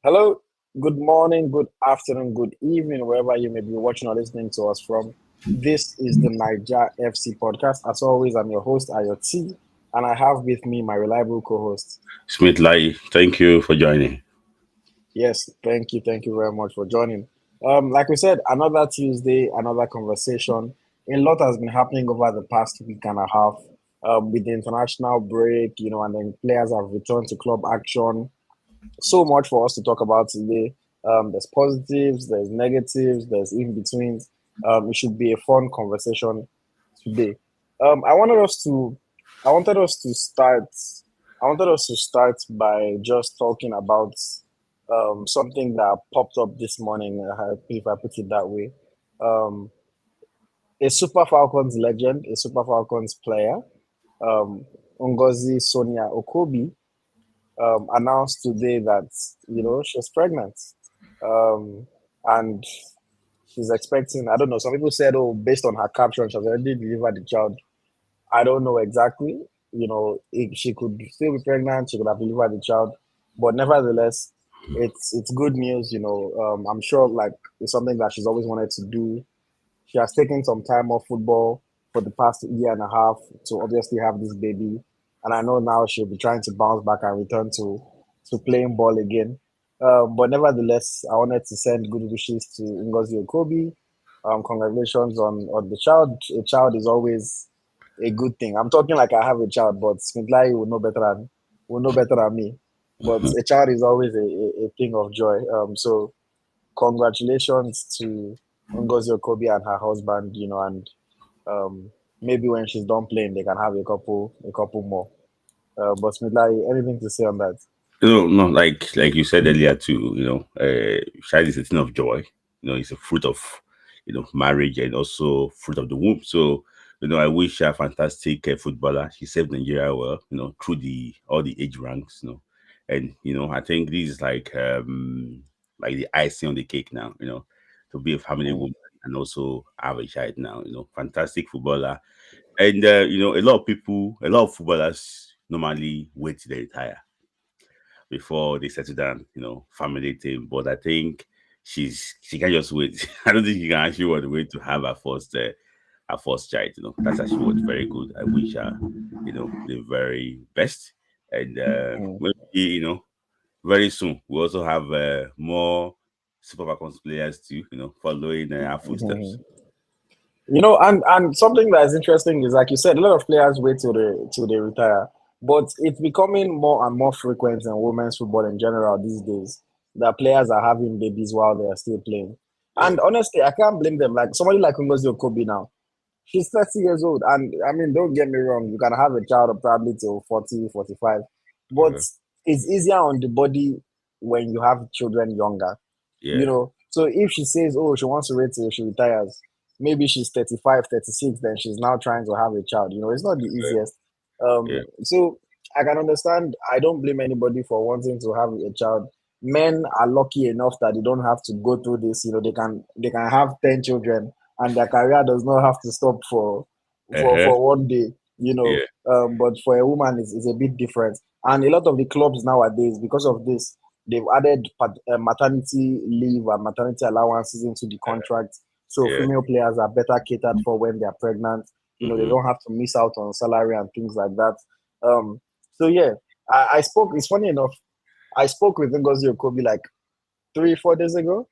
Hello, good morning, good afternoon, good evening, wherever you may be watching or listening to us from. This is the Niger FC podcast. As always, I'm your host, Ayoti, and I have with me my reliable co host. Smith Lai, thank you for joining. Yes, thank you very much for joining. Like we said, another Tuesday, another conversation. A lot has been happening over the past week and a half with the international break, and then players have returned to club action. So much for us to talk about today. There's positives, there's negatives, there's in betweens. It should be a fun conversation today. Um, I wanted us to, I wanted us to start. I wanted us to start by just talking about something that popped up this morning, if I put it that way. Um, a Super Falcons legend, a Super Falcons player, um, Ngozi Sonia Okobi, announced today that she's pregnant, um, and she's expecting. I don't know. Some people said, "Oh, based on her caption, she's already delivered the child." I don't know exactly. If she could still be pregnant, she could have delivered the child, but nevertheless, it's good news. I'm sure like it's something that she's always wanted to do. She has taken some time off football for the past year and a half to obviously have this baby. And I know now she'll be trying to bounce back and return to playing ball again. But nevertheless, I wanted to send good wishes to Ngozi Okobi. Congratulations on the child. A child is always a good thing. I'm talking like I have a child, but Smitlai will know better than me. But a child is always a thing of joy. So congratulations to Ngozi Okobi and her husband, and um, maybe when she's done playing, they can have a couple more. But Smidlai, anything to say on that? No, like you said earlier too. Child is a thing of joy. It's a fruit of marriage and also fruit of the womb. So I wish her a fantastic footballer. She saved Nigeria well. Through the all the age ranks. And I think this is like the icing on the cake now. To be a family Mm, woman and also have a child now. Fantastic footballer. And a lot of footballers normally wait till they retire before they settle down, family thing. But I think she can just wait. I don't think she can actually want to wait to have her first child. That's actually what's very good. I wish her, the very best. And mm. maybe very soon we also have more Super Falcons players too. Following our footsteps. Mhm. And something that is interesting is like you said, a lot of players wait till they retire, but it's becoming more and more frequent in women's football in general these days that players are having babies while they are still playing. Yeah. And honestly, I can't blame them. Like somebody like Ngozi Okobi now, she's 30 years old, and I mean, don't get me wrong, you can have a child of probably till 40, 45, but Uh-huh. it's easier on the body when you have children younger. Yeah. So if she says, oh, she wants to wait till she retires, maybe she's 35, 36, then she's now trying to have a child. It's not the easiest. Yeah. So I can understand. I don't blame anybody for wanting to have a child. Men are lucky enough that they don't have to go through this. They can have 10 children and their career does not have to stop for for Uh-huh. for one day. Yeah. But for a woman, it's a bit different. And a lot of the clubs nowadays, because of this, they've added maternity leave and maternity allowances into the contract. So Yeah. female players are better catered for when they're pregnant. They Mm-hmm. don't have to miss out on salary and things like that. Um, so yeah, I spoke. It's funny enough. I spoke with Ngozi Okobi like 3, 4 days ago.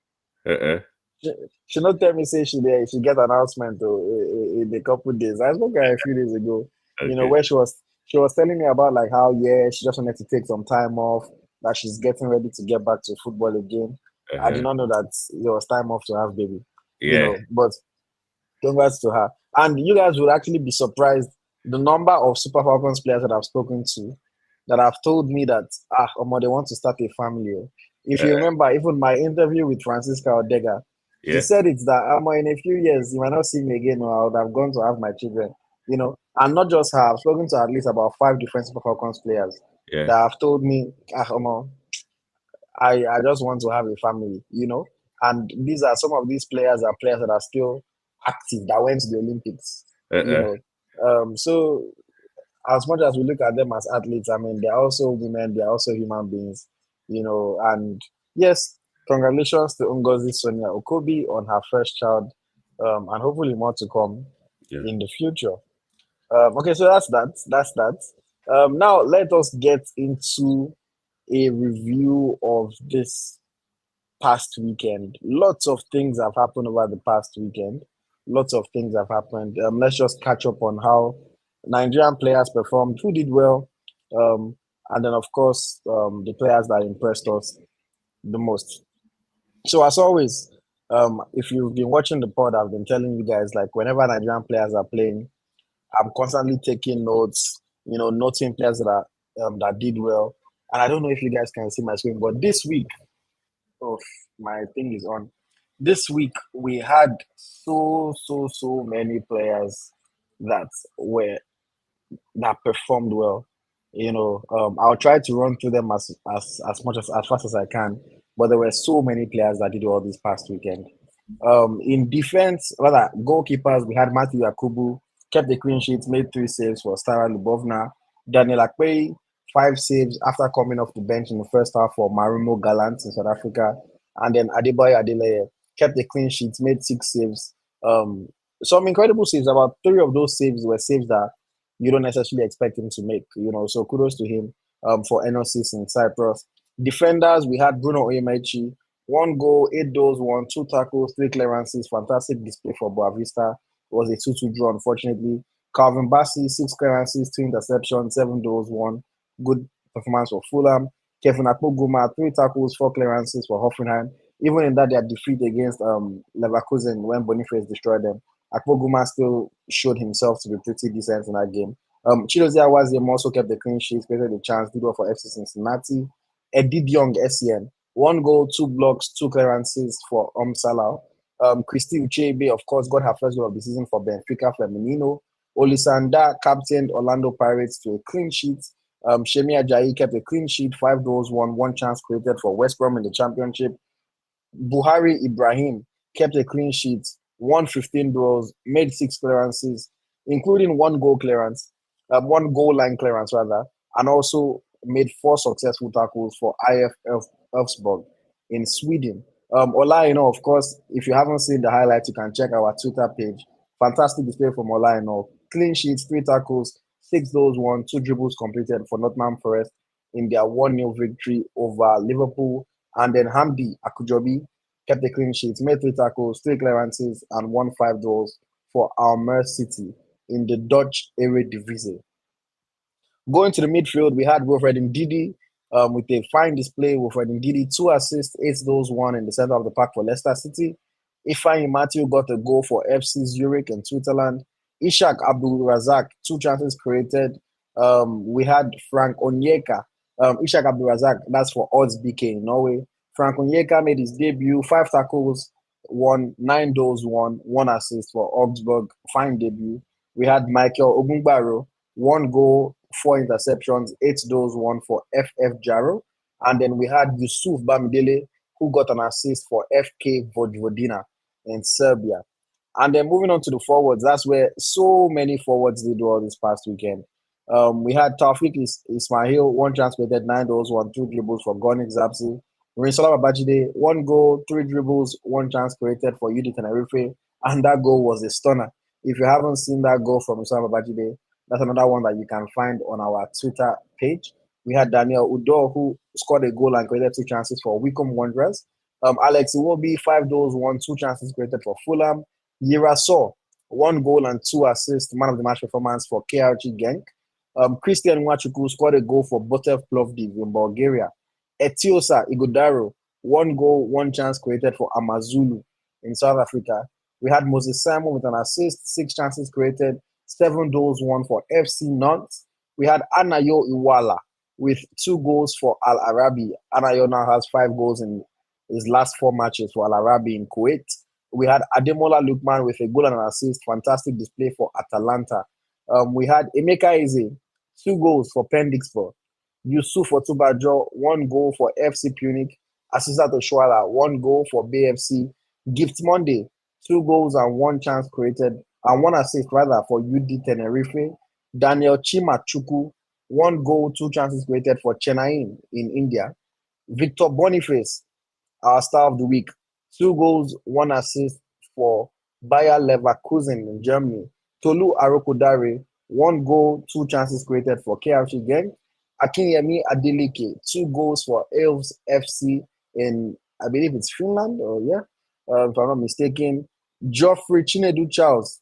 Uh-uh. She, she not tell me say she get announcement in a couple days. I spoke to her a few days ago. Okay. Where she was telling me about like how she just wanted to take some time off, that she's getting ready to get back to football again. I did Uh-huh. not know that there was time off to have baby. Yeah. But congrats to her. And you guys would actually be surprised the number of Super Falcons players that I've spoken to that have told me that they want to start a family. Oh. If you Uh, remember, even my interview with Francisca Odega, she yeah. said it's that in a few years you might not see me again, or I would have gone to have my children. And not just her, I've spoken to at least about 5 different Super Falcons players Yeah. that have told me, I just want to have a family. And these are some of these players that are still active that went to the Olympics, you Uh-uh. know. So as much as we look at them as athletes, I mean, they're also women, they're also human beings, and Yes, congratulations to Ngozi Sonia Okobi on her first child, and hopefully more to come Yeah. in the future. Okay, so that's that. That's that. Now let us get into a review of this past weekend. Lots of things have happened over the past weekend. Lots of things have happened. Let's just catch up on how Nigerian players performed, who did well, and then of course the players that impressed us the most. So as always, if you've been watching the pod, I've been telling you guys like whenever Nigerian players are playing, I'm constantly taking notes. Noting players that did well. And I don't know if you guys can see my screen, but this week, oh, my thing is on. This week we had so many players that were that performed well. I'll try to run through them as much as fast as I can. But there were so many players that did well this past weekend. In defense, rather goalkeepers, we had Matthew Yakubu, kept the clean sheet, made 3 saves for Stara Lubovna. Daniel Akpeyi, 5 saves after coming off the bench in the first half for Marumo Gallant in South Africa. And then Adebayo Adeleye kept the clean sheet, made 6 saves. Some incredible saves. About 3 of those saves were saves that you don't necessarily expect him to make. So kudos to him for NOCs in Cyprus. Defenders, we had Bruno Oyemachi, 1 goal, 8 goals, 2 tackles, 3 clearances. Fantastic display for Boavista. It was a 2-2 draw, unfortunately. Calvin Bassey, 6 clearances, 2 interceptions, 7 goals, 1. Good performance for Fulham. Kevin Akpoguma, 3 tackles, 4 clearances for Hoffenheim. Even in that, their defeat against Leverkusen when Boniface destroyed them, Akpoguma still showed himself to be pretty decent in that game. Chidozie Awaziem also kept the clean sheet, created a chance, did well for FC Cincinnati. Edid Young, SCN, 1 goal, 2 blocks, 2 clearances for Salah. Christy Uchebe, of course, got her first goal of the season for Benfica Femenino. Olisanda captained Orlando Pirates to a clean sheet. Shemi Ajayi kept a clean sheet, 5 goals, 1 chance created for West Brom in the championship. Buhari Ibrahim kept a clean sheet, won 15 duels, made 6 clearances, including 1 goal clearance, 1 goal line clearance rather, and also made 4 successful tackles for IF Elfsborg in Sweden. Olaino, of course, if you haven't seen the highlights, you can check our Twitter page. Fantastic display from Olaino. Clean sheets, 3 tackles, 6 goals, 2 dribbles completed for Nottingham Forest in their 1-0 victory over Liverpool. And then Hamdi Akujobi kept the clean sheet, made 3 tackles, 3 clearances, and won 5 goals for Almer City in the Dutch Eredivisie. Going to the midfield, we had Wilfred Ndidi with a fine display. Wilfred Ndidi, 2 assists, 8 goals, 1 in the center of the park for Leicester City. Ifeanyi Matthew got a goal for FC Zurich in Switzerland. Ishak Abdul Razak, 2 chances created. We had Frank Onyeka, Ishak Abdul Razak, that's for Odds BK in Norway. Frank Onyeka made his debut, 5 tackles, 9 goals, 1 assist for Augsburg. Fine debut. We had Michael Ogunbaro, 1 goal, 4 interceptions, 8 goals, 1 for FF Jaro. And then we had Yusuf Bamidele, who got an assist for FK Vojvodina in Serbia. And then moving on to the forwards, that's where so many forwards did well this past weekend. We had Taufik Ismail, 1 chance created, 9 goals, 2 dribbles for Gonik Zapsi. Rinsola Babajide, 1 goal, 3 dribbles, 1 chance created for UD Tenerife. And that goal was a stunner. If you haven't seen that goal from Rinsola Babajide, that's another one that you can find on our Twitter page. We had Daniel Udo, who scored a goal and created 2 chances for Wycombe Wanderers. Alex Iwobi, 5 goals, 2 chances created for Fulham. Yira Saw, 1 goal and 2 assists, man of the match performance for KRG Genk. Christian Nwachukwu scored a goal for Botev Plovdiv in Bulgaria. Etiosa Igudaro, 1 goal, 1 chance created for Amazulu in South Africa. We had Moses Simon with an assist, 6 chances created, 7 goals, 1 for FC Nantes. We had Anayo Iwala with 2 goals for Al Arabi. Anayo now has 5 goals in his last 4 matches for Al Arabi in Kuwait. We had Ademola Lookman with a goal and an assist. Fantastic display for Atalanta. We had Emeka Eze, 2 goals for Pendixpor. Yusuf Otubajo, 1 goal for FC Punic. Asisa Toshwala, 1 goal for BFC. Gift Monday, 2 goals and 1 chance created, and 1 assist rather for UD Tenerife. Daniel Chimachuku, 1 goal, 2 chances created for Chennai in India. Victor Boniface, our star of the week. 2 goals, 1 assist for Bayer Leverkusen in Germany. Tolu Arokodare, 1 goal, 2 chances created for KRC Genk. Akinyemi Adeleke, 2 goals for Elves FC in, I believe it's Finland, or yeah, if I'm not mistaken. Geoffrey Chinedu Charles,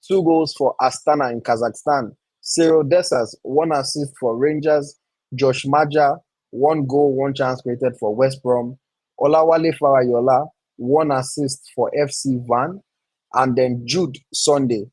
2 goals for Astana in Kazakhstan. Cyril Dessers, 1 assist for Rangers. Josh Maja, 1 goal, 1 chance created for West Brom. Olawale Farayola, 1 assist for FC Van. And then Jude Sunday,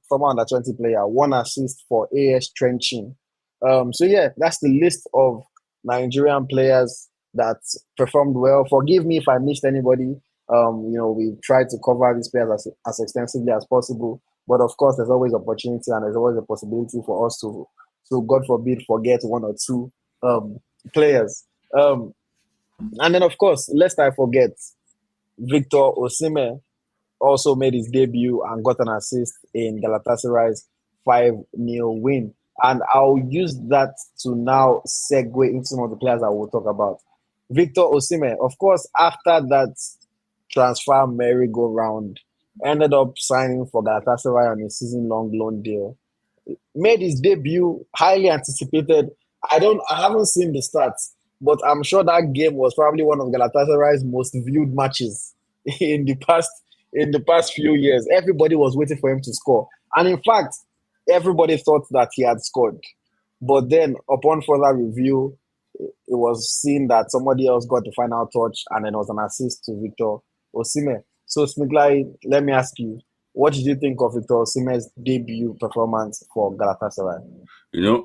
former under 20 player, 1 assist for AS Trenchin. So yeah, that's the list of Nigerian players that performed well. Forgive me if I missed anybody. We've tried to cover these players as extensively as possible. But of course, there's always opportunity and there's always a possibility for us to God forbid, forget 1 or 2 players. And then, of course, lest I forget, Victor Osimhen also made his debut and got an assist in Galatasaray's 5-0 win. And I'll use that to now segue into some of the players I will talk about. Victor Osimhen, of course, after that transfer merry-go-round, ended up signing for Galatasaray on a season-long loan deal. Made his debut, highly anticipated. I haven't seen the stats, but I'm sure that game was probably one of Galatasaray's most viewed matches in the past few years. Everybody was waiting for him to score. And in fact, everybody thought that he had scored. But then, upon further review, it was seen that somebody else got the final touch, and then it was an assist to Victor Osimhen. So, Smiglai, let me ask you, what did you think of Victor Osimhen's debut performance for Galatasaray?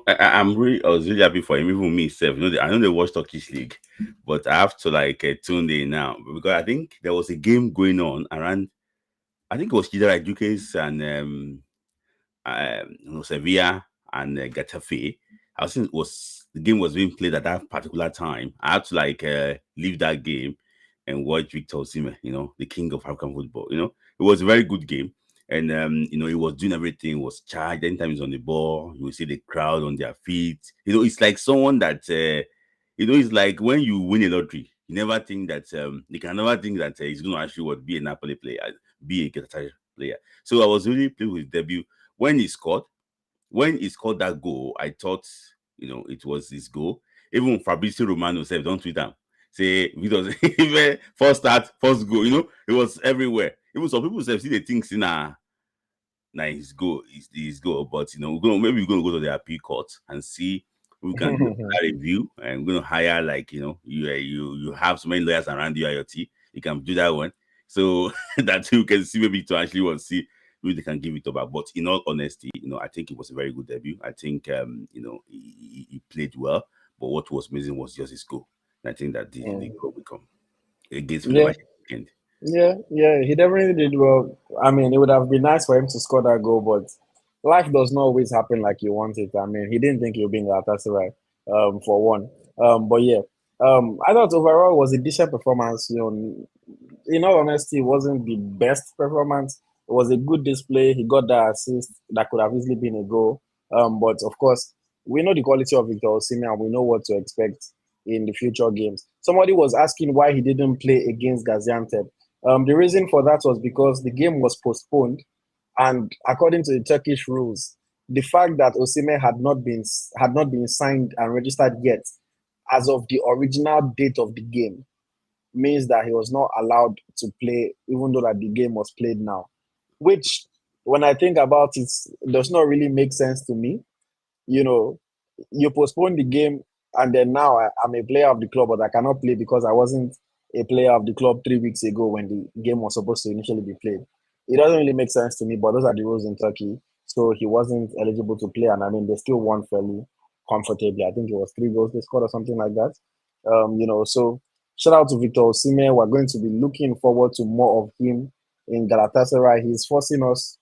I was really happy for him, even me self. I know they watch Turkish league, but I have to tune in now because I think there was a game going on around. I think it was either Duques and Sevilla and Getafe. I think the game was being played at that particular time. I had to leave that game and watch Victor Osimhen, the king of African football. It was a very good game. And he was doing everything, was charged. Anytime he's on the ball, you will see the crowd on their feet. It's like someone that it's like when you win a lottery, you can never think that he's going to actually be a Napoli player, be a Galatasaray player. So I was really pleased with his debut. When he scored, that goal, I thought, it was his goal. Even Fabrizio Romano said, don't tweet him. Say, it was even first start, first goal, it was everywhere. Even some people say, see the things in his goal, his goal. But, maybe we're going to go to the appeal court and see we can do a review, and we're going to hire, you have so many lawyers around you at your team. You can do that one. So that you can see maybe to actually want to see maybe they can give it over. But in all honesty, I think it was a very good debut. I think he played well, but what was missing was just his goal. And I think that the goal will come against Yeah, Fenerbahce weekend. yeah, he definitely did well. I mean, it would have been nice for him to score that goal, but life does not always happen like you want it. I mean, he didn't think he would be in Galatasaray, for one. But yeah, I thought overall it was a decent performance. In all honesty, it wasn't the best performance. It was a good display. He got that assist that could have easily been a goal. But of course, we know the quality of Victor Osimhen and we know what to expect in the future games. Somebody was asking why he didn't play against Gaziantep. The reason for that was because the game was postponed, and according to the Turkish rules, the fact that Osimhen had not been signed and registered yet, as of the original date of the game, means that he was not allowed to play, even though that the game was played now. Which, when I think about it, does not really make sense to me. You know, you postpone the game, and then now I'm a player of the club, but I cannot play because I wasn't a player of the club 3 weeks ago when the game was supposed to initially be played. It doesn't really make sense to me, but those are the rules in Turkey. So he wasn't eligible to play, and I mean they still won fairly comfortably. I think it was 3 goals they scored or something like that. So shout out to Victor Osimhen. We're going to be looking forward to more of him in Galatasaray. He's forcing us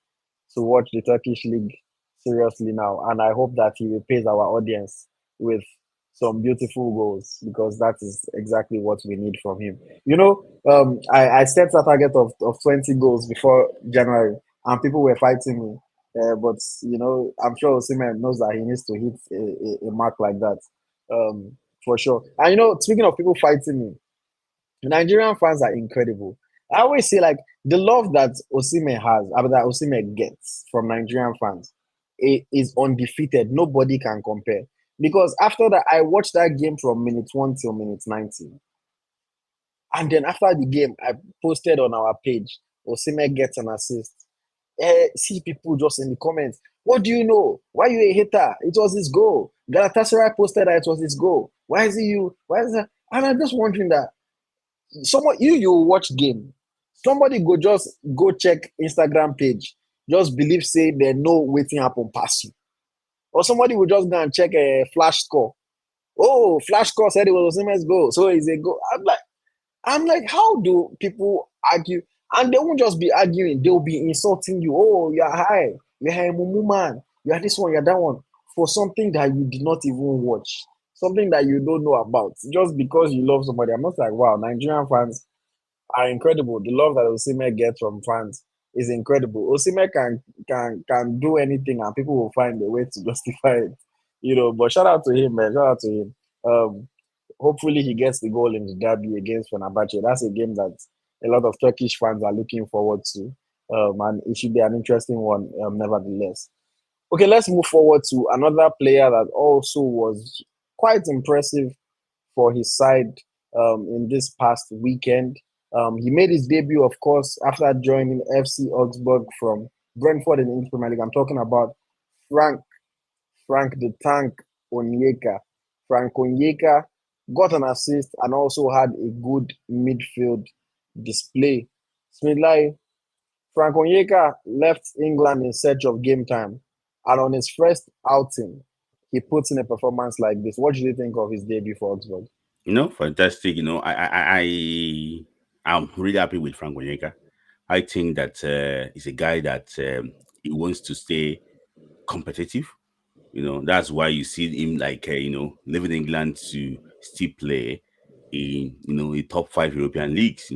to watch the Turkish league seriously now, and I hope that he repays our audience with some beautiful goals because that is exactly what we need from him. I set a target of 20 goals before January, and people were fighting me. But I'm sure Osimhen knows that he needs to hit a mark like that, for sure. And speaking of people fighting me, Nigerian fans are incredible. I always say like the love that Osimhen has, that Osimhen gets from Nigerian fans, is undefeated. Nobody can compare. Because after that, I watched that game from minute 1 till minute 90. And then after the game, I posted on our page, Osimhen gets an assist. See people just in the comments. What do you know? Why you a hater? It was his goal. Galatasaray posted that it was his goal. Why is it you? Why is that? And I'm just wondering that someone you watch game, somebody go just go check Instagram page, just believe say they know waiting happen pass you, or somebody will just go and check a flash score. Oh, flash score said it was Osimhen's goal, so it's a goal. I'm like, how do people argue? And they won't just be arguing, they'll be insulting you. Oh, you're high, you're a mumu man, you're this one, you're that one, for something that you did not even watch, something that you don't know about, just because you love somebody. I'm not like, wow, Nigerian fans are incredible. The love that Osimhen gets from fans is incredible. Osimhen can do anything, and people will find a way to justify it. But shout out to him, man. Shout out to him. Hopefully he gets the goal in the derby against Fenerbahce. That's a game that a lot of Turkish fans are looking forward to. And it should be an interesting one, nevertheless. Okay, let's move forward to another player that also was quite impressive for his side in this past weekend. He made his debut, of course, after joining FC Augsburg from Brentford in the English Premier League. I'm talking about Frank, Frank the Tank Onyeka. Frank Onyeka got an assist and also had a good midfield display. Smidlai, Frank Onyeka left England in search of game time, and on his first outing, he puts in a performance like this. What did you think of his debut for Augsburg? Fantastic. I'm really happy with Frank Onyeka. I think that he's a guy that he wants to stay competitive. That's why you see him like leaving England to still play in the top five European leagues.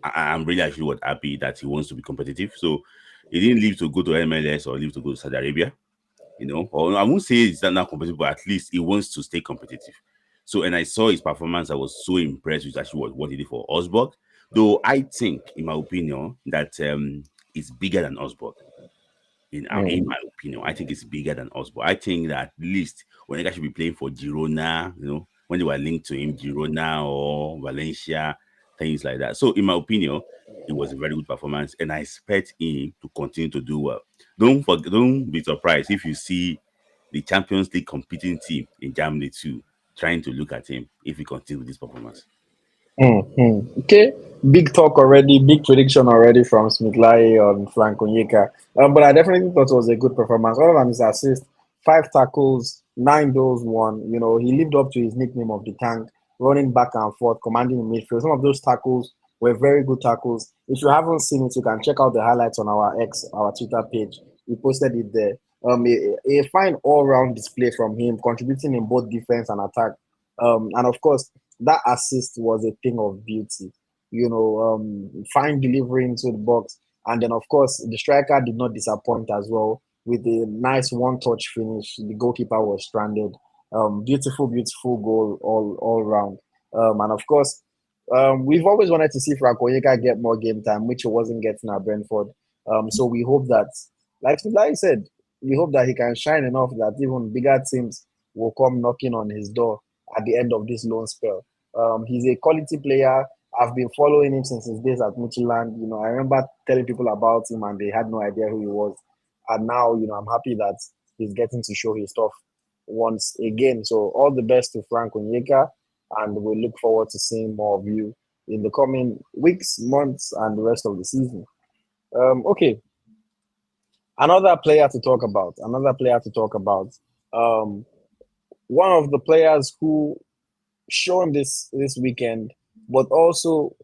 I'm really actually what happy that he wants to be competitive. So he didn't leave to go to MLS or leave to go to Saudi Arabia. Or I won't say it's not competitive, but at least he wants to stay competitive. So, and I saw his performance. I was so impressed with actually what he did for Augsburg. Though I think, in my opinion, that it's bigger than Augsburg. In Mm. my opinion, I think it's bigger than Augsburg. I think that at least when should be playing for Girona, when they were linked to him, Girona or Valencia, things like that. So, in my opinion, it was a very good performance, and I expect him to continue to do well. Don't be surprised if you see the Champions League competing team in Germany too trying to look at him if he continues with this performance. Okay, big talk already, big prediction already from Smith-Lai on Frank Onyeka. But I definitely thought it was a good performance. Other than his assist, 5 tackles, 9 goals, one. He lived up to his nickname of the tank, running back and forth, commanding the midfield. Some of those tackles were very good tackles. If you haven't seen it, you can check out the highlights on our Twitter page. We posted it there. A fine all-round display from him, contributing in both defense and attack. And of course, that assist was a thing of beauty. Fine delivery into the box, and then of course the striker did not disappoint as well with a nice one-touch finish. The goalkeeper was stranded. Beautiful, beautiful goal all round. And of course, we've always wanted to see Frank Onyeka get more game time, which he wasn't getting at Brentford. So we hope that, like I said, we hope that he can shine enough that even bigger teams will come knocking on his door at the end of this loan spell. He's a quality player. I've been following him since his days at Midtjylland. I remember telling people about him and they had no idea who he was. And now, I'm happy that he's getting to show his stuff once again. So all the best to Frank Onyeka, and we look forward to seeing more of you in the coming weeks, months, and the rest of the season. Okay, another player to talk about. Another player to talk about. Um, One of the players who shown this weekend, but also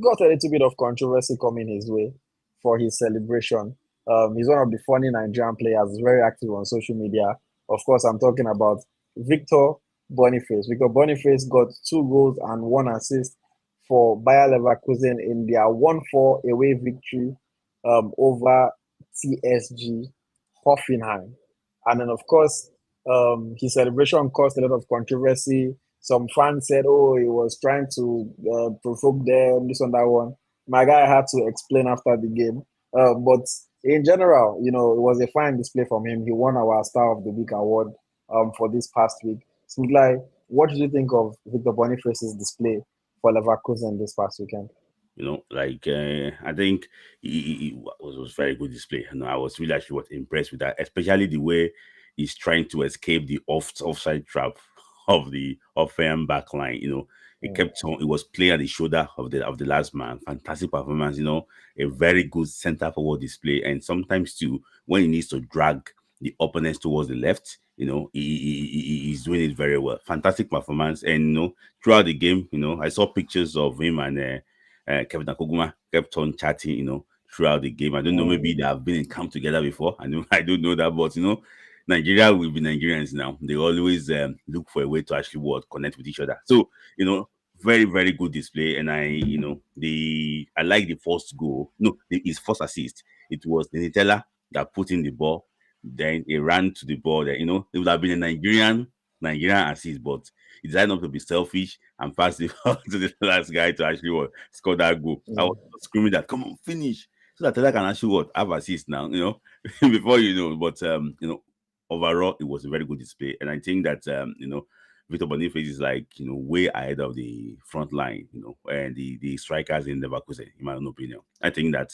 got a little bit of controversy coming his way for his celebration. He's one of the funny Nigerian players. He's very active on social media. Of course, I'm talking about Victor Boniface. Victor Boniface got 2 goals and 1 assist for Bayer Leverkusen in their 1-4 away victory over TSG Hoffenheim. And then, of course, his celebration caused a lot of controversy. some fans said, oh, he was trying to provoke them, this and that one. My guy had to explain after the game. But in general, it was a fine display from him. He won our Star of the Week award for this past week. So, what did you think of Victor Boniface's display for Leverkusen this past weekend? I think he was very good display. I was really actually impressed with that, especially the way he's trying to escape the offside trap of the offhand back line. He kept on. He was playing at the shoulder of the last man. Fantastic performance. A very good center forward display, and sometimes too when he needs to drag the opponents towards the left. He's doing it very well. Fantastic performance, and throughout the game, I saw pictures of him and Kevin Akoguma kept on chatting, throughout the game. I don't know, maybe they have been in camp together before. I don't know that, but Nigeria will be Nigerians now. They always look for a way to actually connect with each other. So, very, very good display. And I like the first goal. No, his first assist. It was the Nitella that put in the ball. Then he ran to the ball. That it would have been a Nigerian assist, but he decided not to be selfish and pass the ball to the last guy to actually score that goal. I was screaming that, come on, finish, so that Tella can actually have assist now, before But overall, it was a very good display, and I think that Victor Boniface is way ahead of the front line, and the strikers in Leverkusen, in my own opinion. I think that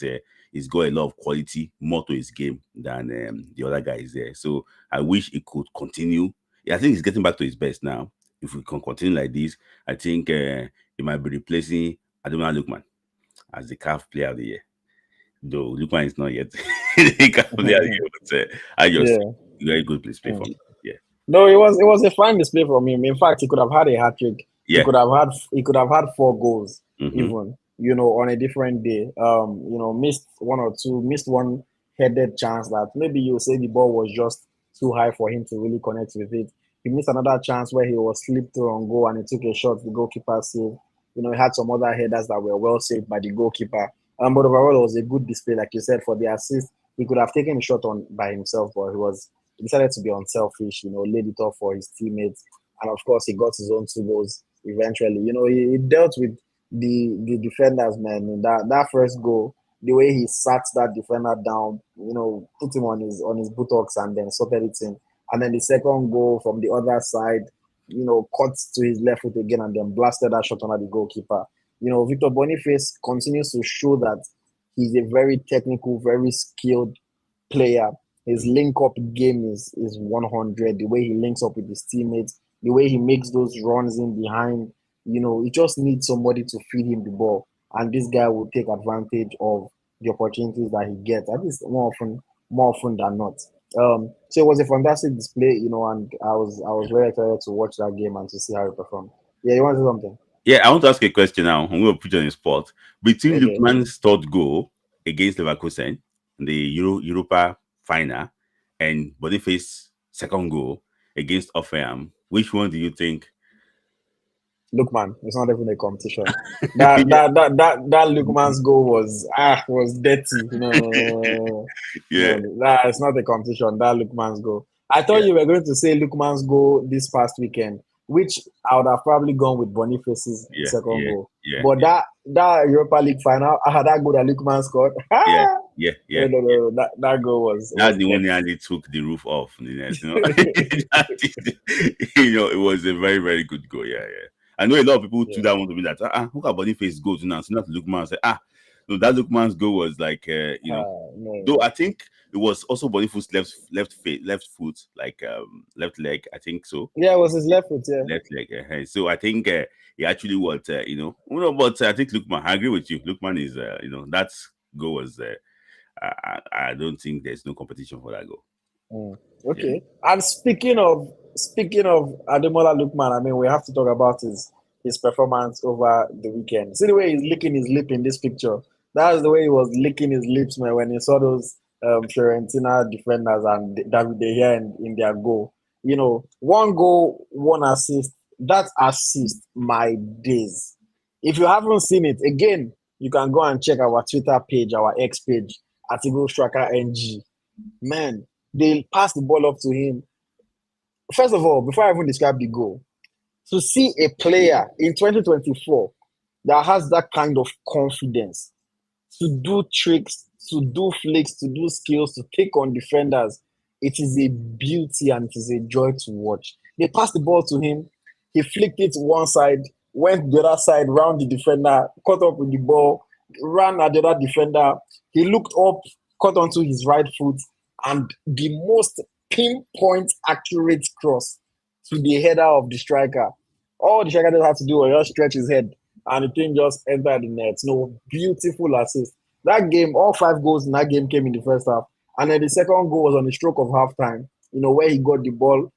he's got a lot of quality, more to his game than the other guys there. So I wish he could continue. I think he's getting back to his best now. If we can continue like this, I think he might be replacing Ademola Lookman as the CAF Player of the Year. Though Lookman is not yet the CAF Player of the Year, but I just very good display for me. Yeah. No, it was a fine display from him. In fact, he could have had a hat trick. Yeah. He could have had 4 goals even. On a different day. Missed 1 or 2, missed one headed chance that maybe you say the ball was just too high for him to really connect with it. He missed another chance where he was slipped through on goal and he took a shot. The goalkeeper saved. He had some other headers that were well saved by the goalkeeper. But overall, it was a good display, like you said, for the assist. He could have taken a shot on by himself, but he decided to be unselfish. Laid it off for his teammates, and of course, he got his own 2 goals eventually. He dealt with the defenders, man. In that first goal, the way he sat that defender down, put him on his buttocks and then sorted it in. And then the second goal from the other side, cut to his left foot again and then blasted that shot under the goalkeeper. Victor Boniface continues to show that he's a very technical, very skilled player. His link-up game is 100. The way he links up with his teammates, the way he makes those runs in behind, he just needs somebody to feed him the ball. And this guy will take advantage of the opportunities that he gets, at least more often than not. So it was a fantastic display, and I was very excited to watch that game and to see how he performed. Yeah, you want to say something? Yeah, I want to ask a question now. I'm going to put you on the spot. Between Lookman's third goal against Leverkusen in the Europa final and Boniface's second goal against Offenham, which one do you think? Lookman, it's not even a competition. That Lookman's goal was dirty. No, it's not a competition. That Lookman's goal. I thought you were going to say Lookman's goal this past weekend, which I would have probably gone with Boniface's second goal. But that Europa League final, that goal that Lookman scored. No, that goal was. That's the one that took the roof off. It was a very, very good goal. Yeah. I know a lot of people too that want to be that. Look at Boniface goes now. So not Lookman say, no, that Lookman's goal was like, no. Though I think it was also Boniface's left foot, like left leg. I think so. Yeah, it was his left foot. Yeah, left leg. So I think he actually was, but I think Lookman. I agree with you. Lookman is, that goal was. I don't think there's no competition for that goal. Okay. Yeah. And speaking of Ademola Lookman, I mean, we have to talk about his performance over the weekend. See the way he's licking his lip in this picture. That's the way he was licking his lips, man, when he saw those Fiorentina defenders and David De Gea in their goal. 1 goal, 1 assist. That assist, my days. If you haven't seen it, again, you can go and check our Twitter page, our X page, @EagleStrikerNG. Man, they passed the ball up to him. First of all, before I even describe the goal, To see a player in 2024 that has that kind of confidence to do tricks, to do flicks, to do skills, to take on defenders, it is a beauty and it is a joy to watch. They passed the ball to him. He flicked it to one side, went the other side, round the defender, caught up with the ball, ran at the other defender. He looked up, caught onto his right foot, and the most pinpoint accurate cross to the header of the striker. All the striker just had to do was just stretch his head, and the thing just entered the net. No, beautiful assist. That game, all 5 goals in that game came in the first half. And then the second goal was on the stroke of halftime, where he got the ball.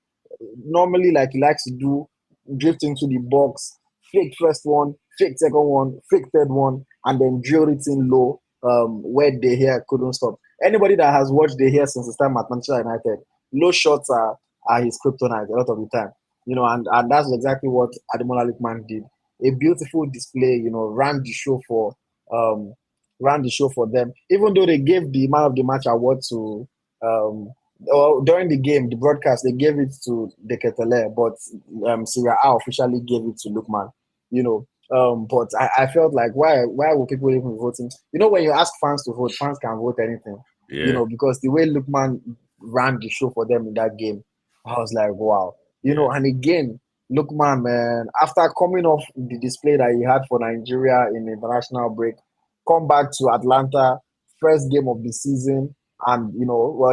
Normally, like he likes to do, drift into the box, fake first one, fake second one, fake third one, and then drill it in low, where De Gea couldn't stop. Anybody that has watched De Gea since his time at Manchester United, low shots are his kryptonite a lot of the time. And that's exactly what Ademola Lookman did. A beautiful display, ran the show um for them. Even though they gave the man of the match award to during the game, the broadcast, they gave it to Deketele, but Serie A officially gave it to Lookman. But I felt like why were people even voting? When you ask fans to vote, fans can vote anything. Yeah. Because the way Lookman ran the show for them in that game, I was like, wow. And again, Lookman, man, after coming off the display that he had for Nigeria in the international break, come back to Atlanta, first game of the season, and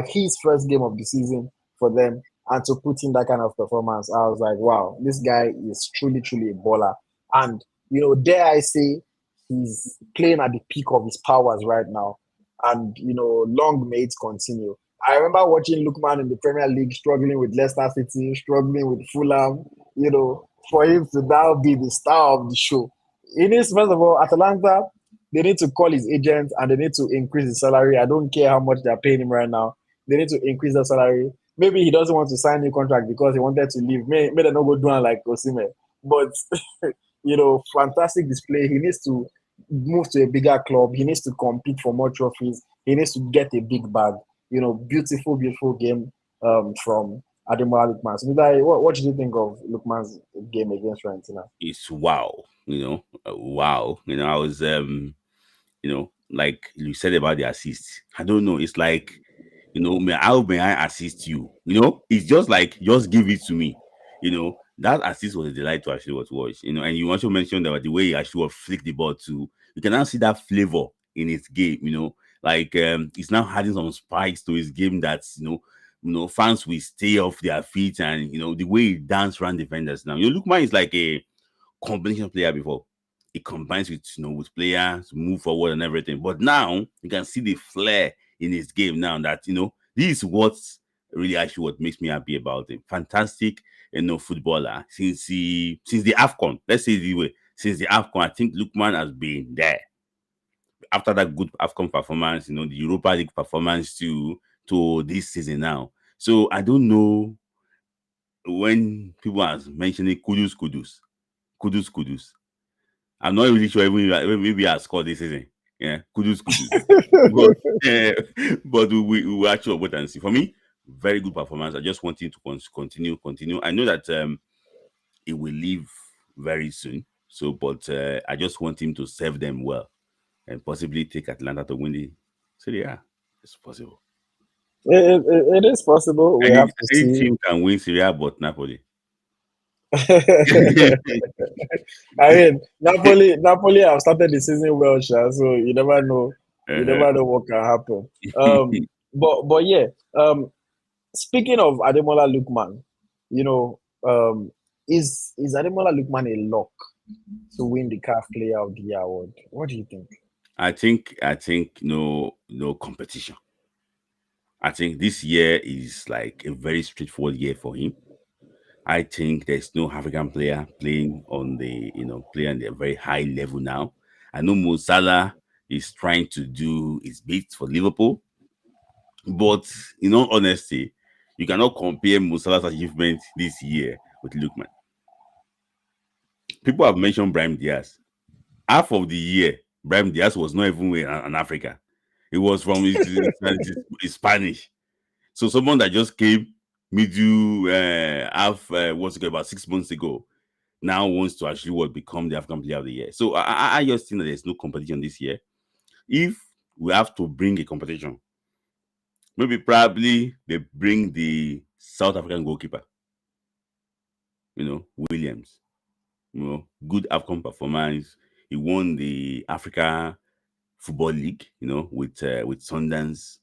his first game of the season for them, and to put in that kind of performance, I was like, wow, this guy is truly, truly a baller. And dare I say, he's playing at the peak of his powers right now. And long may it continue. I remember watching Lookman in the Premier League struggling with Leicester City, struggling with Fulham, for him to now be the star of the show. He needs, first of all, Atalanta, they need to call his agent and they need to increase his salary. I don't care how much they're paying him right now. They need to increase the salary. Maybe he doesn't want to sign a new contract because he wanted to leave. May they not go doing like Osimhen. But, fantastic display. He needs to move to a bigger club. He needs to compete for more trophies. He needs to get a big bag. Beautiful, beautiful game from Ademola Lookman. So, what did you think of Lookman's game against Fiorentina? It's wow. Wow. I was like you said about the assist. I don't know. It's like, how may I assist you? It's just like just give it to me. That assist was a delight to actually watch. And you also mentioned that the way he actually flicked the ball too. You can now see that flavor in his game. Like he's now adding some spikes to his game that's fans will stay off their feet, and the way he dance around defenders now. Lookman is like a combination player before. It combines with players move forward and everything. But now you can see the flair in his game now that this is what's really actually what makes me happy about him. Fantastic, footballer since the AFCON. Let's say it this way. Since the AFCON, I think Lookman has been there. After that good AFCON performance, the Europa League performance to this season now. So I don't know when people are mentioning kudus. I'm not really sure even maybe I scored this season. Yeah, kudus. But, but we will actually wait and see. For me, very good performance. I just want him to continue. I know that he will leave very soon. So, but I just want him to serve them well and possibly take Atlanta to win the Serie A. It's possible. It is possible. We Any have to any see. team can win Serie A, but Napoli. I mean, Napoli have started the season well, Sha, so you never know. You Uh-huh. never know what can happen. But yeah. Speaking of Ademola Lookman, you know, is Ademola Lookman a lock to win the CAF Player of the Year award? What do you think? I think no competition. I think this year is like a very straightforward year for him. I think there's no African player playing on the playing at a very high level now. I know Mo Salah is trying to do his bit for Liverpool, but in all honesty, you cannot compare Mo Salah's achievement this year with Lookman. People have mentioned Brahim Diaz. Half of the year, Brahim Diaz was not even in Africa. It was from his Spanish. So someone that just came middle half what's it called, about 6 months ago. now wants to actually what become the African Player of the Year. So I just think that there's no competition this year. If we have to bring a competition, maybe probably they bring the South African goalkeeper, Williams. Good African performance. He won the Africa Football League, with Sundance.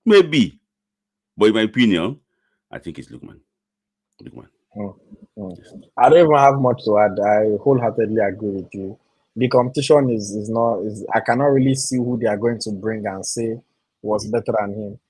Maybe, but in my opinion, I think it's Lookman. Lookman. Mm, mm. Yes. I don't even have much to add. I wholeheartedly agree with you. The competition is not is I cannot really see who they are going to bring and say was Mhm. better than him.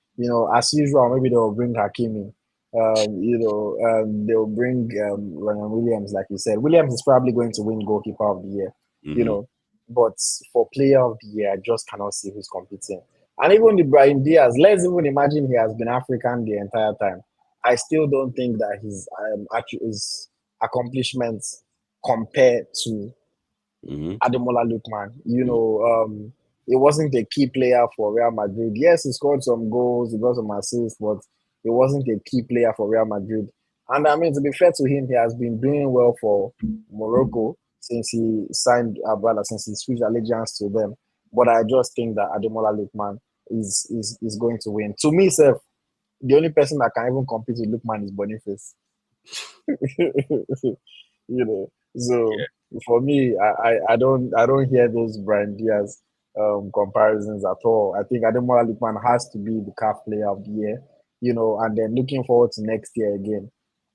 As usual, maybe they'll bring Hakimi. They'll bring Ryan Williams, like you said. Williams is probably going to win goalkeeper of the year. You Mhm. know, but for player of the year, I just cannot see who's competing. And even the Brian Diaz, let's even imagine he has been African the entire time. I still don't think that his accomplishments compare to Mhm. Ademola Lookman. Mhm. He wasn't a key player for Real Madrid. Yes, he scored some goals, he got some assists, but he wasn't a key player for Real Madrid. And I mean, to be fair to him, he has been doing well for Morocco since he signed Abala, since he switched allegiance to them. But I just think that Ademola Lookman is going to win. To me, sir, the only person that can even compete with Lookman is Boniface. you know. So for me, I don't hear those Brian Diaz comparisons at all. I think Ademola Lookman has to be the CAF player of the year, and then looking forward to next year again.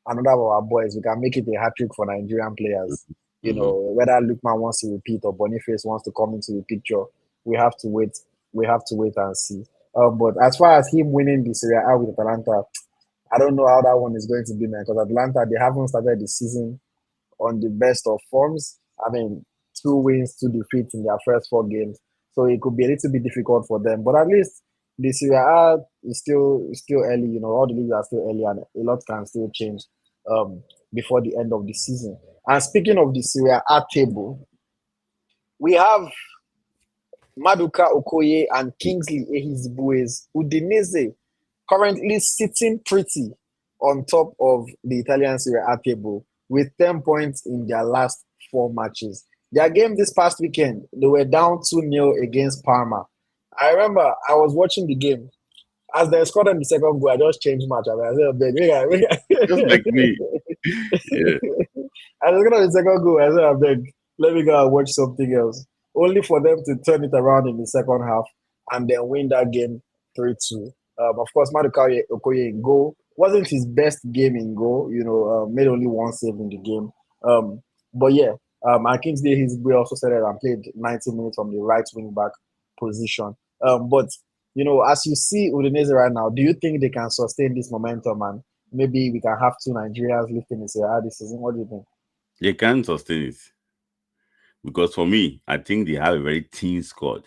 Another of our boys, we can make it a hat trick for Nigerian players. Mhm. Whether Lookman wants to repeat or Boniface wants to come into the picture, we have to wait. We have to wait and see. But as far as him winning the Serie A with Atalanta, I don't know how that one is going to be, man, because Atlanta, they haven't started the season on the best of forms. I mean, 2 wins, 2 defeats in their first 4 games. So it could be a little bit difficult for them. But at least the Serie A is still early, all the leagues are still early and a lot can still change um, before the end of the season. And speaking of the Serie A table, we have Maduka Okoye and Kingsley Ehizbue's Udinese currently sitting pretty on top of the Italian Serie A table with 10 points in their last 4 matches. Their game this past weekend, they were down 2-0 against Parma. I remember I was watching the game. As they scored on the second goal, I just changed match. I said, Just like me. Yeah. I was going to the second goal. I said, I beg, let me go and watch something else. Only for them to turn it around in the second half and then win that game 3-2. Of course, Maduka Okoye in goal wasn't his best game in goal. Made only one save in the game. But yeah, and Kingsley Hizbue also said it and played 90 minutes from the right wing back position. But as you see Udinese right now, do you think they can sustain this momentum and maybe we can have two Nigerians lifting the Serie A this season? What do you think? They can't sustain it. Because for me, I think they have a very thin squad.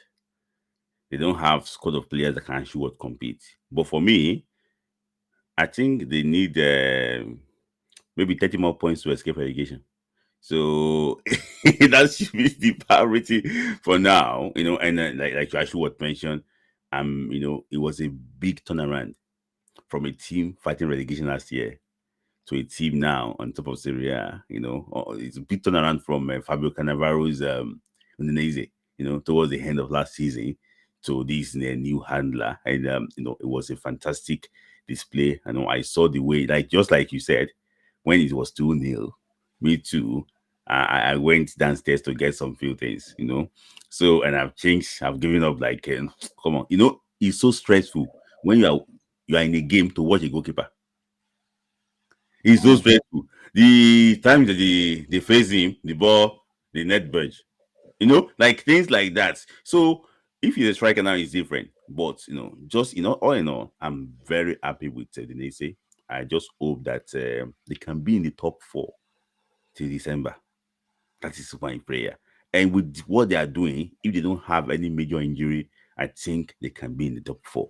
They don't have squad of players that can actually compete. But for me, I think they need maybe 30 more points to escape relegation. So that should be the priority for now, and like you actually what mentioned, it was a big turnaround from a team fighting relegation last year to a team now on top of Serie A. It's a big turnaround from Fabio Cannavaro's Udinese, towards the end of last season to this new handler, and it was a fantastic display. I saw the way, like just like you said, when it was 2-0, me too. I went downstairs to get some few things, So, and I've changed. I've given up. Like, come on, it's so stressful when you are in a game to watch a goalkeeper. It's so Mm, stressful. The time that they face him, the ball, the net budge, like things like that. So if he's a striker now, it's different. But just all in all, I'm very happy with the Nese. I just hope that they can be in the top 4 till December. That is my prayer. And with what they are doing, if they don't have any major injury, I think they can be in the top 4.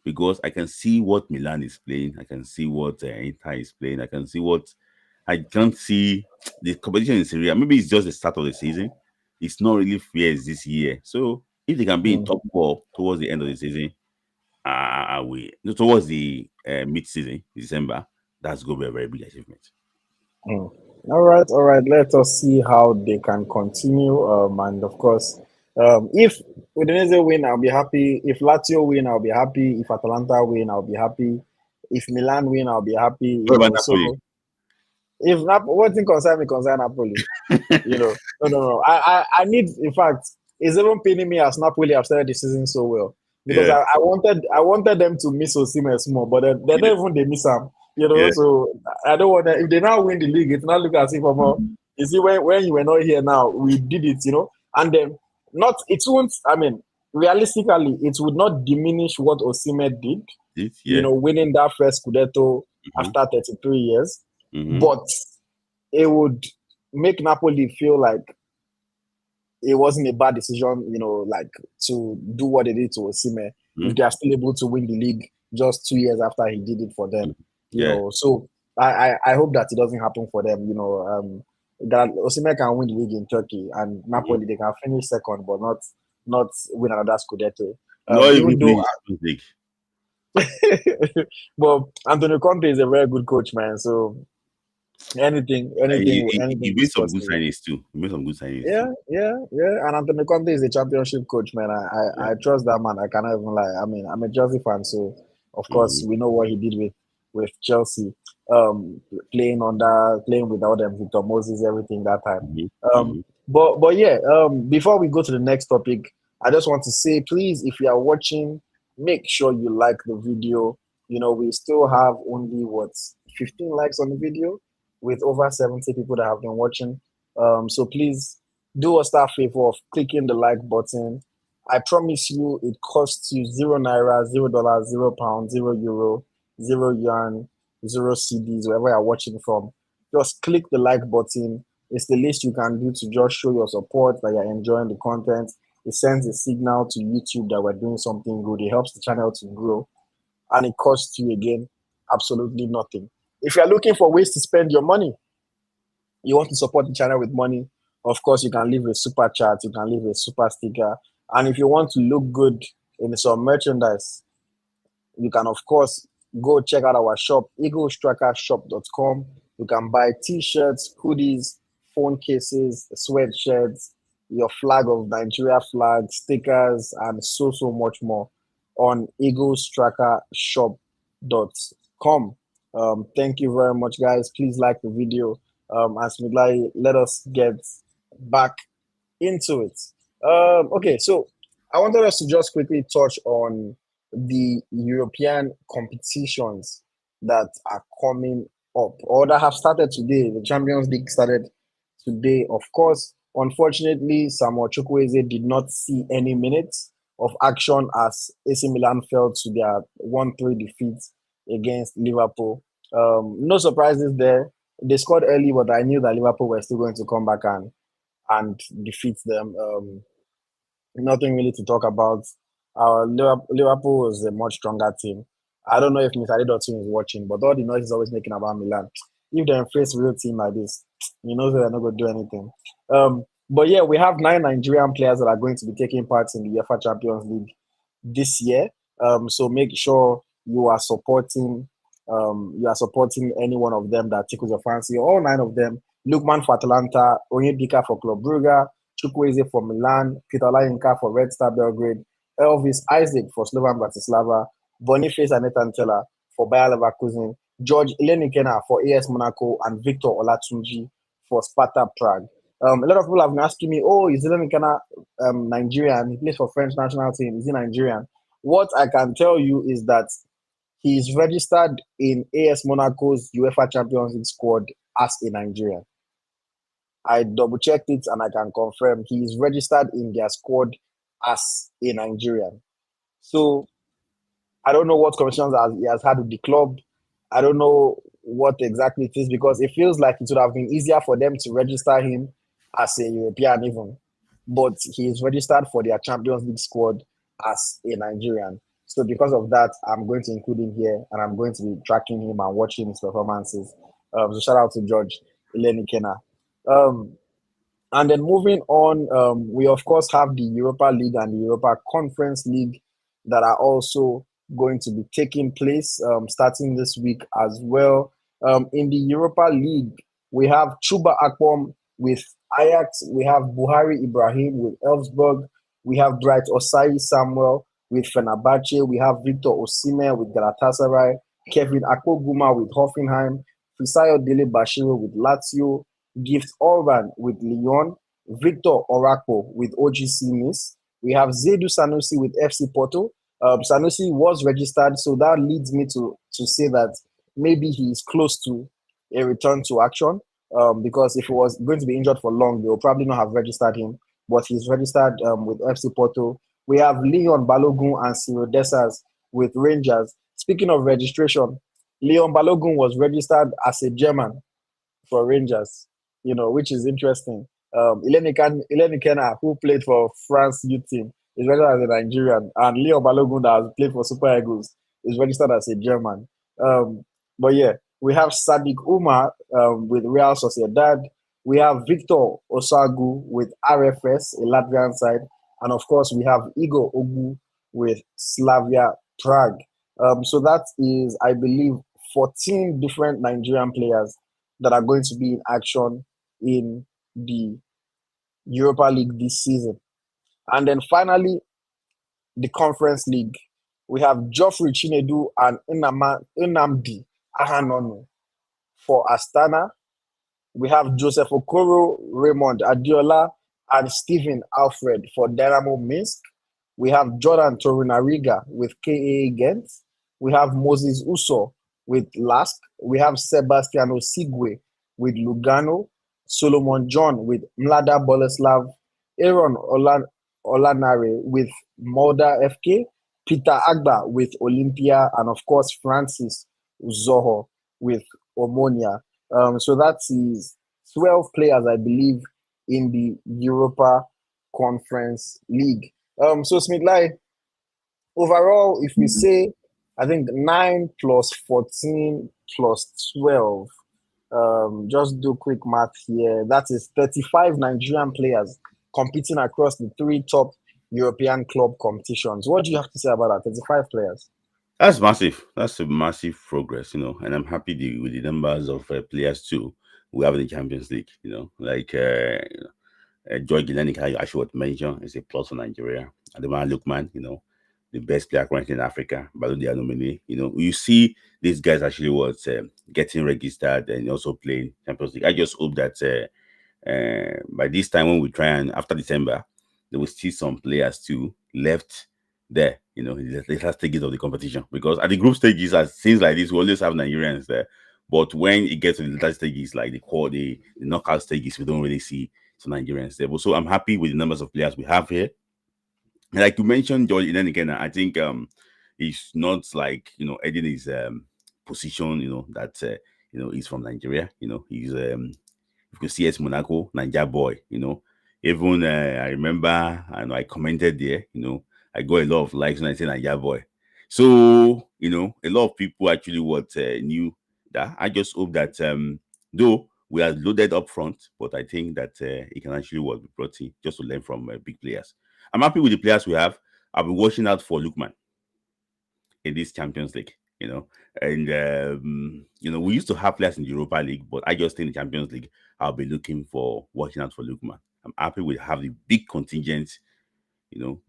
Because I can see what Milan is playing. I can see what Inter is playing. I can't see the competition in Syria. Maybe it's just the start of the season. It's not really fierce this year. So if they can be in mm, top 4 towards the end of the season, towards the mid-season, December, that's going to be a very big achievement. mm. All right. Let us see how they can continue. And of course, if Udinese win, I'll be happy. If Lazio win, I'll be happy. If Atalanta win, I'll be happy. If Milan win, I'll be happy. What about Napoli? So if what thing concern me concern Napoli. No. I need. In fact, it's even paining me as Napoli have started the season so well because Yeah, I wanted them to miss Osimhen small, but they yeah, don't even they miss him. yeah. So I don't want that. If they now win the league, it's not look as if you see when you were not here now, we did it, and then not it won't. I mean, realistically, it would not diminish what Osimhen did. Yeah. Winning that first Scudetto Mm-hmm. after 33 years, Mm-hmm. but it would make Napoli feel like it wasn't a bad decision, like to do what they did to Osimhen if Mm-hmm. they are still able to win the league just 2 years after he did it for them. Yeah. So I hope that it doesn't happen for them. That Osimhen can win the league in Turkey and Mm-hmm. Napoli they can finish second, but not win another Scudetto. Not even Even though, playing Champions League. but Antonio Conte is a very good coach, man. So anything He made is some good possible. signings too. He made some good signings Yeah, too. yeah, yeah. And Antonio Conte is a championship coach, man. Yeah. I trust that man. I cannot even lie. I mean, I'm a Chelsea fan, so of Mm-hmm. course we know what he did with Chelsea, playing without them, Victor Moses, everything that time. Mm-hmm. Um, Mm-hmm. but yeah. Before we go to the next topic, I just want to say, please, if you are watching, make sure you like the video. We still have only 15 likes on the video, with over 70 people that have been watching. So please do us that favor of clicking the like button. I promise you, it costs you zero naira, $0, £0, €0, €0, zero cedis, wherever you're watching from. Just click the like button. It's the least you can do to just show your support that you're enjoying the content. It sends a signal to YouTube that we're doing something good. It helps the channel to grow, and it costs you again absolutely nothing. If you're looking for ways to spend your money, you want to support the channel with money, of course, you can leave a super chat, you can leave a super sticker. And if you want to look good in some merchandise, you can, of course, go check out our shop, eaglestrackershop.com. You can buy t-shirts, hoodies, phone cases, sweatshirts, your flag of Nigeria flag, stickers, and so much more on eaglestrackershop.com. Thank you very much, guys. Please like the video. As Midlai, let us get back into it. Okay, so I wanted us to just quickly touch on the European competitions that are coming up or that have started today. The Champions League started today, of course. Unfortunately, Samuel Chukwueze did not see any minutes of action as AC Milan fell to their 1-3 defeat against Liverpool. No surprises there. They scored early, but I knew that Liverpool were still going to come back and defeat them. Nothing really to talk about. Liverpool was a much stronger team. I don't know if Mr. Adedotun is watching, but all the noise is always making about Milan. If they face a real team like this, they're not going to do anything. But yeah, we have 9 Nigerian players that are going to be taking part in the UEFA Champions League this year. So make sure you are supporting any one of them that tickles your fancy. All 9 of them: Lookman for Atalanta, Onyeka for Club Brugge, Chukwueze for Milan, Peter Olayinka for Red Star Belgrade, Elvis Isaac for Slovan Bratislava, Boniface and Nathan Teller for Bayer Leverkusen, George Ilenikena for AS Monaco, and Victor Olatunji for Sparta Prague. A lot of people have been asking me, oh, is Ilenikena Nigerian? He plays for French national team. Is he Nigerian? What I can tell you is that he is registered in AS Monaco's UEFA Champions League squad as a Nigerian. I double checked it and I can confirm he is registered in their squad as a Nigerian. So I don't know what conversations he has had with the club. I don't know what exactly it is because it feels like it would have been easier for them to register him as a European even. But he is registered for their Champions League squad as a Nigerian. So because of that, I'm going to include him here and I'm going to be tracking him and watching his performances. So shout out to George Eleni Kena. And then moving on, we of course have the Europa League and the Europa Conference League that are also going to be taking place starting this week as well. In the Europa League, We have Chuba Akpom with Ajax. We have Buhari Ibrahim with Elfsberg. We have Bright Osai Samuel with Fenerbahce. We have Victor Osimhen with Galatasaray. Kevin Akpoguma with Hoffenheim. Fisayo Dele Bashiru with Lazio. Gift Orban with Lyon. Victor Orakpo with OGC Nice. We have Zedu Sanusi with FC Porto. Sanusi was registered, so that leads me to say that maybe he is close to a return to action. Because if he was going to be injured for long, they will probably not have registered him. But he's registered with FC Porto. We have Leon Balogun and Ciro Desas with Rangers. Speaking of registration, Leon Balogun was registered as a German for Rangers, which is interesting. Ilenikena, who played for France youth team, is registered as a Nigerian, and Leo Balogun, that has played for Super Eagles, is registered as a German. But yeah, we have Sadiq Umar with Real Sociedad. We have Victor Osagu with RFS, a Latvian side. And of course, we have Igor Ogu with Slavia Prague. So that is, I believe, 14 different Nigerian players that are going to be in action in the Europa League this season. And then finally, the Conference League. We have Geoffrey Chinedu and Nnamdi Ahanonu for Astana. We have Joseph Okoro, Raymond Adiola, and Stephen Alfred for Dynamo Minsk. We have Jordan Torunariga with KAA Ghent. We have Moses Uso with LASK. We have Sebastiano Sigwe with Lugano. Solomon John with Mlada Boleslav. Aaron Olanare with Molda FK. Peter Agba with Olympia. And of course, Francis Uzoho with Omonia. So that is 12 players, I believe, in the Europa Conference League. So Smith overall, if we say, I think 9 plus 14 plus 12, just do quick math here. That is 35 Nigerian players competing across the 3 top European club competitions. What do you have to say about that? 35 players. That's massive. That's a massive progress, and I'm happy with the numbers of players too we have in the Champions League. Like Joy Gilenica, I should mention, is a plus for Nigeria. Adema Lookman, the best player currently in Africa, Ballon d'Or nominee. You see these guys actually was getting registered and also playing Champions League. I just hope that by this time when we try and after December, there will still some players too left there, the later stages of the competition. Because at the group stages, as things like this, we always have Nigerians there. But when it gets to the later stages, like the knockout stages, we don't really see some Nigerians there. But so I'm happy with the numbers of players we have here. And like you mentioned, George, then again, I think it's not like Edin is position, that he's from Nigeria. He's you could see as Monaco, Niger boy, Even I remember, and I commented there, I got a lot of likes when I said Niger boy. So, a lot of people actually knew that. I just hope that though we are loaded up front, but I think that it can actually be brought in just to learn from big players. I'm happy with the players we have. I'll be watching out for Lookman in this Champions League, And we used to have players in the Europa League, but I just think the Champions League, I'll be watching out for Lookman. I'm happy with having the big contingent,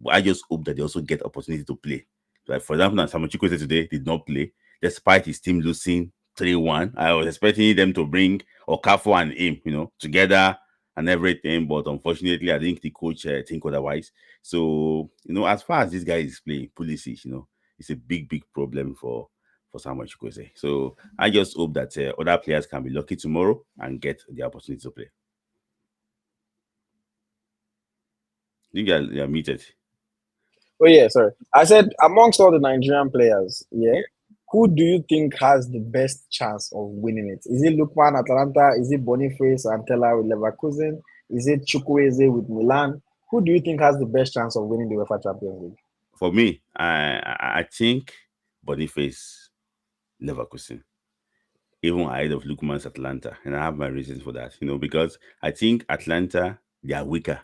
but I just hope that they also get opportunity to play. Like for example, Samuel Chukwueze today did not play, despite his team losing 3-1. I was expecting them to bring Okafor and him, together and everything, but unfortunately, I think the coach think otherwise. So, as far as this guy is playing, Pulisic, it's a big, big problem for Samuel Chukwueze. So I just hope that other players can be lucky tomorrow and get the opportunity to play. You are muted. Oh yeah, sorry. I said amongst all the Nigerian players, who do you think has the best chance of winning it? Is it Lookman Atalanta? Is it Boniface and Teller with Leverkusen? Is it Chukwueze with Milan? Who do you think has the best chance of winning the UEFA Champions League? For me, I think Boniface, Leverkusen, even ahead of Lookman's Atlanta, and I have my reasons for that. Because I think Atlanta, they are weaker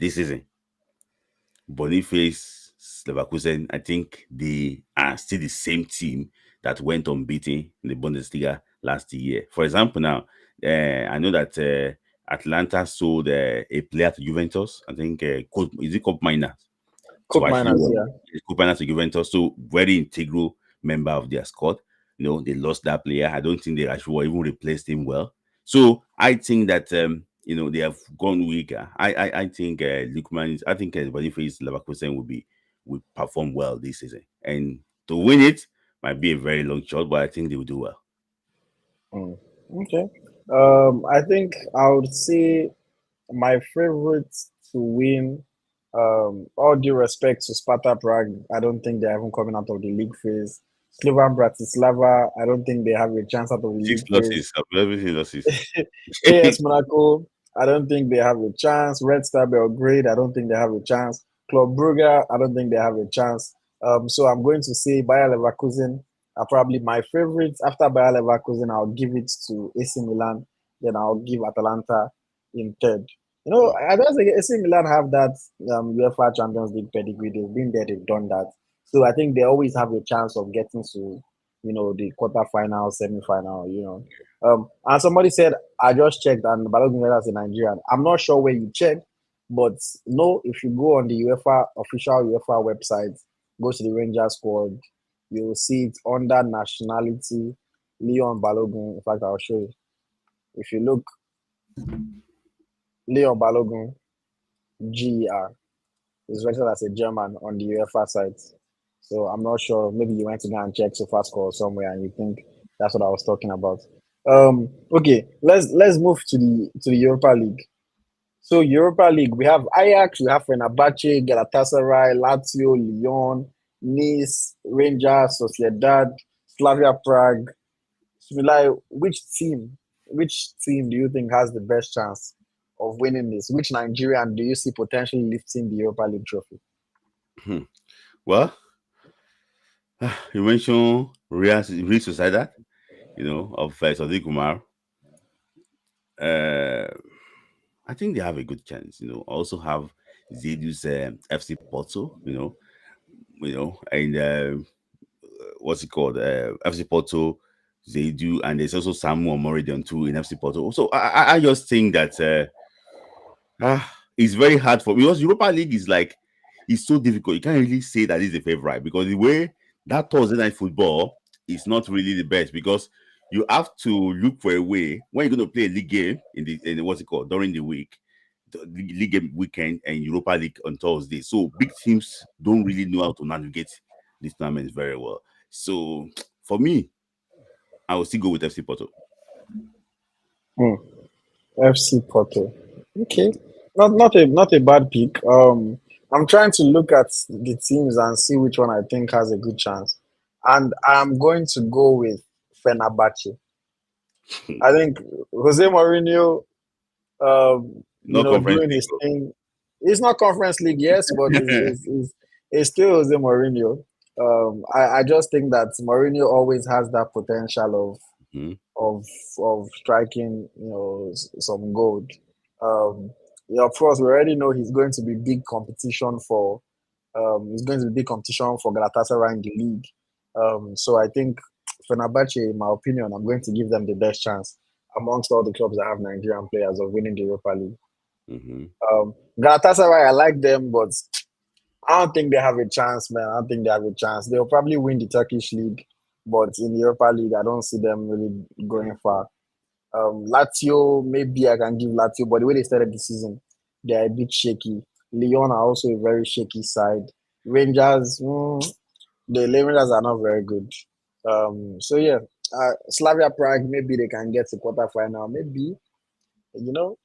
this season. Boniface, Leverkusen, I think they are still the same team that went unbeaten in the Bundesliga last year. For example, now I know that Atlanta sold a player to Juventus. I think is it Cup Miners to Cook actually Miners, won yeah. Cup Miners to Juventus. So very integral member of their squad. They lost that player. I don't think they actually even replaced him well. So I think that they have gone weaker. I think Lookman, I think Boniface Leverkusen will perform well this season, and to win it might be a very long shot, but I think they will do well. Mm. Okay. I think I would say my favorite to win, all due respect to Sparta Prague, I don't think they're even coming out of the league phase. Slovan Bratislava, I don't think they have a chance out of the Six league phase. losses, everything losses. AS Monaco, I don't think they have a chance. Red Star Belgrade, I don't think they have a chance. Club Brugge, I don't think they have a chance. So I'm going to say Bayer Leverkusen are probably my favorites. After Bayer Leverkusen, I'll give it to AC Milan. Then I'll give Atalanta in third. I don't think AC Milan have that UEFA Champions League pedigree. They've been there, they've done that. So I think they always have a chance of getting to, the quarterfinal, semi-final. And somebody said I just checked, and Balogun United is a Nigerian. I'm not sure where you checked, but no, if you go on the UEFA official UEFA website, go to the Rangers squad, you will see it under nationality, Leon Balogun. In fact, I'll show you. If you look, Leon Balogun, GER, is registered as a German on the UEFA site. So I'm not sure. Maybe you went to go and check SofaScore somewhere, and you think that's what I was talking about. Okay, let's move to the Europa League. So Europa League, we have Ajax, we have Fenerbahce, Galatasaray, Lazio, Lyon, Nice, Rangers, Sociedad, Slavia Prague. Smilai, which team do you think has the best chance of winning this? Which Nigerian do you see potentially lifting the Europa League trophy? Hmm. Well, you mentioned Real Sociedad, of Sadiq Kumar. Uh, I think they have a good chance. Also have Zedu's FC Porto. And what's it called? FC Porto, Zedu, and there's also Samuel Moridon too in FC Porto. So I just think that it's very hard for because Europa League is like it's so difficult. You can't really say that it's a favorite because the way that Thursday night football is not really the best because you have to look for a way when you're going to play a league game in what's it called during the week, the league game weekend and Europa League on Thursday. So big teams don't really know how to navigate these tournaments very well. So for me, I will still go with FC Porto. Hmm. FC Porto. Okay, not a bad pick. I'm trying to look at the teams and see which one I think has a good chance, and I'm going to go with Fenerbahce. I think Jose Mourinho, No conference doing league. his thing. It's not Conference League, yes, but it's still Jose Mourinho. I just think that Mourinho always has that potential Mhm. of of striking, some gold. Yeah, of course, we already know he's going to be big competition for. He's going to be big competition for Galatasaray in the league. So I think Fenerbahce, in my opinion, I'm going to give them the best chance amongst all the clubs that have Nigerian players of winning the Europa League. Mhm. Galatasaray, I like them, but I don't think they have a chance, man. I don't think they have a chance. They'll probably win the Turkish league, but in the Europa League, I don't see them really going far. Lazio, maybe I can give Lazio, but the way they started the season, they are a bit shaky. Lyon are also a very shaky side. Rangers, the Rangers are not very good. So yeah, Slavia Prague, maybe they can get to quarterfinal, maybe,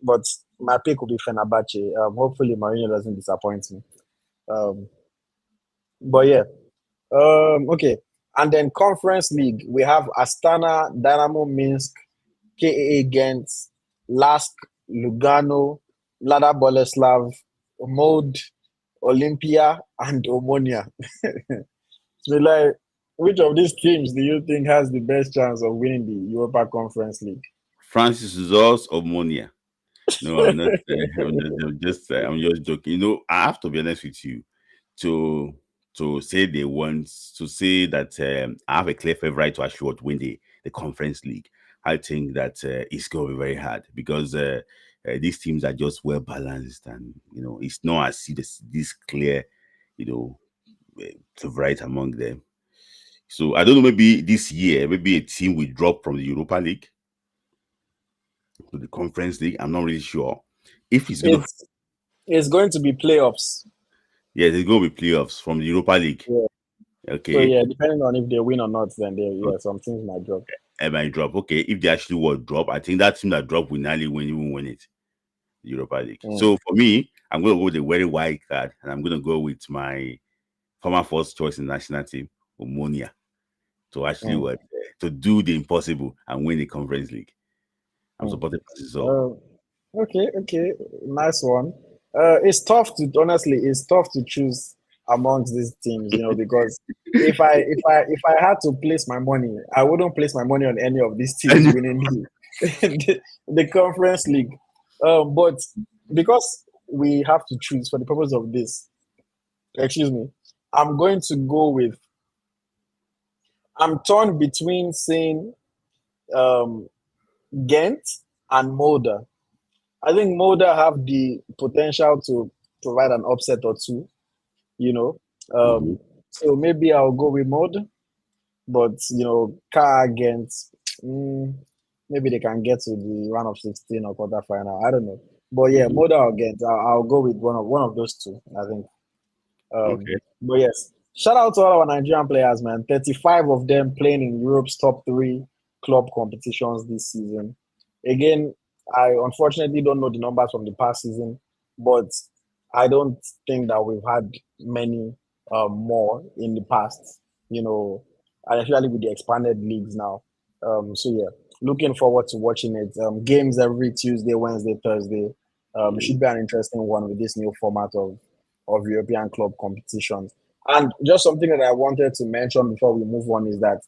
but my pick will be Fenerbahce. Hopefully Mourinho doesn't disappoint me. Um, but yeah, okay. And then Conference League, we have Astana, Dynamo Minsk, KAA Ghent, Lask, Lugano, Lada Boleslav, Mod, Olympia, and Omonia. So, like, which of these teams do you think has the best chance of winning the Europa Conference League? Francis Zos of Monia. No, I'm not. I'm just joking. I have to be honest with you. To say they want to say that I have a clear favorite to actually win the conference league. I think that it's going to be very hard because these teams are just well balanced, and it's not as if this clear, you know, favorite among them. So I don't know. Maybe this year, maybe a team will drop from the Europa League to the Conference League. I'm not really sure if it's going to. It's going to be playoffs. Yeah, there's going to be playoffs from the Europa League. Yeah. So Okay, yeah, depending on if they win or not, then some teams might drop. it might drop. Okay, if they actually will drop, I think that team that drop will nearly win, even win it, the Europa League. Mm, So for me, I'm going to go with a very wide card, and I'm going to go with my former first choice in the national team, Omonia, to actually mm, to do the impossible and win the Conference League. I'm mm. supporting Francisco. Okay, nice one. It's tough to honestly, it's tough to choose amongst these teams, because if I had to place my money, I wouldn't place my money on any of these teams winning the Conference League. But because we have to choose for the purpose of this, excuse me, I'm going to go with. I'm torn between saying um, Ghent and Mulder. I think Mulder have the potential to provide an upset or two, you know. Mhm. So maybe I'll go with Mulder, but Car against maybe they can get to the round of 16 or quarterfinal. I don't know, but yeah, Mhm. Mulder or Ghent, I'll go with one of those two. I think. Okay. But yes, shout out to all our Nigerian players, man. 35 of them playing in Europe's top three club competitions this season. Again, I unfortunately don't know the numbers from the past season, but I don't think that we've had many more in the past, and especially with the expanded leagues now. So yeah, looking forward to watching it. Games every Tuesday, Wednesday, Thursday. Mhm. Should be an interesting one with this new format of European club competitions. And just something that I wanted to mention before we move on is that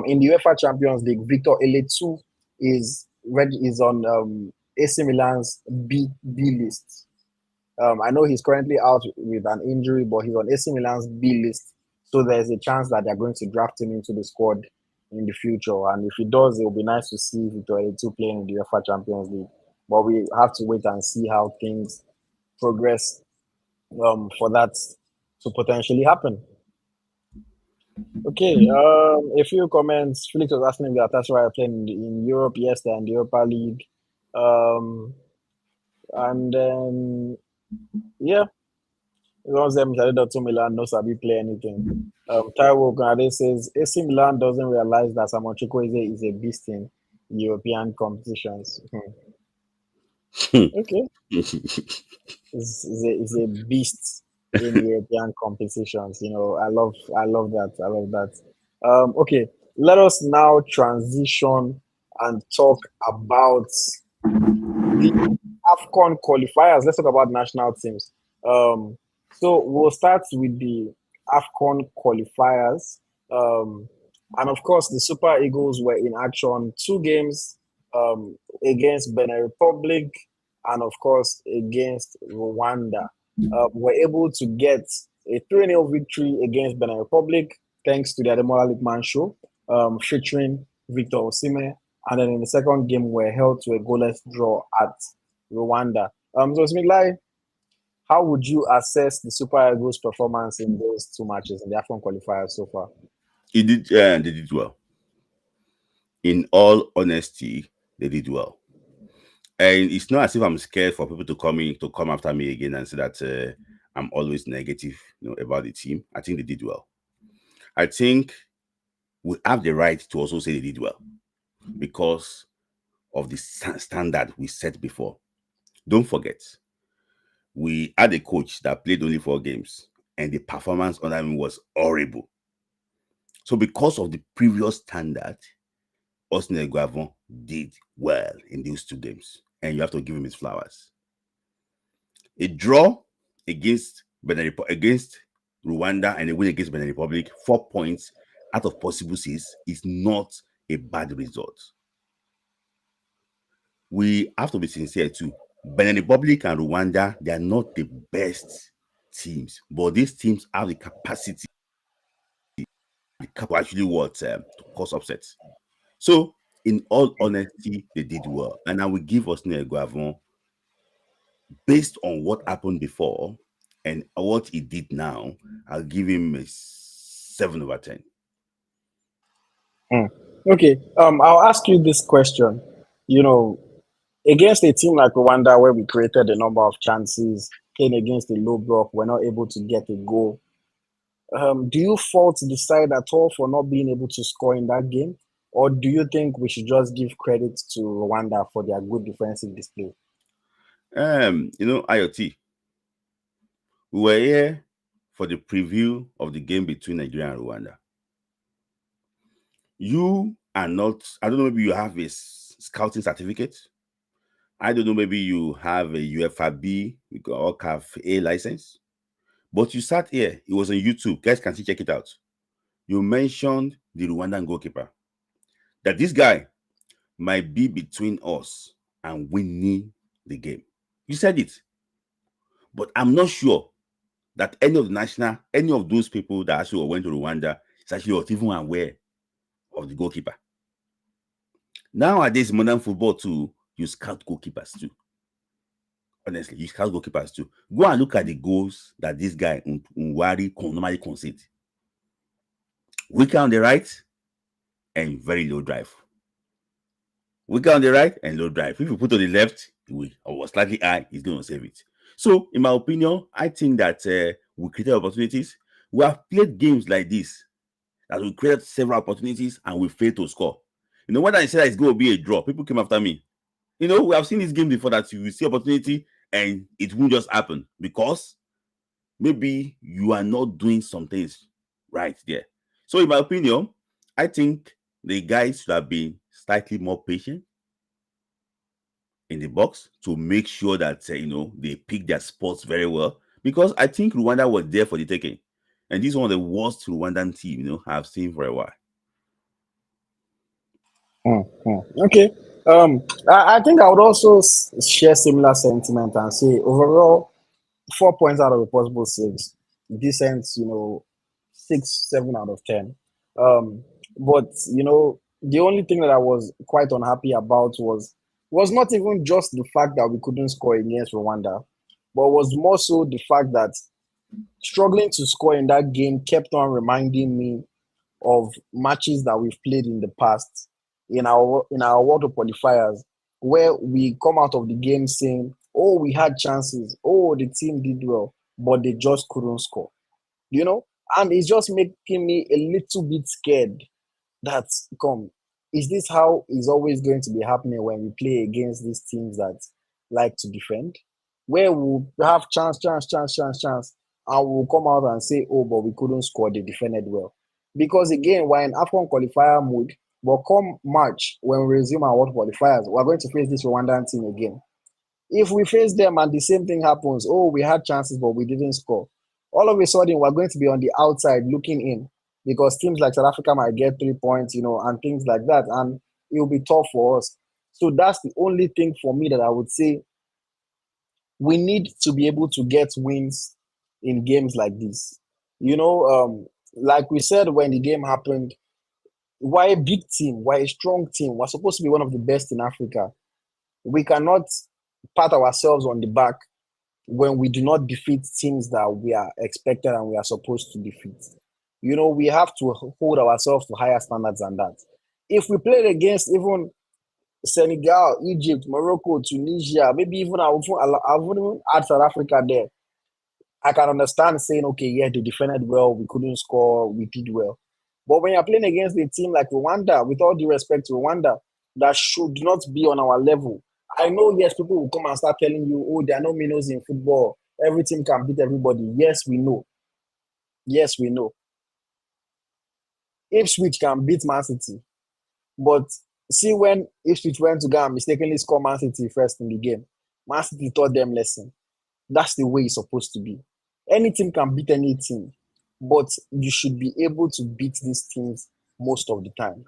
in the UEFA Champions League, Victor Eletu is on AC Milan's B list. I know he's currently out with an injury, but he's on AC Milan's B list. So there's a chance that they're going to draft him into the squad in the future. And if he does, it will be nice to see Victor Eletu playing in the UEFA Champions League. But we have to wait and see how things progress for that to potentially happen. Okay, a few comments. Felix was asking if the Galatasaray are playing in Europe. Yes, they're in the Europa League. Um, and then, yeah, one of them decided to Milan no sabi play anything. Taiwo Gunade says AC Milan doesn't realize that Samuel Chukwueze is a beast in European competitions. Okay, is a beast in European competitions. I love that. I love that. Okay, let us now transition and talk about the AFCON qualifiers. Let's talk about national teams. Um, so we'll start with the AFCON qualifiers. Um, and of course, the Super Eagles were in action 2 games against Benin Republic and, of course, against Rwanda. Were able to get a 3-0 victory against Benin Republic thanks to the Ademola Lookman show featuring Victor Osimhen. And then in the second game, were held to a goalless draw at Rwanda. So, Smiglai, how would you assess the Super Eagles' performance in those 2 matches in the AFCON qualifiers so far? They did well. In all honesty, they did well. And it's not as if I'm scared for people to come after me again and say that I'm always negative, about the team. I think they did well. I think we have the right to also say they did well because of the standard we set before. Don't forget, we had a coach that played only 4 games, and the performance under him was horrible. So, because of the previous standard, Austin Guavon did well in these 2 games, and you have to give him his flowers. A draw against Rwanda and a win against Benin Republic, 4 points out of possible 6 is not a bad result. We have to be sincere too. Benin Republic and Rwanda, they are not the best teams, but these teams have the capacity to actually to cause upsets. So in all honesty, they did well. And I will give Osimhen Guavon, based on what happened before and what he did now, I'll give him a 7/10. Okay. I'll ask you this question. You know, against a team like Rwanda, where we created a number of chances, playing against a low block, we're not able to get a goal. Do you fault the side at all for not being able to score in that game? Or do you think we should just give credit to Rwanda for their good defensive display? IoT, we were here for the preview of the game between Nigeria and Rwanda. You are not, I don't know, maybe you have a scouting certificate. I don't know, maybe you have a UEFA B or CAF A license. But you sat here, it was on YouTube. Guys can check it out. You mentioned the Rwandan goalkeeper. That this guy might be between us and winning the game. You said it. But I'm not sure that any of those people that actually went to Rwanda is actually even aware of the goalkeeper. Nowadays, modern football too, you scout goalkeepers too. Honestly, you scout goalkeepers too. Go and look at the goals that this guy Nwari normally concede. Weaker on the right and very low drive. Weaker on the right and low drive. If you put on the left, or slightly high, he's going to save it. So, in my opinion, I think that we created opportunities. We have played games like this that we created several opportunities and we failed to score. When I said that it's going to be a draw, people came after me. We have seen this game before that you will see opportunity and it won't just happen because maybe you are not doing some things right there. So, in my opinion, I think the guys should have been slightly more patient in the box to make sure that they pick their spots very well, because I think Rwanda was there for the taking, and this is one of the worst Rwandan team I've seen for a while. Okay. I think I would also share similar sentiment and say overall 4 points out of a possible six, decent, 6, 7 out of 10. But the only thing that I was quite unhappy about was not even just the fact that we couldn't score against Rwanda, but was more so the fact that struggling to score in that game kept on reminding me of matches that we've played in the past in our World Cup qualifiers, where we come out of the game saying, "Oh, we had chances. Oh, the team did well, but they just couldn't score." And it's just making me a little bit scared that is this how it's always going to be happening when we play against these teams that like to defend, where we'll have chance, and we'll come out and say, "Oh, but we couldn't score, they defended well." Because again, we're in AFCON qualifier mode, but come March, when we resume our World qualifiers, we're going to face this Rwandan team again. If we face them and the same thing happens, "Oh, we had chances, but we didn't score," all of a sudden we're going to be on the outside looking in, because teams like South Africa might get 3 points, and things like that, and it will be tough for us. So that's the only thing for me that I would say we need to be able to get wins in games like this. Like we said when the game happened, we're a big team, we're a strong team, we're supposed to be one of the best in Africa. We cannot pat ourselves on the back when we do not defeat teams that we are expected and we are supposed to defeat. We have to hold ourselves to higher standards than that. If we played against even Senegal, Egypt, Morocco, Tunisia, maybe even I would even add South Africa there, I can understand saying, "Okay, yeah, they defended well, we couldn't score, we did well." But when you're playing against a team like Rwanda, with all due respect to Rwanda, that should not be on our level. I know, yes, people will come and start telling you, "Oh, there are no minnows in football. Every team can beat everybody." Yes, we know. Yes, we know. Ipswich can beat Man City. But see, when Ipswich went to go and mistakenly score Man City first in the game, Man City taught them lesson. That's the way it's supposed to be. Any team can beat any team, but you should be able to beat these teams most of the time.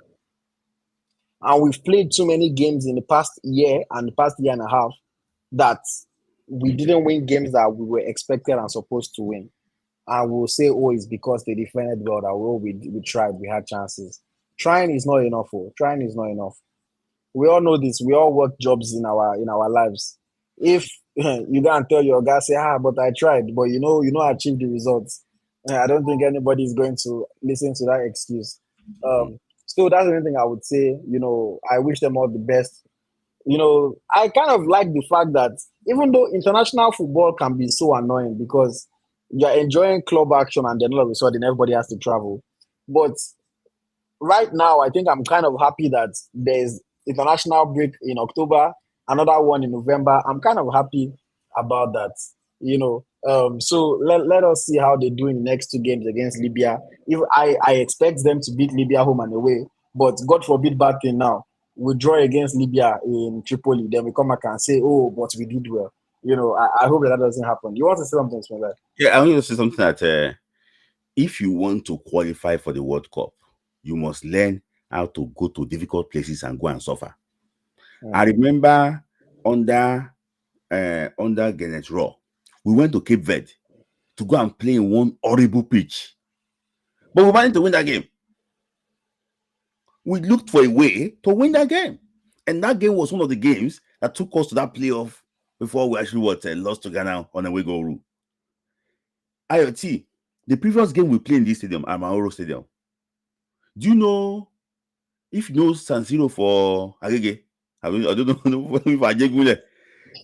And we've played too many games in the past year and the past year and a half that we didn't win games that we were expected and supposed to win. And we'll say, "Oh, it's because they defended well, that we tried, we had chances." Trying is not enough. Trying is not enough. We all know this. We all work jobs in our lives. If you go and tell your guy, say, but I tried, but achieve the results. I don't think anybody is going to listen to that excuse. Mhm. So that's the only thing I would say. I wish them all the best. I kind of like the fact that even though international football can be so annoying because you're enjoying club action and then all of a sudden everybody has to travel. But right now, I think I'm kind of happy that there's international break in October, another one in November. I'm kind of happy about that. So let us see how they do in the next two games against Libya. If I expect them to beat Libya home and away, but God forbid bad thing now. We draw against Libya in Tripoli, then we come back and say, oh, but we did well. I hope that doesn't happen. You want to say something, Smiler? Yeah, I want to say something that if you want to qualify for the World Cup, you must learn how to go to difficult places and go and suffer. I Mm. remember under Gennett Raw, we went to Cape Verde to go and play in one horrible pitch, but we managed to win that game. We looked for a way to win that game, and that game was one of the games that took us to that playoff before we actually lost to Ghana on a way goal rule. IoT, the previous game we played in this stadium, Amaoro Stadium. Do you know if you know San Siro for Agege? I don't know if Agege.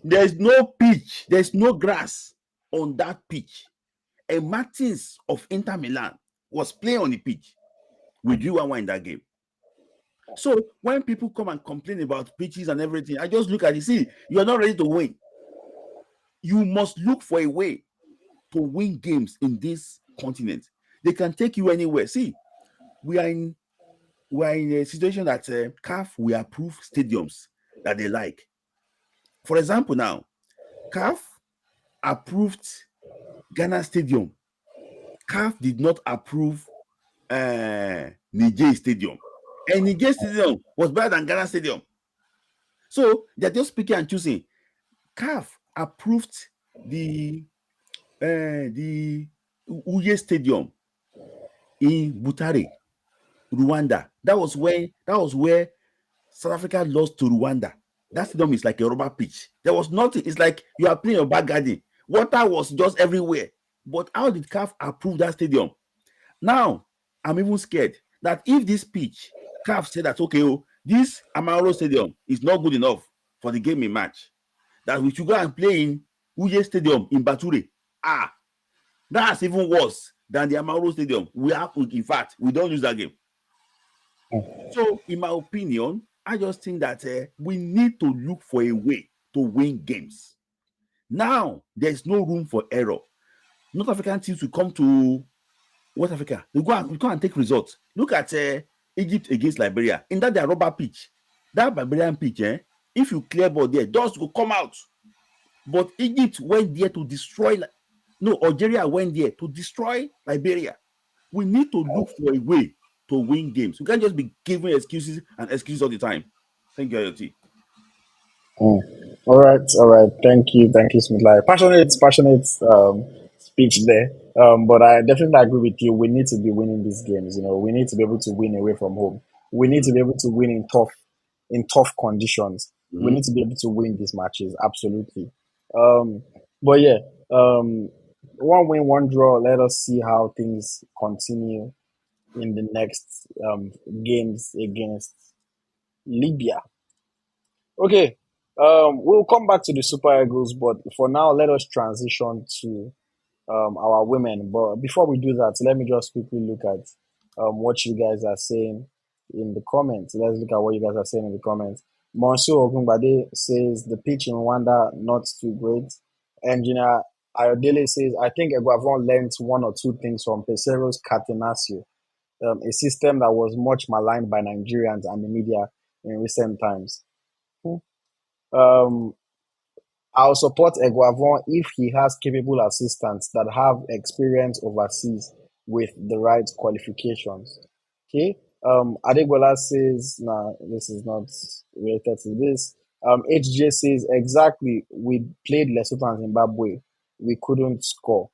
There's no pitch, there's no grass on that pitch. And Martins of Inter Milan was playing on the pitch. We drew 1-1 in that game. So when people come and complain about pitches and everything, I just look at it. See, you are not ready to win. You must look for a way to win games in this continent. They can take you anywhere. See, we are in a situation that CAF will approve stadiums that they like. For example, now CAF approved Ghana Stadium. CAF did not approve Niger Stadium, and Niger Stadium was better than Ghana Stadium. So they're just picking and choosing. CAF approved the Uye Stadium in Butare, Rwanda. That was where South Africa lost to Rwanda. That stadium is like a rubber pitch. There was nothing. It's like you are playing your back garden. Water was just everywhere. But how did CAF approve that stadium? Now, I'm even scared that if this pitch, CAF said that, okay, this Amaro Stadium is not good enough for the game in March, that we should go and play in Uye Stadium in Bature. That's even worse than the Amaro Stadium. In fact, we don't use that game. So, in my opinion, I just think that we need to look for a way to win games. Now, there's no room for error. North African teams will come to West Africa. They go and take results. Look at Egypt against Liberia. In that their rubber pitch, that Liberian pitch, if you clear ball there, dust will come out. But Egypt went there to destroy. No, Algeria went there to destroy Liberia. We need to look for a way to win games. We can't just be giving excuses and excuses all the time. Thank you, IoT. Mm. All right. Thank you, Smith. Like passionate speech there. But I definitely agree with you. We need to be winning these games. We need to be able to win away from home. We need to be able to win in tough conditions. We Mm-hmm. need to be able to win these matches. Absolutely. But yeah, one win, one draw. Let us see how things continue in the next games against Libya. Okay. We'll come back to the Super Eagles, but for now, let us transition to our women. But before we do that, let me just quickly look at what you guys are saying in the comments. Let's look at what you guys are saying in the comments. Monsieur Ogunbade says the pitch in Rwanda not too great. Engineer Ayodele says, I think Eguavon learned one or two things from Pesero's Catenaccio, a system that was much maligned by Nigerians and the media in recent times. Um, I'll support Eguavon if he has capable assistants that have experience overseas with the right qualifications. Okay. Adegbola says, nah, this is not related to this. HJ says, exactly, we played Lesotho and Zimbabwe. We couldn't score.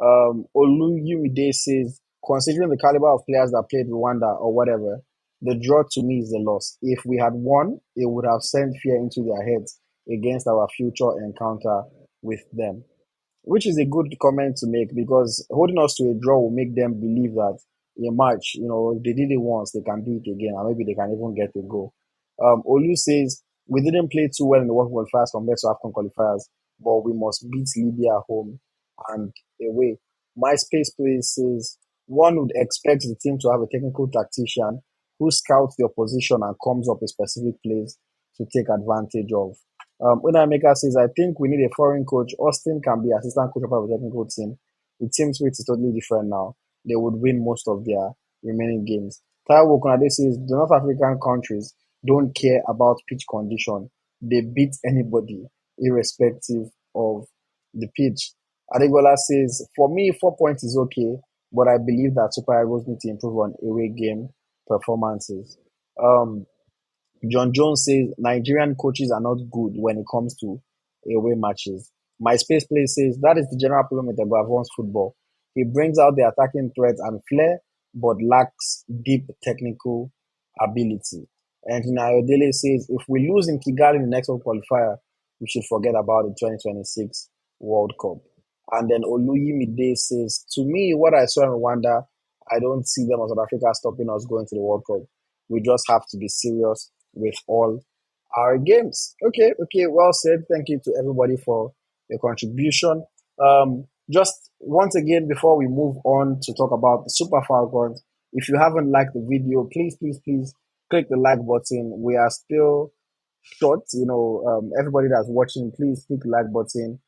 Oluyimide says, considering the caliber of players that played Rwanda or whatever, The draw to me is a loss. If we had won, it would have sent fear into their heads against our future encounter with them, which is a good comment to make because holding us to a draw will make them believe that in March, if they did it once, they can do it again, and maybe they can even get a goal. Olu says, we didn't play too well in the World qualifiers compared to AFCON qualifiers, but we must beat Libya home and away. MySpace Place says, one would expect the team to have a technical tactician who scouts the opposition and comes up with specific plays to take advantage of. Unameka says, I think we need a foreign coach. Austin can be assistant coach of our technical team. The team spirit is totally different now. They would win most of their remaining games. Taiwo Konade says, the North African countries don't care about pitch condition. They beat anybody, irrespective of the pitch. Adegola says, for me, 4 points is okay, but I believe that Super Eagles need to improve on away game performances. Um, John Jones says Nigerian coaches are not good when it comes to away matches. MySpace Play says that is the general problem with Eguavon's football. He brings out the attacking threat and flair, but lacks deep technical ability. And Inayodele says if we lose in Kigali in the next World qualifier, we should forget about the 2026 World Cup. And then Oluyimide says, to me, what I saw in Rwanda, I don't see them as South Africa stopping us going to the World Cup. We just have to be serious with all our games. Okay, well said. Thank you to everybody for your contribution. Just once again, before we move on to talk about the Super Falcons, if you haven't liked the video, please click the like button. We are still short. Everybody that's watching, please click the like button.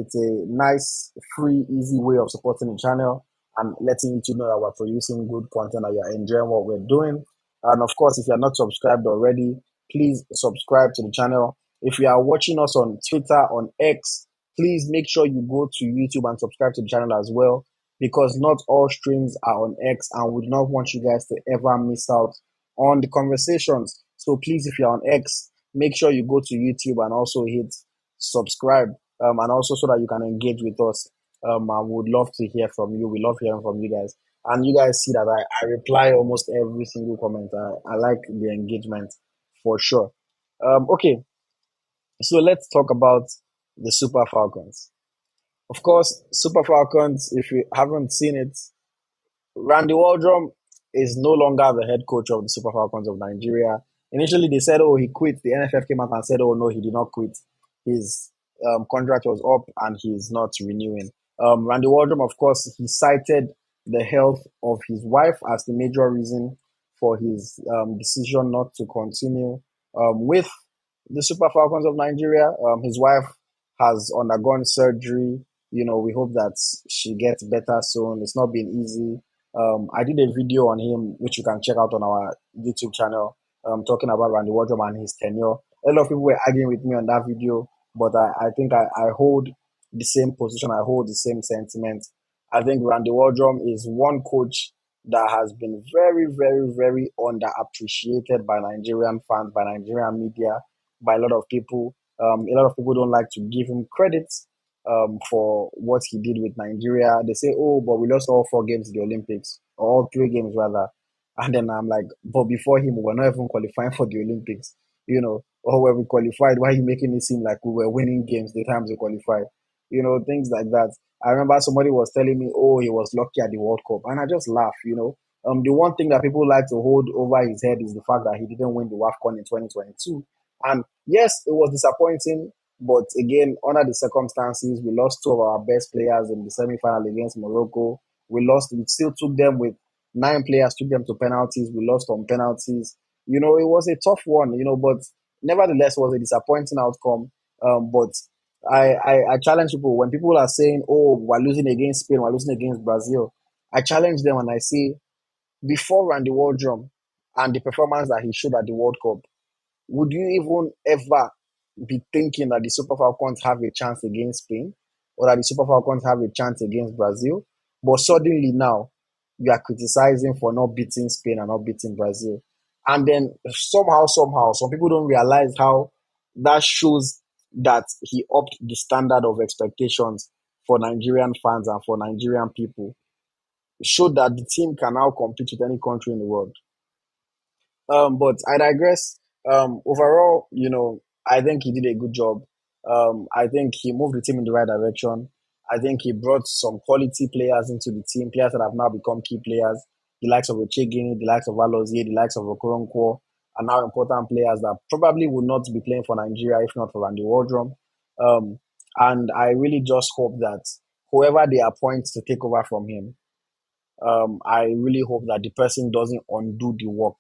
It's a nice, free, easy way of supporting the channel and letting you know that we're producing good content, that you're enjoying what we're doing. And of course, if you're not subscribed already, please subscribe to the channel. If you are watching us on Twitter, on X, please make sure you go to YouTube and subscribe to the channel as well, because not all streams are on X and we do not want you guys to ever miss out on the conversations. So please, if you're on X, make sure you go to YouTube and also hit subscribe, and also so that you can engage with us. I would love to hear from you. We love hearing from you guys. And you guys see that I reply almost every single comment. I like the engagement for sure. Okay, so let's talk about the Super Falcons. Of course, Super Falcons, if you haven't seen it, Randy Waldrum is no longer the head coach of the Super Falcons of Nigeria. Initially, they said, oh, he quit. The NFF came out and said, oh, no, he did not quit. His contract was up and he's not renewing. Randy Waldrum, of course, he cited the health of his wife as the major reason for his decision not to continue with the Super Falcons of Nigeria. His wife has undergone surgery. We hope that she gets better soon. It's not been easy. I did a video on him, which you can check out on our YouTube channel, talking about Randy Wardrum and his tenure. A lot of people were arguing with me on that video, but I think I hold the same position. I hold the same sentiment. I think Randy Wardrum is one coach that has been very, very, very underappreciated by Nigerian fans, by Nigerian media, by a lot of people. A lot of people don't like to give him credit for what he did with Nigeria. They say, oh, but we lost all 4 games in the Olympics, or all 3 games rather. And then I'm like, but before him, we were not even qualifying for the Olympics, or when we qualified, why are you making it seem like we were winning games the times we qualified? Things like that. I remember somebody was telling me, oh, he was lucky at the World Cup. And I just laugh. The one thing that people like to hold over his head is the fact that he didn't win the WAFCON in 2022. And yes, it was disappointing, but again, under the circumstances, we lost 2 of our best players in the semi-final against Morocco. We still took them with 9 players, took them to penalties. We lost on penalties. It was a tough one, but nevertheless, it was a disappointing outcome. But I challenge people when people are saying, oh, we're losing against Spain, we're losing against Brazil. I challenge them and I say, before Randy Waldrum and the performance that he showed at the World Cup, would you even ever be thinking that the Super Falcons have a chance against Spain or that the Super Falcons have a chance against Brazil? But suddenly now, you are criticizing for not beating Spain and not beating Brazil. And then somehow, some people don't realize how that shows that he upped the standard of expectations for Nigerian fans and for Nigerian people. It showed that the team can now compete with any country in the world. But I digress. Overall, I think he did a good job. I think he moved the team in the right direction. I think he brought some quality players into the team, players that have now become key players. The likes of Ochegini, the likes of Alozie, the likes of Okoronkwo are now important players that probably would not be playing for Nigeria if not for Randy Waldrum. Um, and I really just hope that whoever they appoint to take over from him, I really hope that the person doesn't undo the work.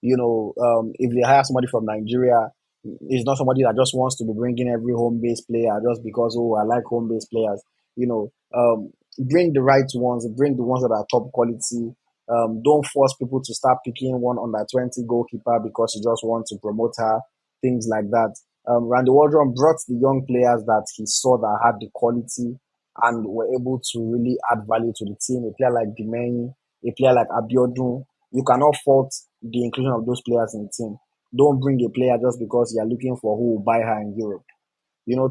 If they hire somebody from Nigeria, it's not somebody that just wants to be bringing every home based player just because, oh, I like home based players. Bring the right ones, bring the ones that are top quality. Don't force people to start picking one under 20 goalkeeper because you just want to promote her, things like that. Randy Waldron brought the young players that he saw that had the quality and were able to really add value to the team. A player like Dimeni, a player like Abiodun, you cannot fault the inclusion of those players in the team. Don't bring a player just because you're looking for who will buy her in Europe.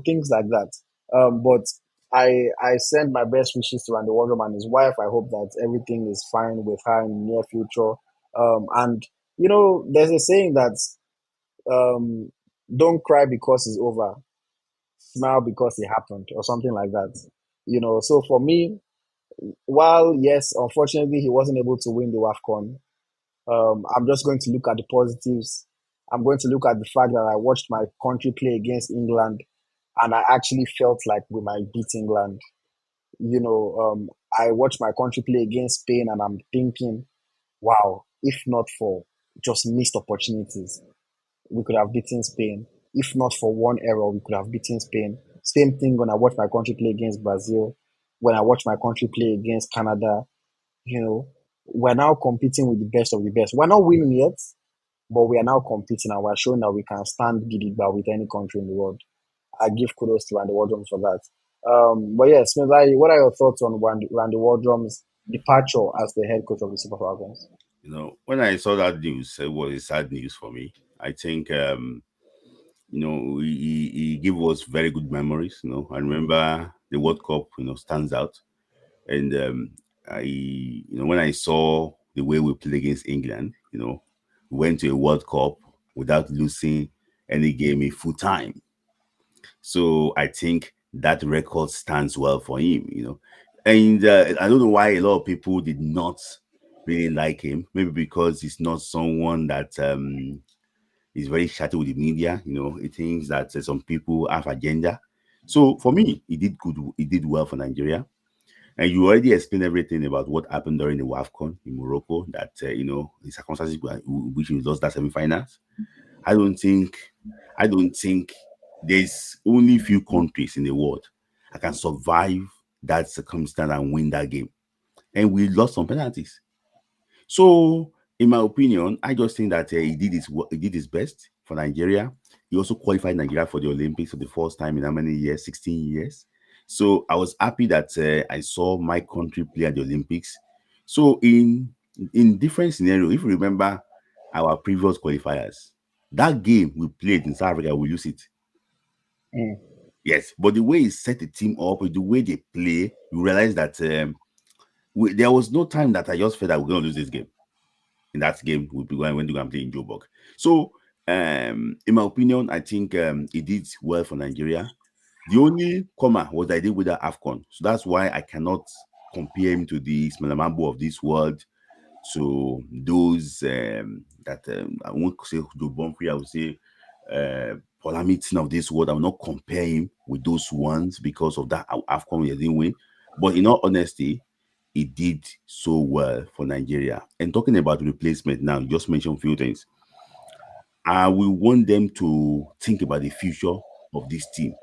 Things like that. But I send my best wishes to Randy Wardrum and his wife. I hope that everything is fine with her in the near future. And there's a saying that um, don't cry because it's over, smile because it happened, or something like that. So for me, while yes, unfortunately he wasn't able to win the WAFCON, I'm just going to look at the positives. I'm going to look at the fact that I watched my country play against England and I actually felt like we might beat England. I watched my country play against Spain and I'm thinking, wow, if not for just missed opportunities, we could have beaten Spain. If not for one error, we could have beaten Spain. Same thing when I watched my country play against Brazil, when I watched my country play against Canada. We're now competing with the best of the best. We're not winning yet, but we are now competing and we're showing that we can stand Gidigba with any country in the world. I give kudos to Randy Wardrum for that. But yeah, Smith, what are your thoughts on Randy Wardrum's departure as the head coach of the Super Falcons? When I saw that news, it was a sad news for me. I think he gave us very good memories. I remember the World Cup, stands out. And when I saw the way we played against England, we went to a World Cup without losing any game in full time. So I think that record stands well for him. And I don't know why a lot of people did not really like him. Maybe because he's not someone that is very chatty with the media. He thinks that some people have agenda. So for me, he did good. He did well for Nigeria. And you already explained everything about what happened during the WAFCON in Morocco, that, the circumstances which we lost that semi-finals. I don't think, I don't think there's only few countries in the world that can survive that circumstance and win that game. And we lost some penalties. So, in my opinion, I just think that he did his best for Nigeria. He also qualified Nigeria for the Olympics for the first time in how many years? 16 years. So I was happy that I saw my country play at the Olympics. So in different scenarios, if you remember our previous qualifiers, that game we played in South Africa, we lose it. Mm. Yes, but the way he set the team up, the way they play, you realize that there was no time that I just felt that we're going to lose this game. In that game, we'll be going when to go and play in Joburg. So, in my opinion, I think he did well for Nigeria. The only comma was that I did with the AFCON. So that's why I cannot compare him to the Smalamambo of this world, to those that I won't say the Bonfrey, I would say Polamitin of this world. I will not compare him with those ones because of that AFCON he didn't win. But in all honesty, he did so well for Nigeria. And talking about replacement now, you just mentioned a few things. I will want them to think about the future of this team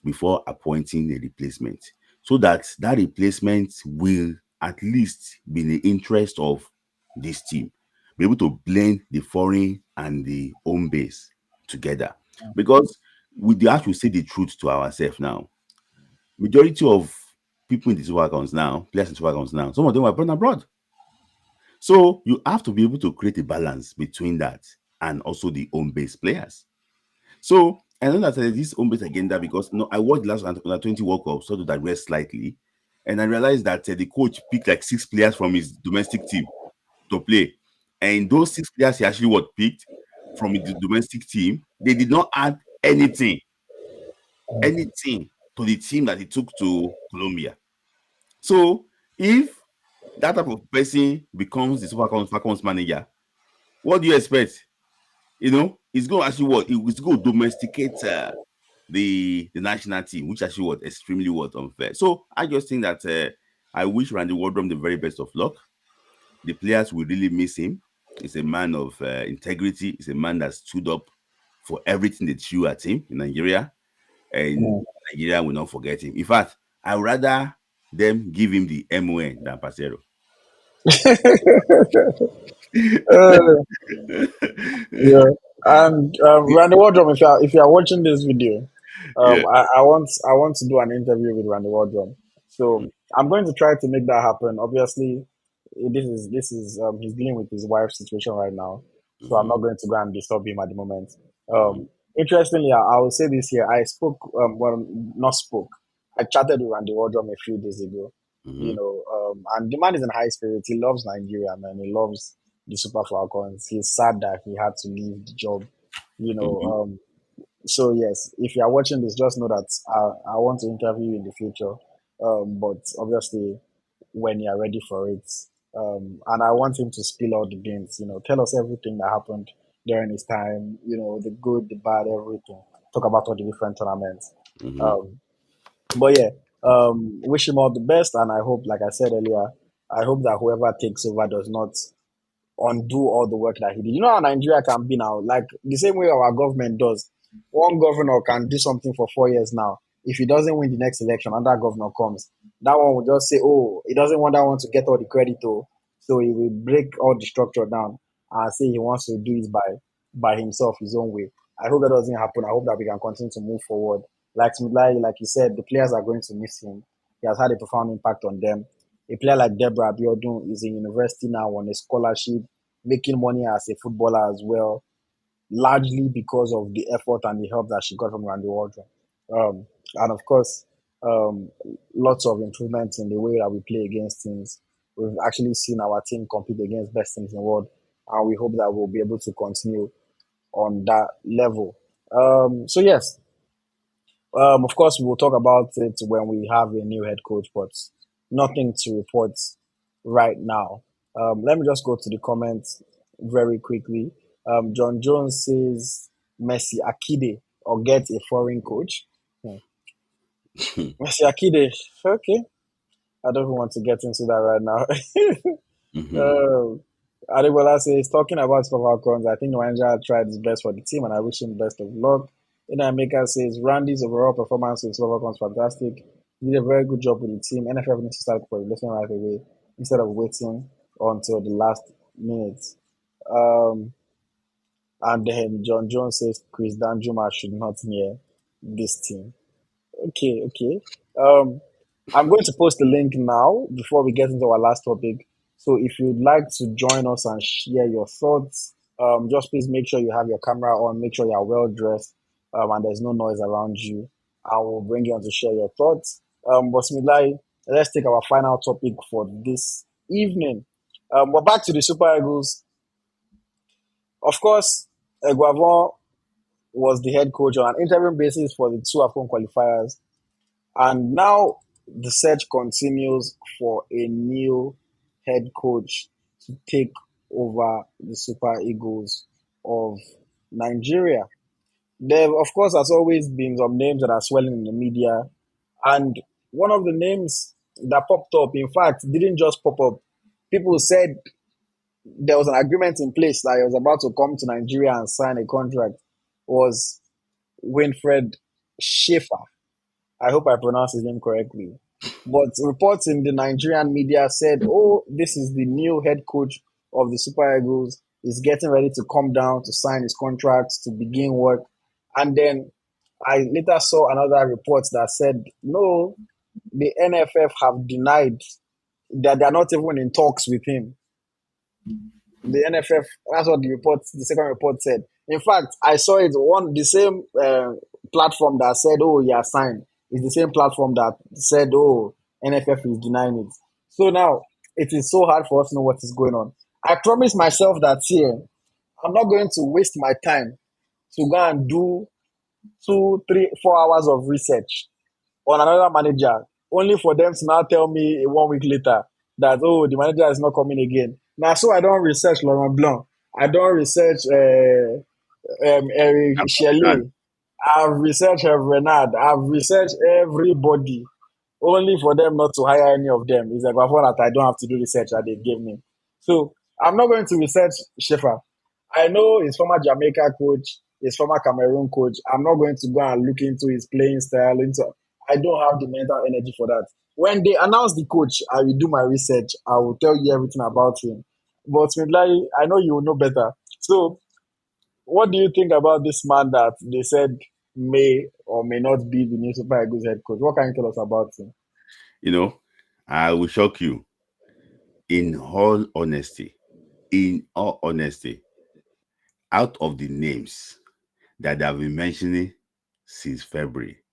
before appointing a replacement, so that that replacement will at least be in the interest of this team, be able to blend the foreign and the home base together. Because we have to say the truth to ourselves now. Majority of people in the super accounts now, players in super accounts now, some of them were born abroad. So you have to be able to create a balance between that and also the home base players. So I know that this home base agenda, because I watched the last under 20 World Cup, so to digress slightly, and I realized that the coach picked like 6 players from his domestic team to play. And those 6 players he actually what picked from the domestic team, they did not add anything to the team that he took to Colombia. So if that type of person becomes the Falcons manager, what do you expect? It's going to actually what? It's going to domesticate the national team, which actually was extremely unfair. So I just think that I wish Randy Waldrum the very best of luck. The players will really miss him. He's a man of integrity. He's a man that stood up for everything they threw at him in Nigeria, and Nigeria will not forget him. In fact, I would rather them give him the MON than Pasero. Yeah, and Randy Wardrum, if you are watching this video, Yeah. I want to do an interview with Randy Wardrum. So I'm going to try to make that happen. Obviously, this is he's dealing with his wife's situation right now, so I'm Mm-hmm. not going to go and disturb him at the moment. Mm-hmm. Interestingly, I will say this here. I spoke, well, not spoke. I chatted with Randy Wardrum a few days ago. Mm-hmm. And the man is in high spirits. He loves Nigeria, man. He loves the Super Falcons. He's sad that he had to leave the job. You know, Mm-hmm. so yes, if you are watching this, just know that I want to interview you in the future. But obviously, when you are ready for it, and I want him to spill all the beans. Tell us everything that happened during his time. The good, the bad, everything. Talk about all the different tournaments. Mm-hmm. Um, but yeah, wish him all the best, and I hope, like I said earlier, I hope that whoever takes over does not undo all the work that he did. You know how Nigeria can be now, like the same way our government does. One governor can do something for 4 years now. If he doesn't win the next election, another governor comes. That one will just say, "Oh, he doesn't want that one to get all the credit, though." So he will break all the structure down and say he wants to do it by himself, his own way. I hope that doesn't happen. I hope that we can continue to move forward. Like you said, the players are going to miss him. He has had a profound impact on them. A player like Deborah Abiodun is in university now on a scholarship, making money as a footballer as well, largely because of the effort and the help that she got from Randy Waldron. And of course, um, lots of improvements in the way that we play against teams. We've actually seen our team compete against best teams in the world, and we hope that we'll be able to continue on that level. So yes, of course, we will talk about it when we have a new head coach, but nothing to report right now. Let me just go to the comments very quickly. John Jones says Messi Akide or get a foreign coach. Hmm. Messi Akide, okay. I don't even want to get into that right now. Mm-hmm. Um, Adebola says, talking about Super Falcons, I think Nwanja tried his best for the team and I wish him best of luck. Maker says, Randy's overall performance with Super Falcons fantastic. He did a very good job with the team. NFL needs to start for replacement right away instead of waiting until the last minute. Um, and then John Jones says, Chris Danjuma should not near this team. Okay, okay. Um, I'm going to post the link now before we get into our last topic. So if you'd like to join us and share your thoughts, just please make sure you have your camera on, make sure you are well dressed, and there's no noise around you. I will bring you on to share your thoughts. But Smilai, let's take our final topic for this evening. But back to the Super Eagles. Of course, Eguavon was the head coach on an interim basis for the two AFCON qualifiers. And now the search continues for a new head coach to take over the Super Eagles of Nigeria. There, of course, has always been some names that are swelling in the media. And one of the names that popped up, in fact, didn't just pop up. People said there was an agreement in place that he was about to come to Nigeria and sign a contract, was Winfred Schaefer. I hope I pronounced his name correctly. But reports in the Nigerian media said, oh, this is the new head coach of the Super Eagles. He's getting ready to come down to sign his contract to begin work. And then I later saw another report that said, no, the NFF have denied that they're not even in talks with him. The NFF, that's what the second report said. In fact, I saw it on the same platform that said, oh, yeah, signed. It's the same platform that said, oh, NFF is denying it. So now it is so hard for us to know what is going on. I promised myself that here, I'm not going to waste my time to go and do 2, 3, 4 hours of research on another manager, only for them to now tell me 1 week later that, oh, the manager is not coming again. Now, so I don't research Laurent Blanc. I don't research Eric And, Shelley. I've researched Renard. I've researched everybody, only for them not to hire any of them. It's like before that I don't have to do research that they gave me. So I'm not going to research Schaefer. I know his former Jamaica coach, his former Cameroon coach. I'm not going to go and look into his playing style. I don't have the mental energy for that. When they announce the coach, I will do my research. I will tell you everything about him. But Smidlai, I know you will know better. So what do you think about this man that they said may or may not be the new Super Eagles head coach? What can you tell us about him? you know, I will shock you. In all honesty, out of the names that I've been mentioning since February,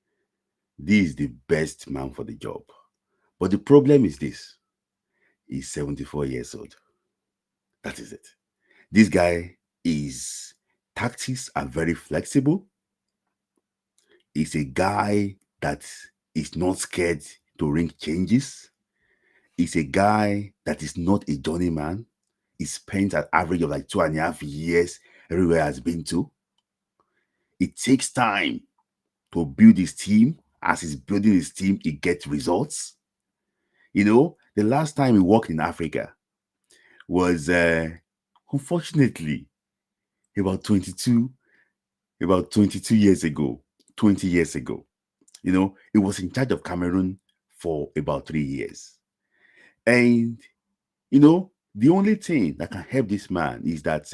this is the best man for the job. But the problem is this: he's 74 years old. That is it. This guy is tactics are very flexible. He's a guy that is not scared to ring changes. He's a guy that is not a journeyman. He spent an average of like 2.5 years everywhere has been to. It takes time to build his team. As he's building his team, he gets results. The last time he worked in Africa was unfortunately about 22, about 22 years ago, 20 years ago. He was in charge of Cameroon for about 3 years. And, the only thing that can help this man is that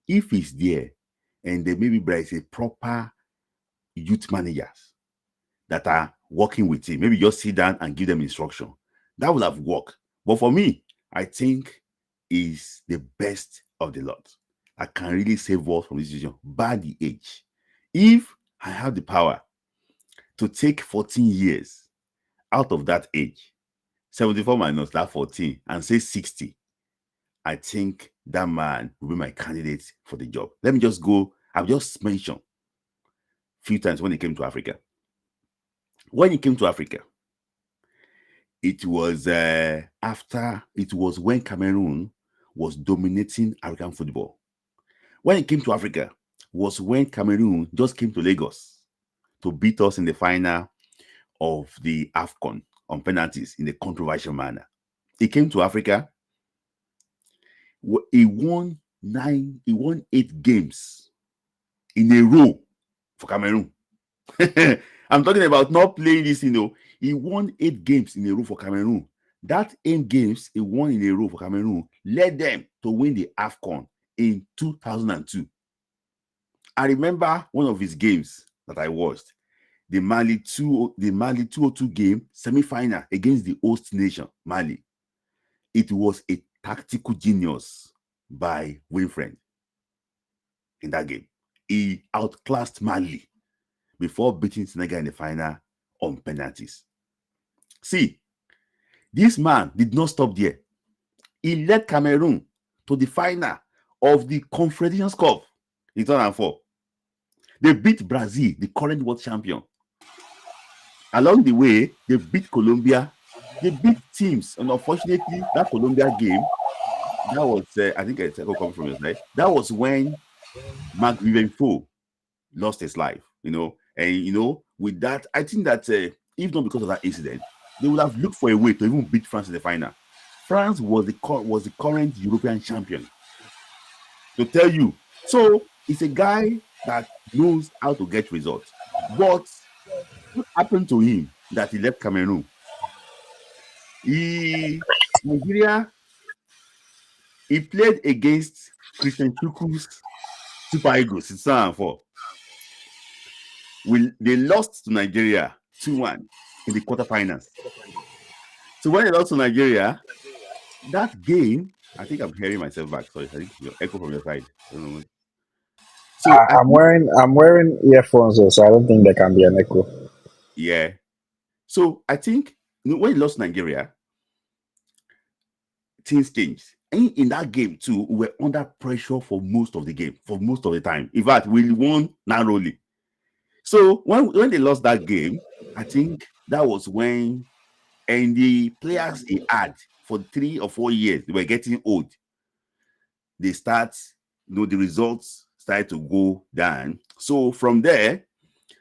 if he's there and maybe there is a proper youth managers that are working with him, maybe just sit down and give them instruction, that will have worked. But for me, I think is the best of the lot. I can really save us from this situation by the age. If I have the power to take 14 years out of that age, 74 minus that 14, and say 60, I think that man will be my candidate for the job. Let me just go. I've just mentioned a few times when he came to Africa. When he came to Africa, it was when Cameroon was dominating African football. When he came to Africa was when Cameroon just came to Lagos to beat us in the final of the AFCON on penalties in a controversial manner. He came to Africa. He won 8 games in a row for Cameroon. I'm talking about not playing this, He won 8 games in a row for Cameroon. That 8 games he won in a row for Cameroon led them to win the AFCON in 2002. I remember one of his games that I watched, the Mali 202 game semi-final against the host nation, Mali. It was a tactical genius by Winfred in that game. He outclassed Mali before beating Senegal in the final on penalties. See, this man did not stop there. He led Cameroon to the final of the Confederations Cup in 2004. They beat Brazil, the current world champion. Along the way, they beat Colombia. They beat teams. And unfortunately, that Colombia game, that was, I think it's coming from your side. That was when Mark Vivenfo lost his life, And, with that, I think that if not because of that incident, they would have looked for a way to even beat France in the final. France was the current European champion. To tell you. So, it's a guy that knows how to get results. But what happened to him that he left Cameroon? Nigeria, he played against Christian Chukwu's Super Eagles in 2004. They lost to Nigeria 2-1 in the quarterfinals. So when they lost to Nigeria, that game, I think I'm hearing myself back. Sorry, I think your echo from your side. I don't know. So I'm wearing earphones, so I don't think there can be an echo. So I think when he lost Nigeria, things changed. And in that game too, we were under pressure for most of the game, for most of the time. In fact, we won narrowly. So when they lost that game, I think that was when, and the players he had for 3 or 4 years, they were getting old. They start, the results started to go down. So from there,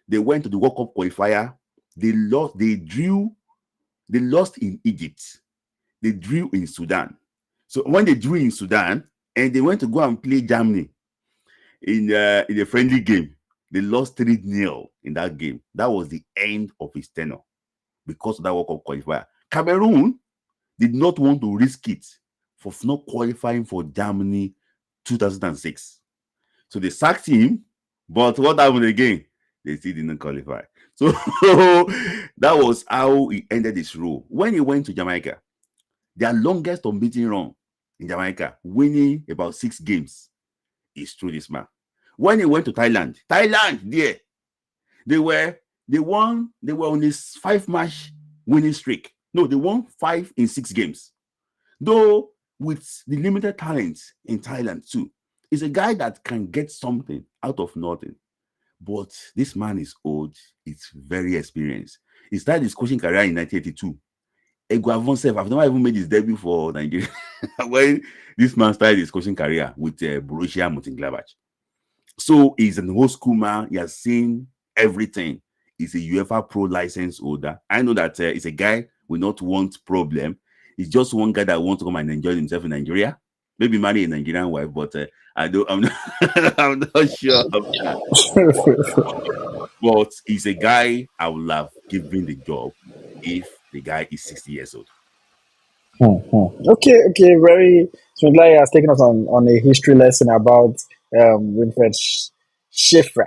they went to the World Cup qualifier. They lost. They lost in Egypt. They drew in Sudan. So when they drew in Sudan and they went to go and play Germany in a friendly game, they lost 3-0 in that game. That was the end of his tenure because of that World Cup qualifier. Cameroon did not want to risk it for not qualifying for Germany 2006. So they sacked him, but what happened again? They still didn't qualify. So that was how he ended his role. When he went to Jamaica, their longest unbeaten run in Jamaica, winning about 6 games, is through this man. When he went to Thailand, there, they were on this 5-match winning streak. No, they won 5 in 6 games. Though with the limited talent in Thailand too, he's a guy that can get something out of nothing. But this man is old. It's very experienced. He started his coaching career in 1982. Eguavon I've never even made his debut for Nigeria when this man started his coaching career with Borussia Mönchengladbach. So he's an old school man. He has seen everything. He's a UEFA Pro license holder. I know that he's a guy will not want problem. He's just one guy that wants to come and enjoy himself in Nigeria. Maybe marry a Nigerian wife, but I'm not, I'm not sure of that. But he's a guy I would have given the job if the guy is 60 years old. Okay. Very. So Glad has taken us on a history lesson about Winfred Schaefer.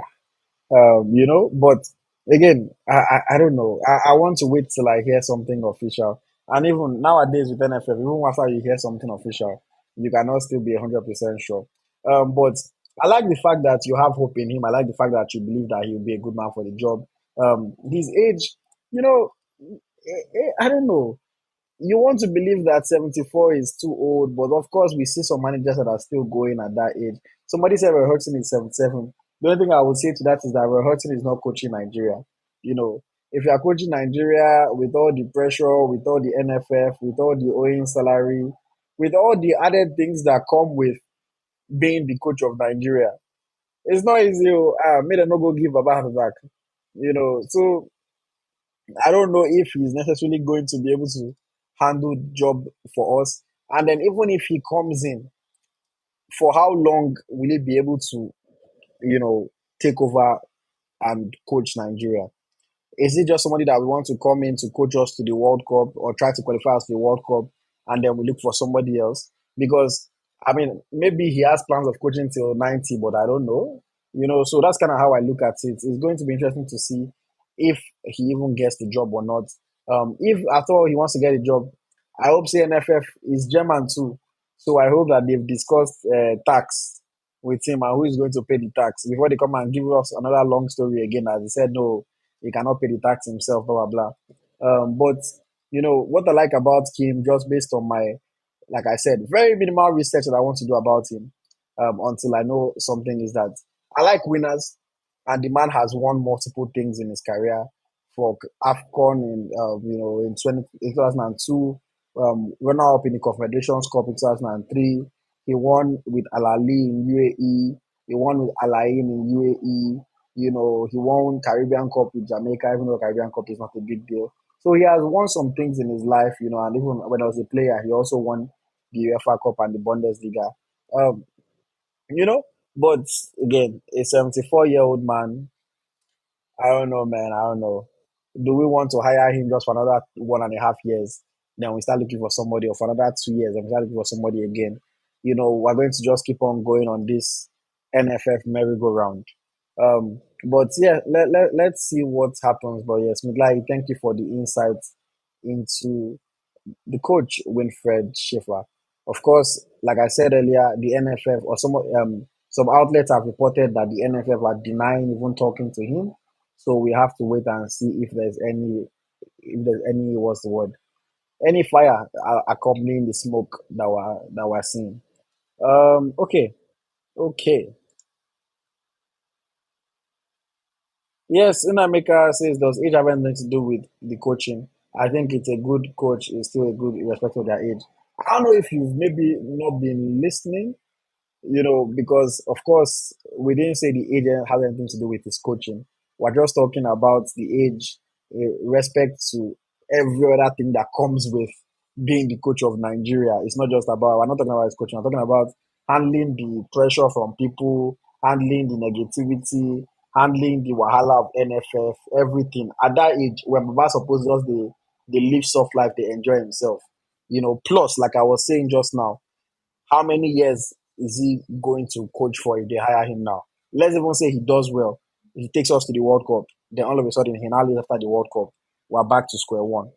But again, I don't know. I want to wait till I hear something official. And even nowadays with NFF, even after you hear something official, you cannot still be 100% sure. But I like the fact that you have hope in him. I like the fact that you believe that he'll be a good man for the job. His age, you know, I don't know. You want to believe that 74 is too old, but of course, we see some managers that are still going at that age. Somebody said Roy Hodgson is 77. The only thing I would say to that is that Roy Hodgson is not coaching Nigeria. You know, if you are coaching Nigeria with all the pressure, with all the NFF, with all the owing salary, with all the added things that come with being the coach of Nigeria, it's not easy. Made a no go give a heart attack. So I don't know if he's necessarily going to be able to handle the job for us. And then even if he comes in, for how long will he be able to, you know, take over and coach Nigeria? Is it just somebody that we want to come in to coach us to the World Cup or try to qualify us to the World Cup and then we look for somebody else? Because, I mean, maybe he has plans of coaching till 90, but I don't know. So that's kind of how I look at it. It's going to be interesting to see if he even gets the job or not. If at all he wants to get a job, I hope CNFF is German too. So I hope that they've discussed tax with him and who is going to pay the tax before they come and give us another long story again. As he said, no, he cannot pay the tax himself, blah blah blah. But what I like about Kim, just based on my, like I said, very minimal research that I want to do about him, until I know something, is that I like winners, and the man has won multiple things in his career. For Afcon in 2002, runner up in the Confederations Cup in 2003. He won with Al Ahly in UAE. He won with Al Ain in UAE. He won Caribbean Cup with Jamaica, even though Caribbean Cup is not a big deal. So he has won some things in his life, and even when I was a player, he also won the UEFA Cup and the Bundesliga. Um, you know, but again, a 74-year-old man, I don't know, man. I don't know. Do we want to hire him just for another 1.5 years? Then we start looking for somebody, or for another 2 years, and we start looking for somebody again. We're going to just keep on going on this NFF merry-go-round. But yeah, let's see what happens. But yes, Mudlai, thank you for the insights into the coach, Winfred Schaefer. Of course, like I said earlier, the NFF or some outlets have reported that the NFF are denying even talking to him. So we have to wait and see if there's any what's the word any fire accompanying the smoke that we're seeing. Okay, okay. Yes, Unameka says, does age have anything to do with the coaching? I think it's a good coach is still a good irrespective of their age. I don't know if you've maybe not been listening, because of course we didn't say the age has anything to do with his coaching. We're just talking about the age, respect to every other thing that comes with being the coach of Nigeria. It's not just about, we're not talking about his coaching, we're talking about handling the pressure from people, handling the negativity, handling the wahala of NFF, everything. At that age, when Baba suppose just they live soft life, they enjoy himself. Plus, like I was saying just now, how many years is he going to coach for if they hire him now? Let's even say he does well. He takes us to the World Cup. Then all of a sudden, he now leaves after the World Cup. We're back to square one.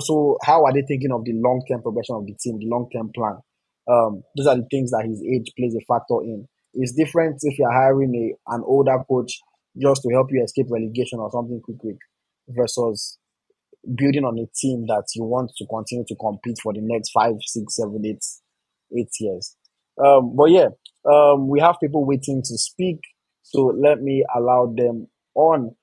So how are they thinking of the long term progression of the team, the long term plan? Those are the things that his age plays a factor in. It's different if you're hiring an older coach just to help you escape relegation or something quick, versus building on a team that you want to continue to compete for the next 5, 6, 7, 8 years. But yeah, we have people waiting to speak, so let me allow them on.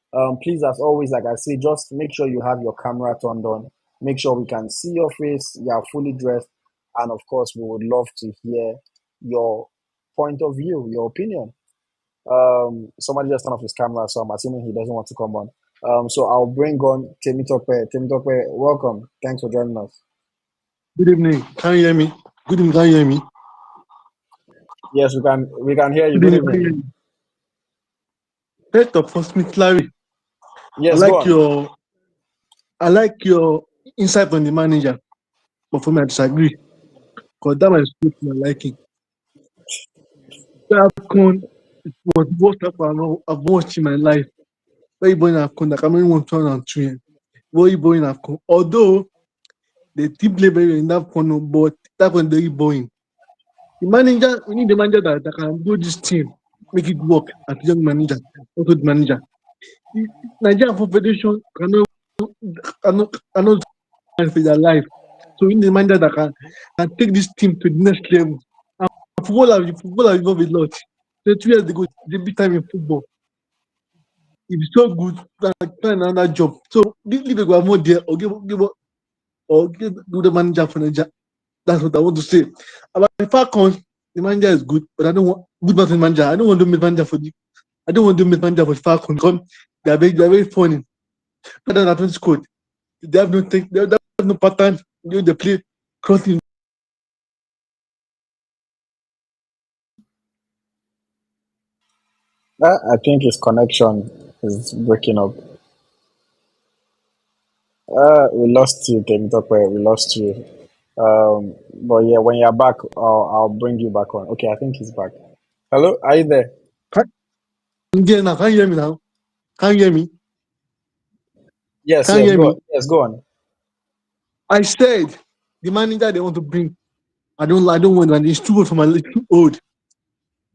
Please, as always, like I say, just make sure you have your camera turned on. Make sure we can see your face. You are fully dressed, and of course, we would love to hear your point of view, your opinion. Somebody just turned off his camera, so I'm assuming he doesn't want to come on. So I'll bring on Temitope. Temitope, welcome. Thanks for joining us. Good evening. Can you hear me? Good evening. Can you hear me? Yes, we can hear you. Good Good evening. Can you hear evening. me? First of all, Smith Larry, I Yes, go like on. your I like your insight on the manager, but for me, I disagree because that was good to my liking. That Afcon was the worst Afcon I've watched in my life. Very boring Afcon. Like I'm only 102 years. Very boring Afcon. Although the team play very well in that Afcon, but that was very boring. The manager, we need the manager that can do this team, make it work as a young manager, not good manager. The Nigerian Federation cannot for their life. So we need a manager that can take this team to the next level. And football have evolved a lot. So 2 years ago, the big time in football. If it's so good, find another job. So this league will have more there or give the manager for Nigeria. That's what I want to say. About the Falcons, the manager is good, but I don't want good person manager. I don't want to make manager for the I don't want to make manager for the Falcons because they are very funny. Better than 20 squad. They have no take, they have no pattern. They play crossing. I think his connection is breaking up. We lost you, Temitope. We lost you. But yeah, when you're back, I'll bring you back on. Okay, I think he's back. Hello, are you there? Can you hear me now? Can you hear me? Yes, Can you yes, hear go on. me? Yes, go on. I said the manager they want to bring. I don't want one. It's too old for my it's too old.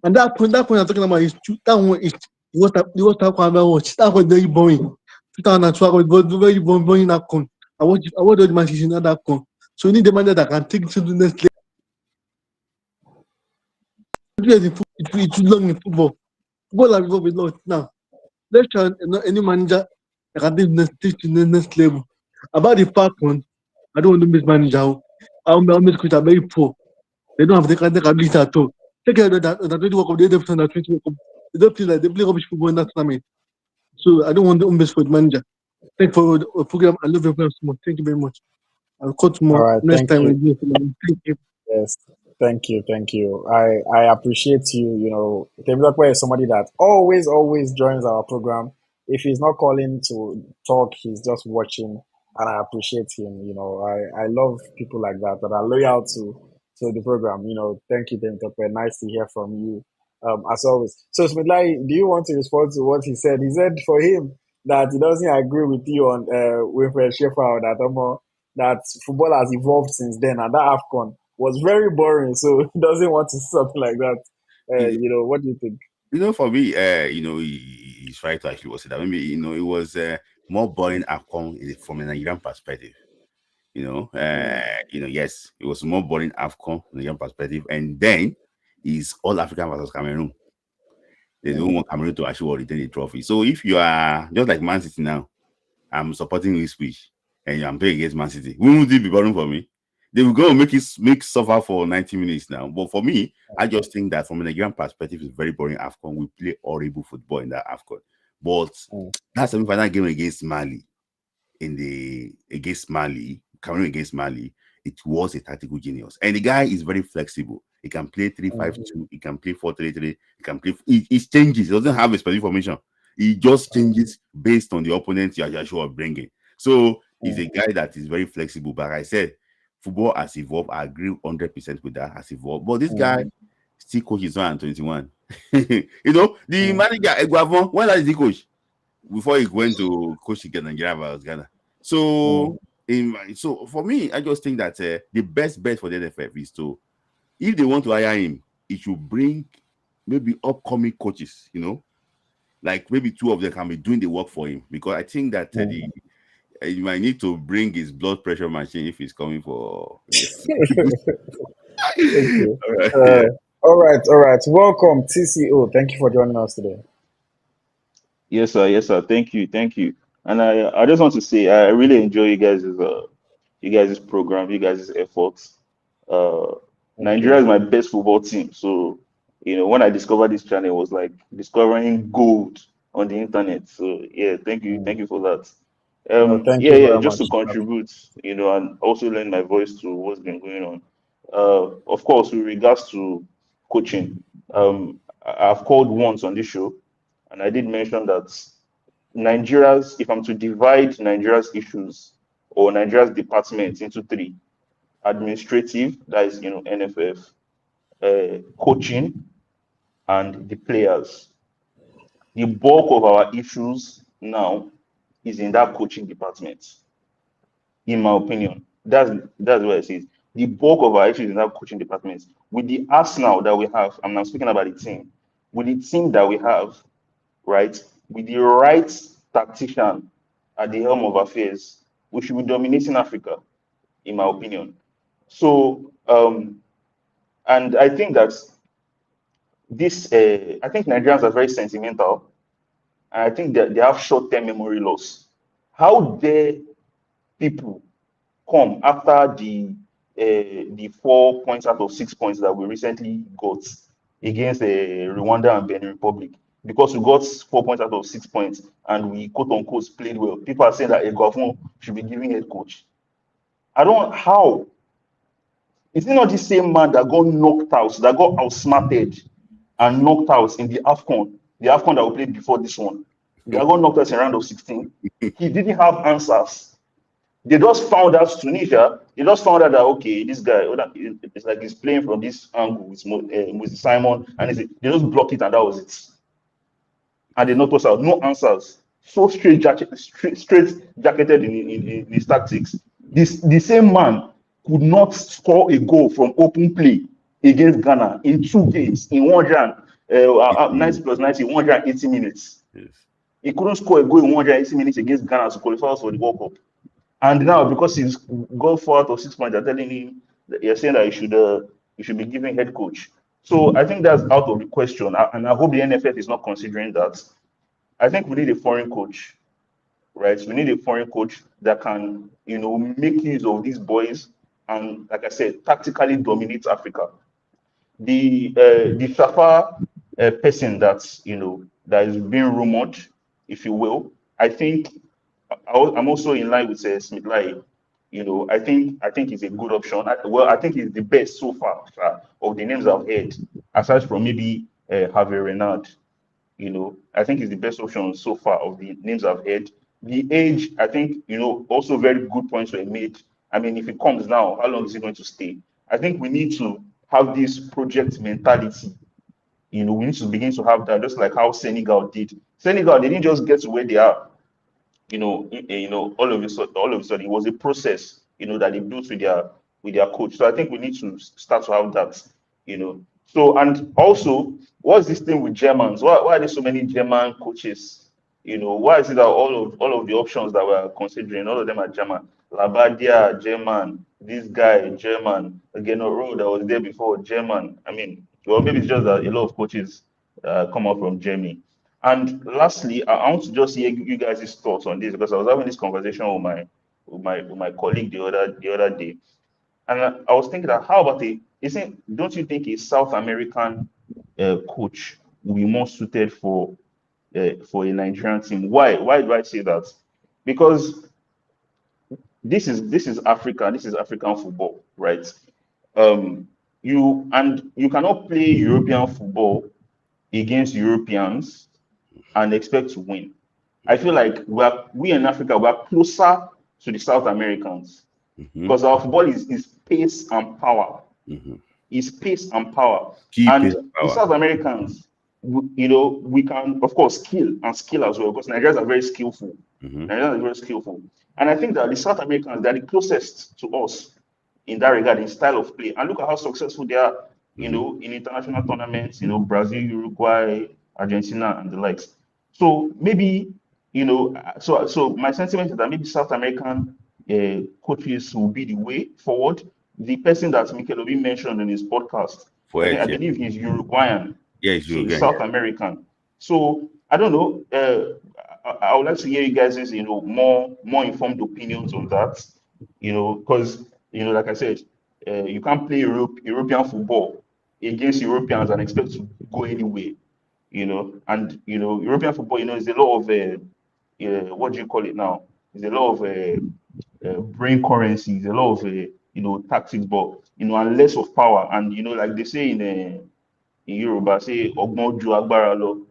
And that point I'm talking about is that one is the worst I ever watched. That was very boring. 2012 was very boring that con. I watched all the matches in that con. So you need the manager that can take it to the next level. It's too long in football. Football have evolved a lot now. Let's try any manager that can take to the next level. About the Falcons, I don't want to miss manager. I'll miss coach are very poor. They don't have the ability at all. Take care of that 20 World Cup, the 80% that 20 World Cup. They don't play like they play rubbish football in that tournament. So I don't want the home base for the manager. Thank you for the program. I love your program so much. Thank you very much. I'll cut All more right, next thank time you. we do. Thank you. Yes, thank you, thank you. I appreciate you. Temilokwe is somebody that always joins our program. If he's not calling to talk, he's just watching, and I appreciate him. I love people like that are loyal to the program. Thank you, Temilokwe. Nice to hear from you. As always. So, Smidlai, do you want to respond to what he said? He said for him that he doesn't agree with you on Winfred Schaefer or that football has evolved since then, and that AFCON was very boring. So he doesn't want to see something like that. You What do you think? for me, he's right to actually was that. Maybe it was more boring outcome from a Nigerian perspective. Yes, it was more boring AFCON from the young perspective, and then is all African versus Cameroon. There's no one Cameroon to actually retain the trophy. So if you are just like Man City now, I'm supporting this speech, and I'm playing against Man City, wouldn't it be boring for me? They will go and make suffer for 90 minutes now. But for me, I just think that from a Nigerian perspective, it's very boring AFCON. We play horrible football in that AFCON. But that semi-final game against Mali, Cameroon against Mali, it was a tactical genius. And the guy is very flexible. He can play 3-5-2, he can play 4-3-3, he can play. It changes. He doesn't have a specific formation. He just changes based on the opponent you are sure of bringing. So he's a guy that is very flexible. But like I said, football has evolved. I agree 100% with that. Has evolved. But this guy still coaches 121. The manager Eguavon, when did he coach? Before he went to coach again Nigeria versus Ghana. So for me, I just think that the best bet for the NFF is to, if they want to hire him, it should bring maybe upcoming coaches, like maybe 2 of them can be doing the work for him, because I think that you might need to bring his blood pressure machine if he's coming for. All right. Welcome, TCO. Thank you for joining us today. Yes, sir. Thank you. And I just want to say I really enjoy you guys' program, you guys' efforts. Nigeria is my best football team. So, when I discovered this channel, it was like discovering gold on the internet. So yeah, thank you for that. Thank you very just much. to contribute, and also lend my voice to what's been going on. Of course, with regards to coaching, I've called once on this show, and I did mention that if I'm to divide Nigeria's issues or Nigeria's departments into 3: administrative, that is, NFF, coaching, and the players. The bulk of our issues now is in that coaching department, in my opinion. That's what I see. The bulk of our issues in that coaching department. With the arsenal that we have, I'm now speaking about the team. With the team that we have, right, with the right tactician at the helm of affairs, we should be dominating Africa, in my opinion. So, and I think that I think Nigerians are very sentimental, and I think that they have short-term memory loss. How dare people come after the 4 points out of 6 points that we recently got against Rwanda and Benin Republic, because we got 4 points out of 6 points and we quote unquote played well. People are saying that Eguavon should be giving head coach. How is it not the same man that got knocked out, that got outsmarted and knocked out in the AFCON that we played before this one? They got knocked out in round of 16. He didn't have answers. They just found out Tunisia. They just found out that, okay, this guy, it's like he's playing from this angle with Moses Simon, and they just blocked it, and that was it. And they knocked us out. No answers. So straight jacketed in his tactics. The same man could not score a goal from open play against Ghana in 2 games, in 90 plus 90, 180 minutes. Yes. He couldn't score a goal in 180 minutes against Ghana to qualify us for the World Cup. And now, because he's got 4 out of 6 points, they're telling him, you're saying that he should be given head coach. So I think that's out of the question. And I hope the NFF is not considering that. I think we need a foreign coach, right? We need a foreign coach that can, make use of these boys and, like I said, tactically dominate Africa. The Shafa person that is being rumored, if you will, I think I'm also in line with Smith Lai. I think he's a good option. I think he's the best so far of the names I've heard, aside from maybe Javier Renard. I think he's the best option so far of the names I've heard. The age, I think, also very good points were made. I mean, if it comes now, how long is he going to stay? I think we need to have this project mentality. We need to begin to have that, just like how Senegal did. Senegal, they didn't just get to where they are. All of a sudden, it was a process, that they built with their coach. So I think we need to start to have that, So, and also, what's this thing with Germans? Why are there so many German coaches? Why is it that all of the options that we're considering, all of them are German? Labadia, German. This guy, German. Again, a road that was there before, German. I mean, well, maybe it's just that a lot of coaches come out from Germany. And lastly, I want to just hear you guys' thoughts on this because I was having this conversation with my colleague the other day, and I was thinking that how about don't you think a South American coach will be more suited for a Nigerian team? Why? Why do I say that? Because this is Africa. This is African football, right? You cannot play European football against Europeans and expect to win. I feel like we in Africa we're closer to the South Americans because our football is pace and power. Is pace and power. Keep it And the power. South Americans, we can of course skill as well because Nigerians are very skillful. Nigerians are very skillful. And I think that the South Americans, they're the closest to us in that regard, in style of play. And look at how successful they are, in international tournaments, Brazil, Uruguay, Argentina, and the likes. So maybe, so my sentiment is that maybe South American coaches will be the way forward. The person that Mikel Obi mentioned in his podcast, For I it, yeah. believe he's Uruguayan, Yes, so you he's again. South American. So I don't know. I would like to hear you guys' more informed opinions on that. Because like I said, you can't play European football against Europeans and expect to go anywhere. And European football, is a lot of what do you call it now? It's a lot of brain currency, it's a lot of tactics, but and less of power. And like they say in Yoruba, say "Ogbon ju agbára lọ."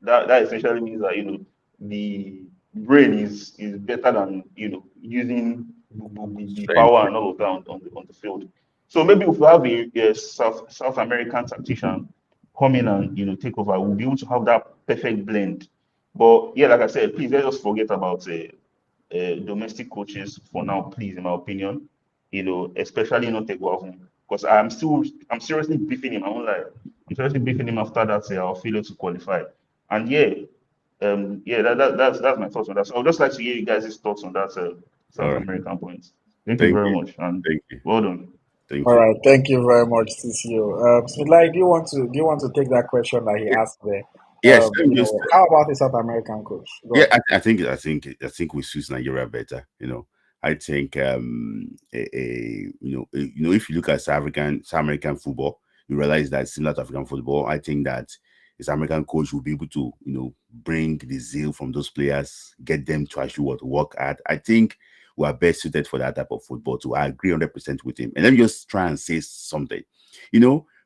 That essentially means that the brain is better than using the Strength. power and all of that on the field. So maybe if we have a South American tactician come in and take over, we'll be able to have that perfect blend. But yeah, like I said, please let's just forget about domestic coaches for now, please, in my opinion. Especially not Teguavon, because I'm seriously beefing him. I won't lie. I'm seriously beefing him after that our failure to qualify. And that's my thoughts on that. So I'd just like to hear you guys' thoughts on that All South right. American point. Thank you Thank very you. much, and Thank you. well done. Thank All you. right, thank you very much, CCO. Smidlai, do you want to take that question that he asked there? Yes, I'm just How about the South American coach? Go yeah, on. I think we suit Nigeria better. I think if you look at South American football, you realize that similar to African football. I think that the South American coach will be able to bring the zeal from those players, get them to actually work hard. I think we are best suited for that type of football. So I agree 100% with him. And let me just try and say something.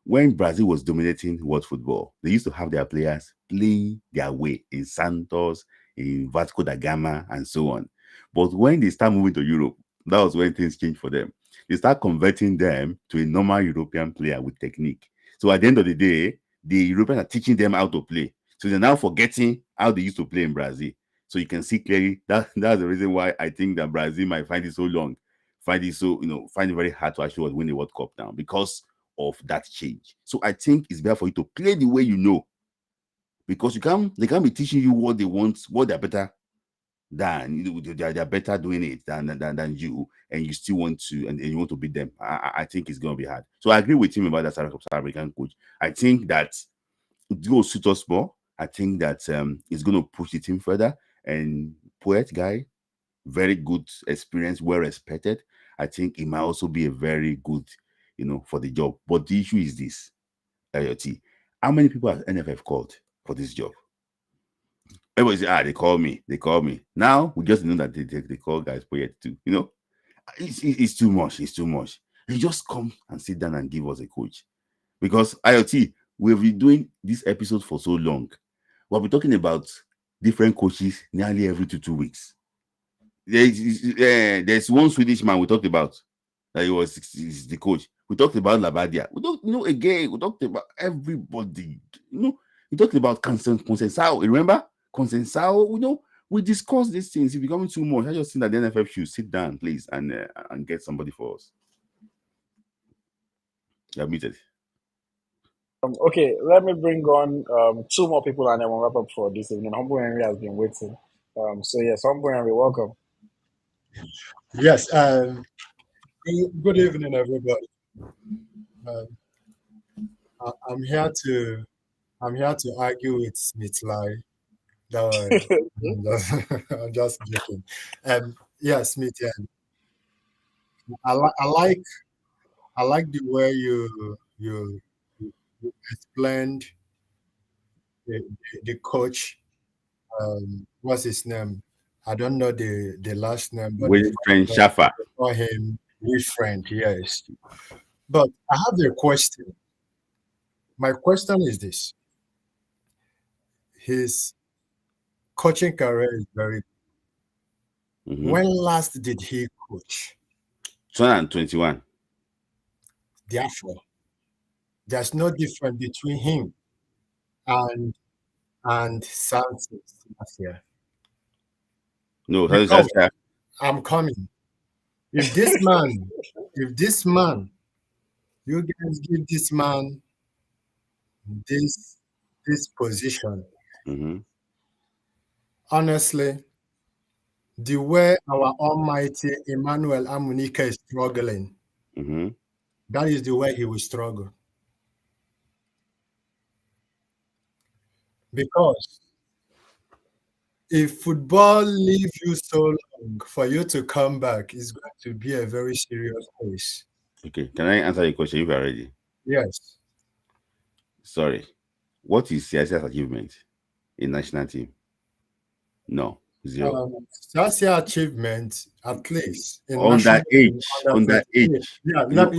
When Brazil was dominating world football, they used to have their players playing their way in Santos, in Vasco da Gama, and so on. But when they start moving to Europe, that was when things changed for them. They start converting them to a normal European player with technique. So at the end of the day, the Europeans are teaching them how to play. So they're now forgetting how they used to play in Brazil. So you can see clearly that's the reason why I think that Brazil might find it so long, find it very hard to actually win the World Cup now because of that change. So I think it's better for you to play the way you know, because they can't be teaching you what they want, what they're better than they're better doing it than you, and you still want to and you want to beat them. I think it's going to be hard. So I agree with him about that South African coach. I think that it's going to suit us more. I think that it's going to push the team further. And Poet guy, very good experience, well respected. I think he might also be a very good, for the job. But the issue is this, IoT. How many people has NFF called for this job? Everybody say, they call me. They call me. Now we just know that they call guys Poet too. It's too much. It's too much. He just come and sit down and give us a coach. Because IoT, we've been doing this episode for so long. We'll be talking about different coaches nearly every 2 weeks. There's one Swedish man we talked about that he's the coach. We talked about Labadia. We don't again. We talked about everybody. We talked about Consensao. Remember Consensao? We discussed these things. It's becoming too much. I just think that the NFF should sit down, please, and get somebody for us. You're muted. Okay, let me bring on two more people and then we'll wrap up for this evening. Humble Henry has been waiting. So yes, Humble Henry, welcome. Yes. Good evening, everybody. I'm here to argue with Smith-Lai. No, I'm just joking. Yeah, Smith. Yeah, I like the way you explained the coach. What's his name? I don't know the last name, but Winfred Schaefer. they call him Winfred. Yes. But I have a question. My question is this: his coaching career is very. When last did he coach? 2021. Therefore, there's no difference between him and Samson last year. No, Because I'm coming. If this man, you guys give this man this position, honestly, the way our almighty Emmanuel Amunike is struggling, that is the way he will struggle. Because if football leaves you so long, for you to come back is going to be a very serious case. Okay, can I answer your question if you are ready? Yes. Sorry. What is Siasia's achievement in national team? No, zero. Siasia achievement, at least in underage. Yeah, let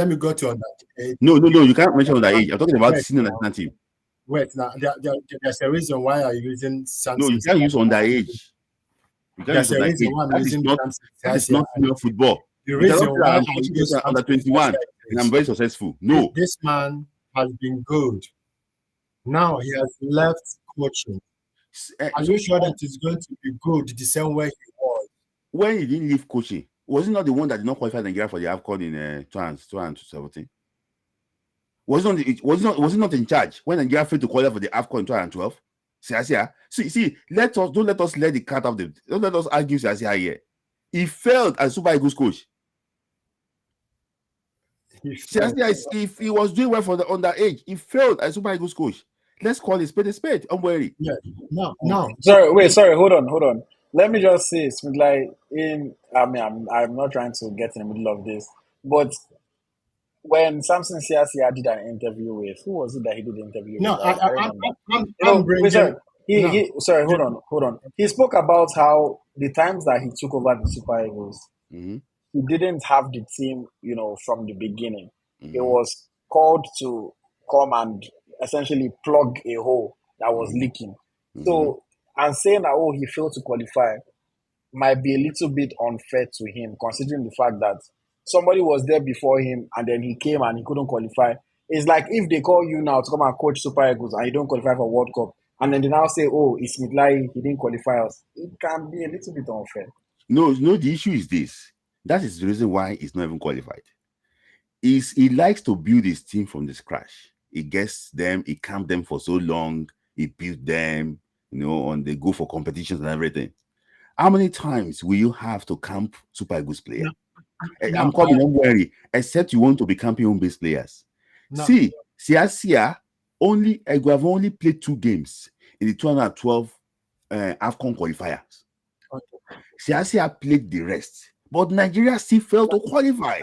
me go to underage. No, you can't mention underage. I'm talking about senior national team. Wait, now there's a reason why I'm using Samson. No, you can't use underage. There's a reason why I'm using Samson. That is not senior football. The reason why I use under 21 and I'm very successful. No, this man has been good. Now he has left coaching. Are you sure that it's going to be good the same way he was? When he didn't leave coaching, was he not the one that did not qualify Nigeria for the AFCON in 2017? Was he not in charge when Nigeria failed to qualify for the AFCON in 2012? See, don't let us let the cat out the. Don't let us argue Siasia here. He failed as Super Eagles coach. If he was doing well for the underage, he failed as Super Eagles coach. Let's call it spade a spade. I'm worried. Yeah. No. Sorry. Hold on. Let me just say, like I'm not trying to get in the middle of this, but when Samson Siasia did an interview with, who was it that he did the interview with? Hold on. He spoke about how the times that he took over the Super Eagles, he didn't have the team, from the beginning. He was called to come and essentially plug a hole that was leaking. So, and saying that, he failed to qualify might be a little bit unfair to him, considering the fact that somebody was there before him and then he came and he couldn't qualify. It's like if they call you now to come and coach Super Eagles and you don't qualify for World Cup, and then they now say, it's Smith-Lai, he didn't qualify us. It can be a little bit unfair. No, the issue is this. That is the reason why he's not even qualified. He likes to build his team from the scratch. He gets them, he camped them for so long, he built them, and they go for competitions and everything. How many times will you have to camp Super Eagles player? I'm coming, don't worry, except you want to be camping home-based players. No. See, Siasia have only played 2 games in the 2012 AFCON qualifiers. Okay. Siasia played the rest, but Nigeria still failed to qualify.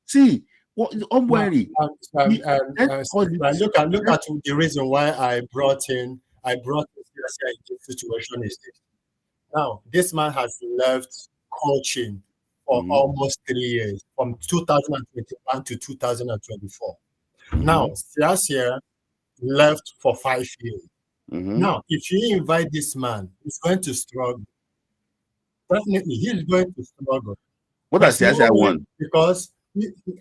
See, don't worry. Look at the reason why I brought in Siasia in this situation is this. Now, this man has left coaching for almost 3 years, from 2021 to 2024. Now, Siasia left for 5 years. Now, if you invite this man, he's going to struggle. Definitely, he's going to struggle. What does Siasia want? Because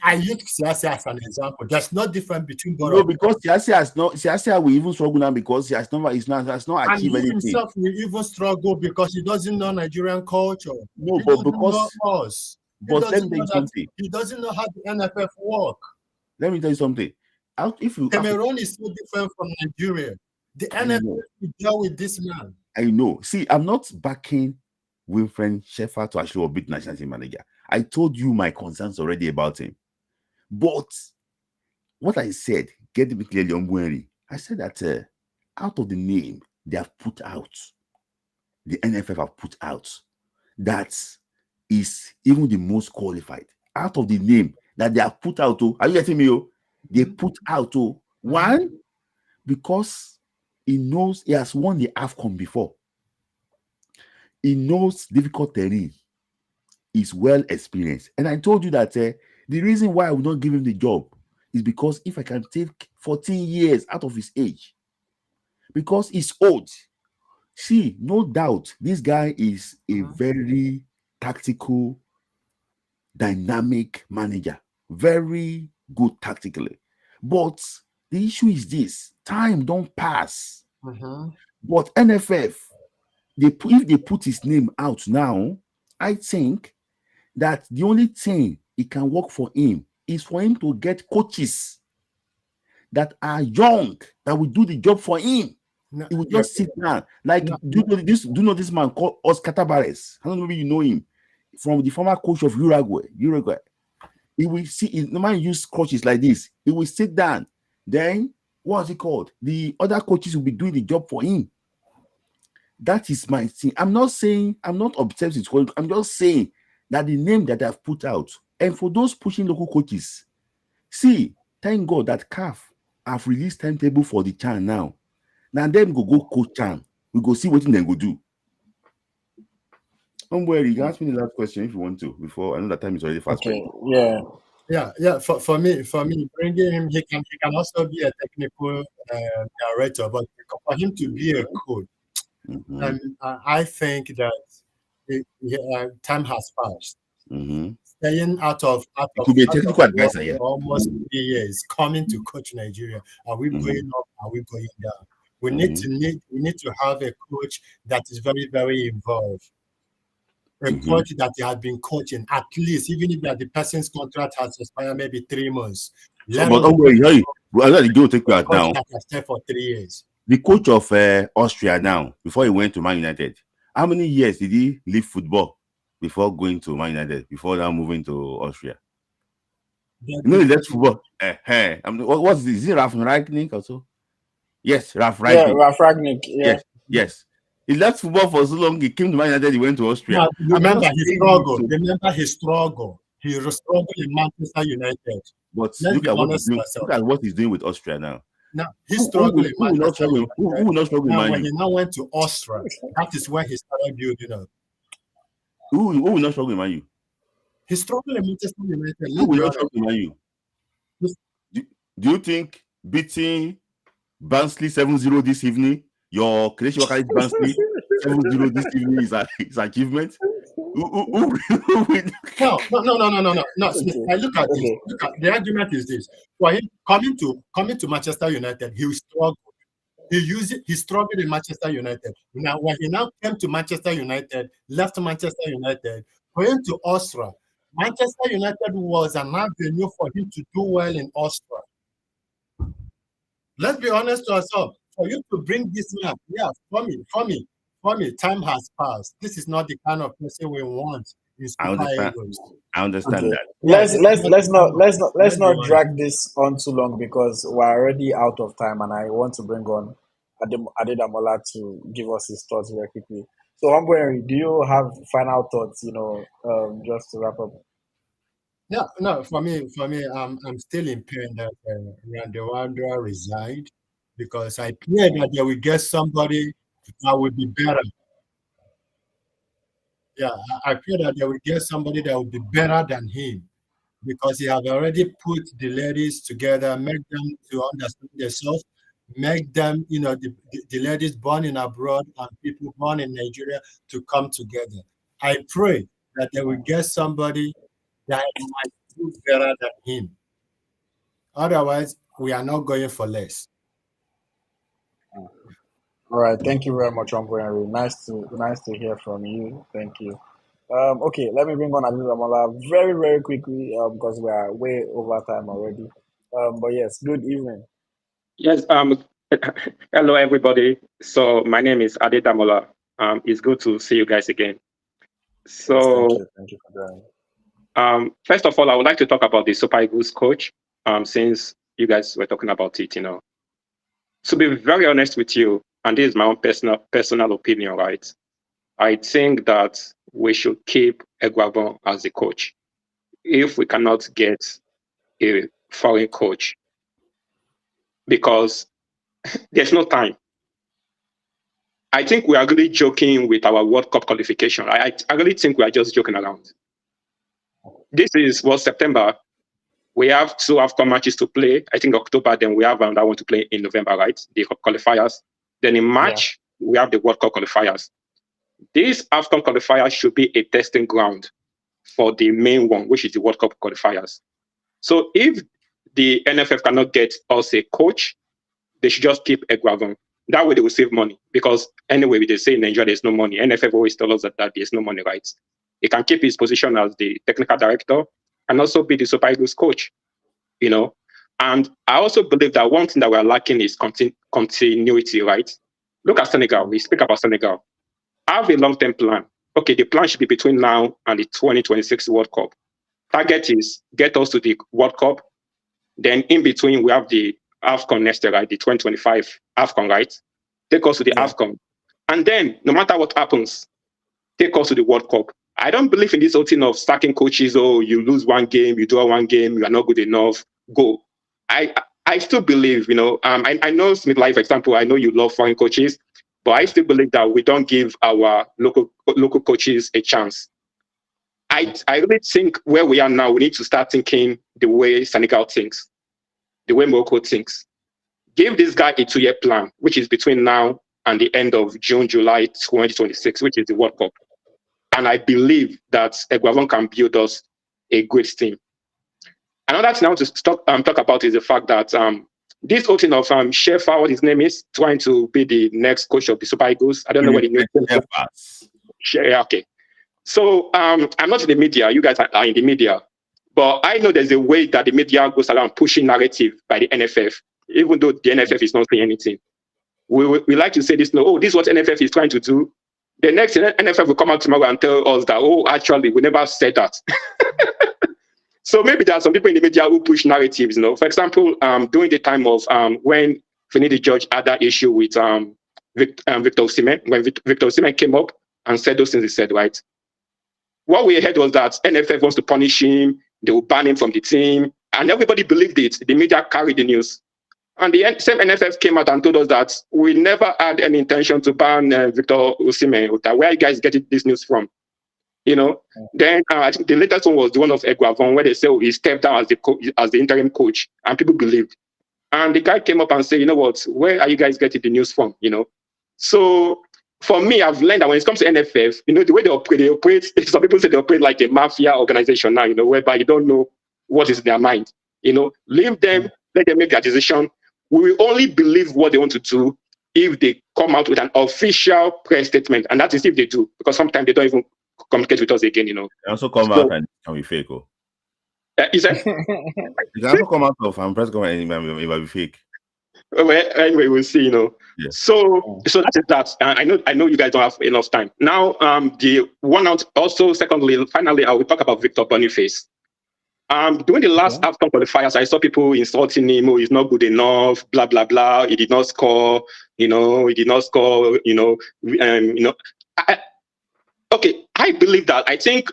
I use Siasia as an example. There's no difference between both. No, because Siasia will even struggle now because he has not achieved anything. He himself will even struggle because he doesn't know Nigerian culture. No, but because us. But let me tell you something. He doesn't know how the NFF work. Let me tell you something. Cameroon is so different from Nigeria. The NFF will deal with this man. I know. See, I'm not backing Winfred Schaefer to actually be national team manager. I told you my concerns already about him. But what I said, get it clearly on Buenri. I said that out of the name they have put out, the NFF have put out, that is even the most qualified. Out of the name that they have put out, are you getting me? They put out one, because he knows he has won the AFCON before. He knows difficult terrain. He's well experienced. And I told you that the reason why I will not give him the job is because if I can take 14 years out of his age, because he's old. See, no doubt, this guy is a very tactical, dynamic manager. Very good tactically. But the issue is this: time don't pass. But NFF, if they put his name out now, I think that the only thing it can work for him is for him to get coaches that are young, that will do the job for him. He will just sit down. Like, do you know this man called Oscar Tabares? I don't know if you know him, from the former coach of Uruguay. He will see, no man use coaches like this. He will sit down. Then, what's it called? The other coaches will be doing the job for him. That is my thing. I'm not obsessed with quality. I'm just saying that the name that I've put out, and for those pushing local coaches, see, thank God that CAF have released timetable for the CHAN now. Now them go coach CHAN. We go see what they go do. You can ask me the last question if you want to, before I know that time is already fast. Okay. Yeah. For me, bringing him, he can also be a technical director, but for him to be a coach, I think that time has passed. Staying out of could be a technical advisor, yeah. Almost 3 years, coming to coach Nigeria. Are we going up? Are we going down? We need to have a coach that is very, very involved. A coach that has been coaching, at least, even if the person's contract has expired maybe 3 months. But don't worry, I let go take that now. That has stayed for 3 years. The coach of Austria now, before he went to Man United, how many years did he leave football before going to Man United, before now moving to Austria? You know, he left football. What's this? Is it Ralf Rangnick also? Yes, Ralf Rangnick. Yeah, Ralf Rangnick. Yeah. Yes. He left football for so long. He came to Man United. He went to Austria. Now, remember his struggle. He struggled in Manchester United. But look at what he's doing with Austria now. Now he's struggling. Who will not struggle in when he now went to Austria, that is where he started building up. Who will not struggle in Man U? He's struggling in Manchester United. Who will not struggle in Man U? Do you think beating Barnsley 7-0 this evening, your creation worker is Barnsley 7-0 this evening is achievement? No. Look at this. The argument is this: for him coming to Manchester United, he struggled. He struggled in Manchester United. Now, when he now came to Manchester United, left Manchester United, going to Austria, Manchester United was an avenue for him to do well in Austria. Let's be honest to ourselves. For you to bring this man, for me, time has passed. This is not the kind of person we want. I understand that. Let's not drag this on too long, because we're already out of time, and I want to bring on Adedamola to give us his thoughts very quickly. So, Ambweri, do you have final thoughts? Just to wrap up. Yeah, no. For me, I'm still in pain that Randewandra resigned, because I pray that they will get somebody that will be better. Yeah, I pray that they will get somebody that will be better than him, because he have already put the ladies together, make them to understand themselves, make them, the ladies born in abroad and people born in Nigeria to come together. I pray that they will get somebody that might do better than him. Otherwise, we are not going for less. All right, thank you very much, Ambweri. Nice to hear from you. Thank you. Okay, let me bring on Adedamola very, very quickly, because we are way over time already. But yes, good evening. Yes. Hello, everybody. So my name is Adedamola. It's good to see you guys again. So, Thank you for that. first of all, I would like to talk about the Super Eagles coach, since you guys were talking about it, To be very honest with you, and this is my own personal opinion, right? I think that we should keep Eguavon as the coach if we cannot get a foreign coach, because there's no time. I think we are really joking with our World Cup qualification. I really think we are just joking around. This is September. We have 2 AFCON matches to play. I think October, then we have another one to play in November, right? The qualifiers. Then in March, we have the World Cup qualifiers. This AFCON qualifier should be a testing ground for the main one, which is the World Cup qualifiers. So if the NFF cannot get us a coach, they should just keep Eguavon. That way they will save money, because anyway, they say in Nigeria there's no money. NFF always tell us that there's no money, right? He can keep his position as the technical director and also be the Super Eagles coach, And I also believe that one thing that we're lacking is continuity, right? Look at Senegal. We speak about Senegal. Have a long-term plan. Okay, the plan should be between now and the 2026 World Cup. Target is get us to the World Cup. Then in between, we have the AFCON next year, right? The 2025 AFCON, right? Take us to the AFCON. And then, no matter what happens, take us to the World Cup. I don't believe in this whole thing of stacking coaches. Oh, you lose one game, you draw one game, you are not good enough, go. I still believe, I know Smith Life, for example, I know you love foreign coaches, but I still believe that we don't give our local coaches a chance. I really think where we are now, we need to start thinking the way Senegal thinks, the way Morocco thinks. Give this guy a 2-year plan, which is between now and the end of June, July 2026, which is the World Cup. And I believe that Eguavon can build us a great team. Another thing I want to talk about is the fact that this whole thing of Schaefer, what his name is, trying to be the next coach of the Super Eagles. I don't know what the name is. Okay. So I'm not in the media. You guys are in the media. But I know there's a way that the media goes around pushing narrative by the NFF, even though the NFF is not saying anything. We like to say this, this is what NFF is trying to do. The next NFF will come out tomorrow and tell us that, actually, we never said that. So maybe there are some people in the media who push narratives, For example, during the time of when Finidi George had that issue with Victor Osimhen, when Victor Osimhen came up and said those things he said, right? What we heard was that NFF wants to punish him, they will ban him from the team, and everybody believed it. The media carried the news. And the same NFF came out and told us that we never had any intention to ban Victor Osimhen. Where are you guys getting this news from? Then I think the latest one was the one of Eguavon, where they say he stepped down as the interim coach, and people believed. And the guy came up and said, where are you guys getting the news from? So for me, I've learned that when it comes to NFF, the way they operate, some people say they operate like a mafia organization now, whereby you don't know what is in their mind. Leave them, let them make their decision. We will only believe what they want to do if they come out with an official press statement. And that is if they do, because sometimes they don't even communicate with us again, They also come out and can be fake. Is that? You can also come out of press comment and it might be fake. Well, anyway, we'll see, Yeah. So that is that. I know you guys don't have enough time. Now, the one out also, finally, I will talk about Victor Boniface. During the last AFCON qualifiers, I saw people insulting him. He's not good enough. Blah blah blah. He did not score. He did not score. Okay, I believe that. I think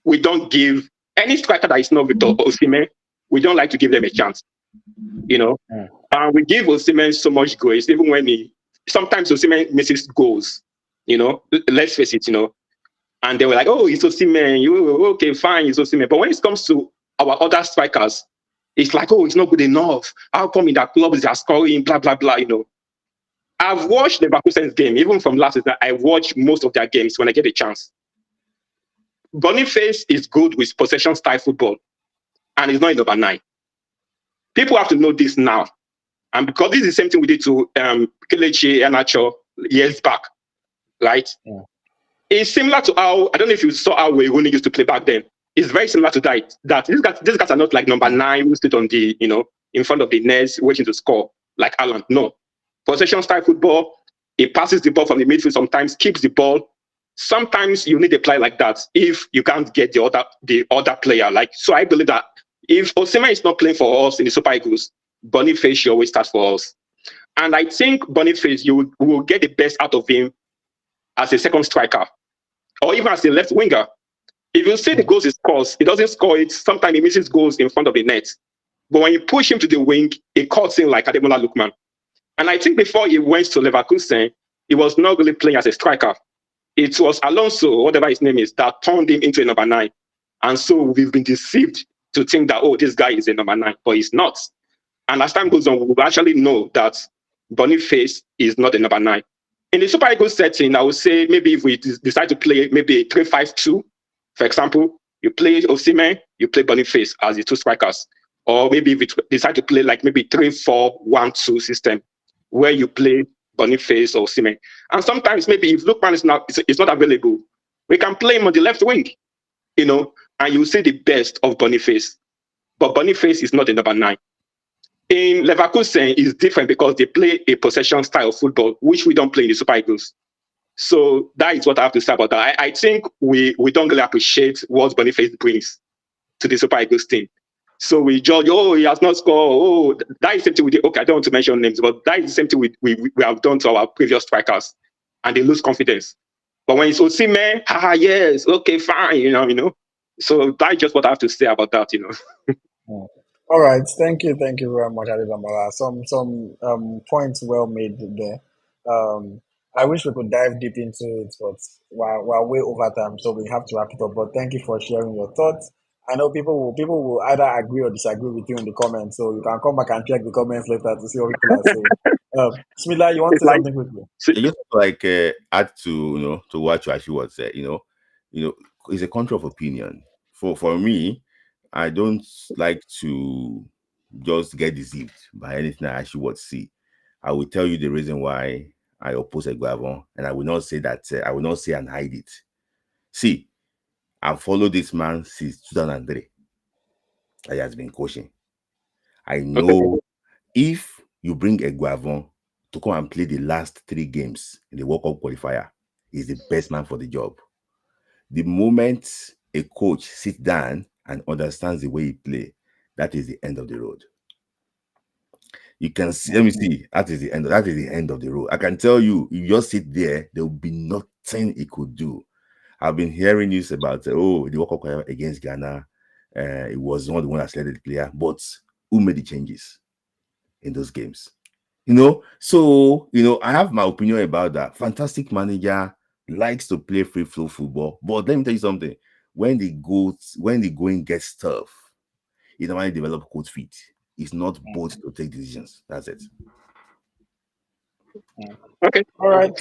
we don't give any striker that is not Victor Osimhen. We don't like to give them a chance. We give Osimhen so much grace, even when sometimes Osimhen misses goals. Let's face it. And they were like, "Oh, it's Osimhen. Okay, fine, it's Osimhen." But when it comes to our other strikers, it's like, "Oh, it's not good enough. How come in that club they are scoring? Blah blah blah." I've watched the Leverkusen's game, even from last season. I watch most of their games when I get a chance. Boniface is good with possession style football, and he's not in number 9. People have to know this now, and because this is the same thing we did to Kelechi Iheanacho years back, right? Yeah. It's similar to how, I don't know if you saw how Rooney used to play back then. It's very similar to that these guys are not like number 9 who stood on the, in front of the net waiting to score like Alan. No. Possession style football, he passes the ball from the midfield sometimes, keeps the ball, sometimes you need a player like that if you can't get the other player. Like, so I believe that if Osimhen is not playing for us in the Super Eagles, Boniface should always start for us. And I think Boniface, you will get the best out of him as a second striker or even as a left winger. If you see the goals he scores, he doesn't score it. Sometimes he misses goals in front of the net. But when you push him to the wing, he cuts in like Ademola Lookman. And I think before he went to Leverkusen, he was not really playing as a striker. It was Alonso, whatever his name is, that turned him into a number 9. And so we've been deceived to think that, oh, this guy is a number 9, but he's not. And as time goes on, we will actually know that Boniface is not a number 9. In the Super Eagles setting, I would say maybe if we decide to play maybe a 3-5-2, for example, you play Osimhen, you play Boniface as the two strikers. Or maybe if we decide to play like maybe 3-4-1-2 system, where you play Boniface or Osimhen. And sometimes maybe if Lookman is not available, we can play him on the left wing, and you see the best of Boniface. But Boniface is not the number 9. In Leverkusen, it's different because they play a possession style of football, which we don't play in the Super Eagles. So that is what I have to say about that. I think we don't really appreciate what Boniface brings to the Super Eagles team. So we judge, he has not scored. That is the same thing we did. Okay, I don't want to mention names, but that is the same thing we have done to our previous strikers, and they lose confidence. But when it's Osimhen, yes, okay, fine, So that's just what I have to say about that, All right, thank you very much, Adedamola. Some points well made there. I wish we could dive deep into it, but we're way over time, so we have to wrap it up. But thank you for sharing your thoughts. I know people will either agree or disagree with you in the comments, so you can come back and check the comments later to see what people are saying. Smila, you want to say something quickly? I just like add to to what you actually was said. It's a country of opinion. For me, I don't like to just get deceived by anything I actually would see. I will tell you the reason why I oppose Eguavon, and I will not say that I will not say and hide it. See, I've followed this man since 2003. He has been coaching. I know if you bring Eguavon to come and play the last 3 games in the World Cup qualifier, he's the best man for the job. The moment a coach sits down and understands the way he plays, that is the end of the road. You can see, let me see, that is the end of the road. I can tell you, if you just sit there will be nothing he could do. I've been hearing news about the World Cup qualifier against Ghana. It was not the one that selected the player, but who made the changes in those games? So I have my opinion about that. Fantastic manager, likes to play free flow football, but let me tell you something. When the going gets tough, he normally develop cold feet. It's not both to take decisions. That's it. Okay. All right.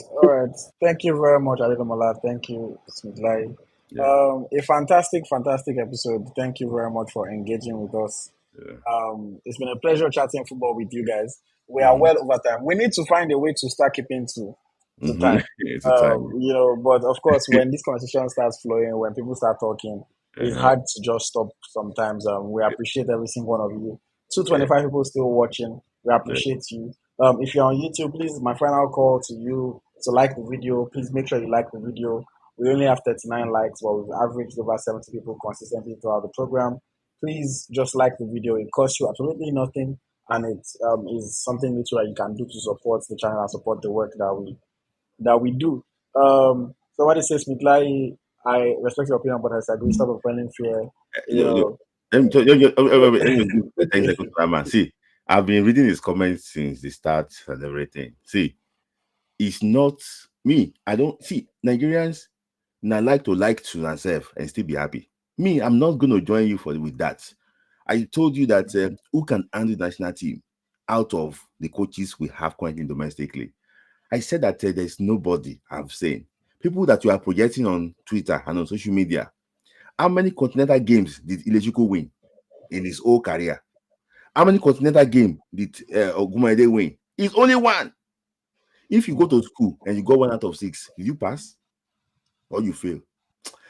Thank you very much, Adedamola. Thank you, Smidlai. Yeah. A fantastic episode. Thank you very much for engaging with us. Yeah. It's been a pleasure chatting football with you guys. We are well over time. We need to find a way to start keeping to time. It's a time. But of course, when this conversation starts flowing, when people start talking, it's hard to just stop sometimes. We appreciate every single one of you. 225 people still watching. We appreciate you. If you're on YouTube, please, my final call to you to like the video. Please make sure you like the video. We only have 39 likes, but we've averaged over 70 people consistently throughout the program. Please just like the video. It costs you absolutely nothing, and it is something literally you can do to support the channel and support the work that we do. So what it says, Mitlai, I respect your opinion, but I disagree. Stop offending fear. Let me 10 seconds, man. See, I've been reading his comments since the start and everything. See, it's not me. I don't see Nigerians now like to themselves and still be happy. Me, I'm not going to join you with that. I told you that who can handle the national team out of the coaches we have currently domestically. I said that there's nobody. I've seen people that you are projecting on Twitter and on social media. How many continental games did Ilechukwu win in his whole career? How many continental games did Ogumade win? It's only one. If you go to school and you got 1 out of 6, did you pass or you fail?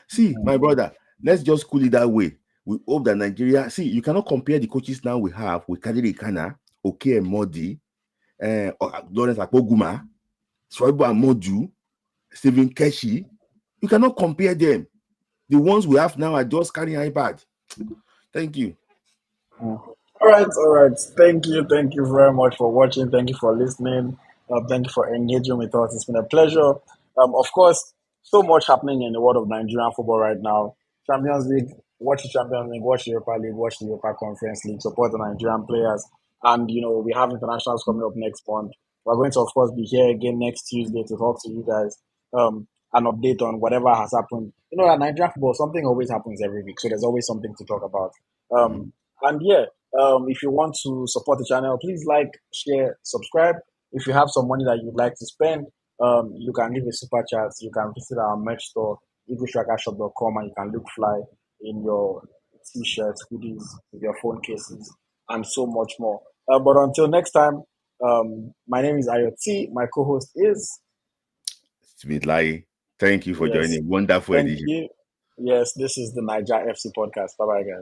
See, my brother, let's just cool it that way. We hope that Nigeria, see, you cannot compare the coaches now we have with Kadiri Kana, Oke Modi, Lawrence Akpoguma, Swaibu Amodu, Stephen Keshi, You cannot compare them. The ones we have now are just carrying iPad. Thank you. All right. Thank you very much for watching. Thank you for listening. Thank you for engaging with us. It's been a pleasure. Of course, so much happening in the world of Nigerian football right now. Champions League, watch the Champions League, watch the Europa League, watch the Europa Conference League, support the Nigerian players. And, we have internationals coming up next month. We're going to, of course, be here again next Tuesday to talk to you guys, an update on whatever has happened. At Nigerian football, something always happens every week. So there's always something to talk about. And yeah, if you want to support the channel, please like, share, subscribe. If you have some money that you'd like to spend, you can leave a super chat. You can visit our merch store, eaglestrikershop.com, and you can look fly in your t-shirts, hoodies, with your phone cases, and so much more. But until next time, my name is Ayoti. My co-host is Smith-Lai. Thank you for Yes. joining. Wonderful Thank edition. you. Yes, this is the Niger FC podcast. Bye-bye, guys.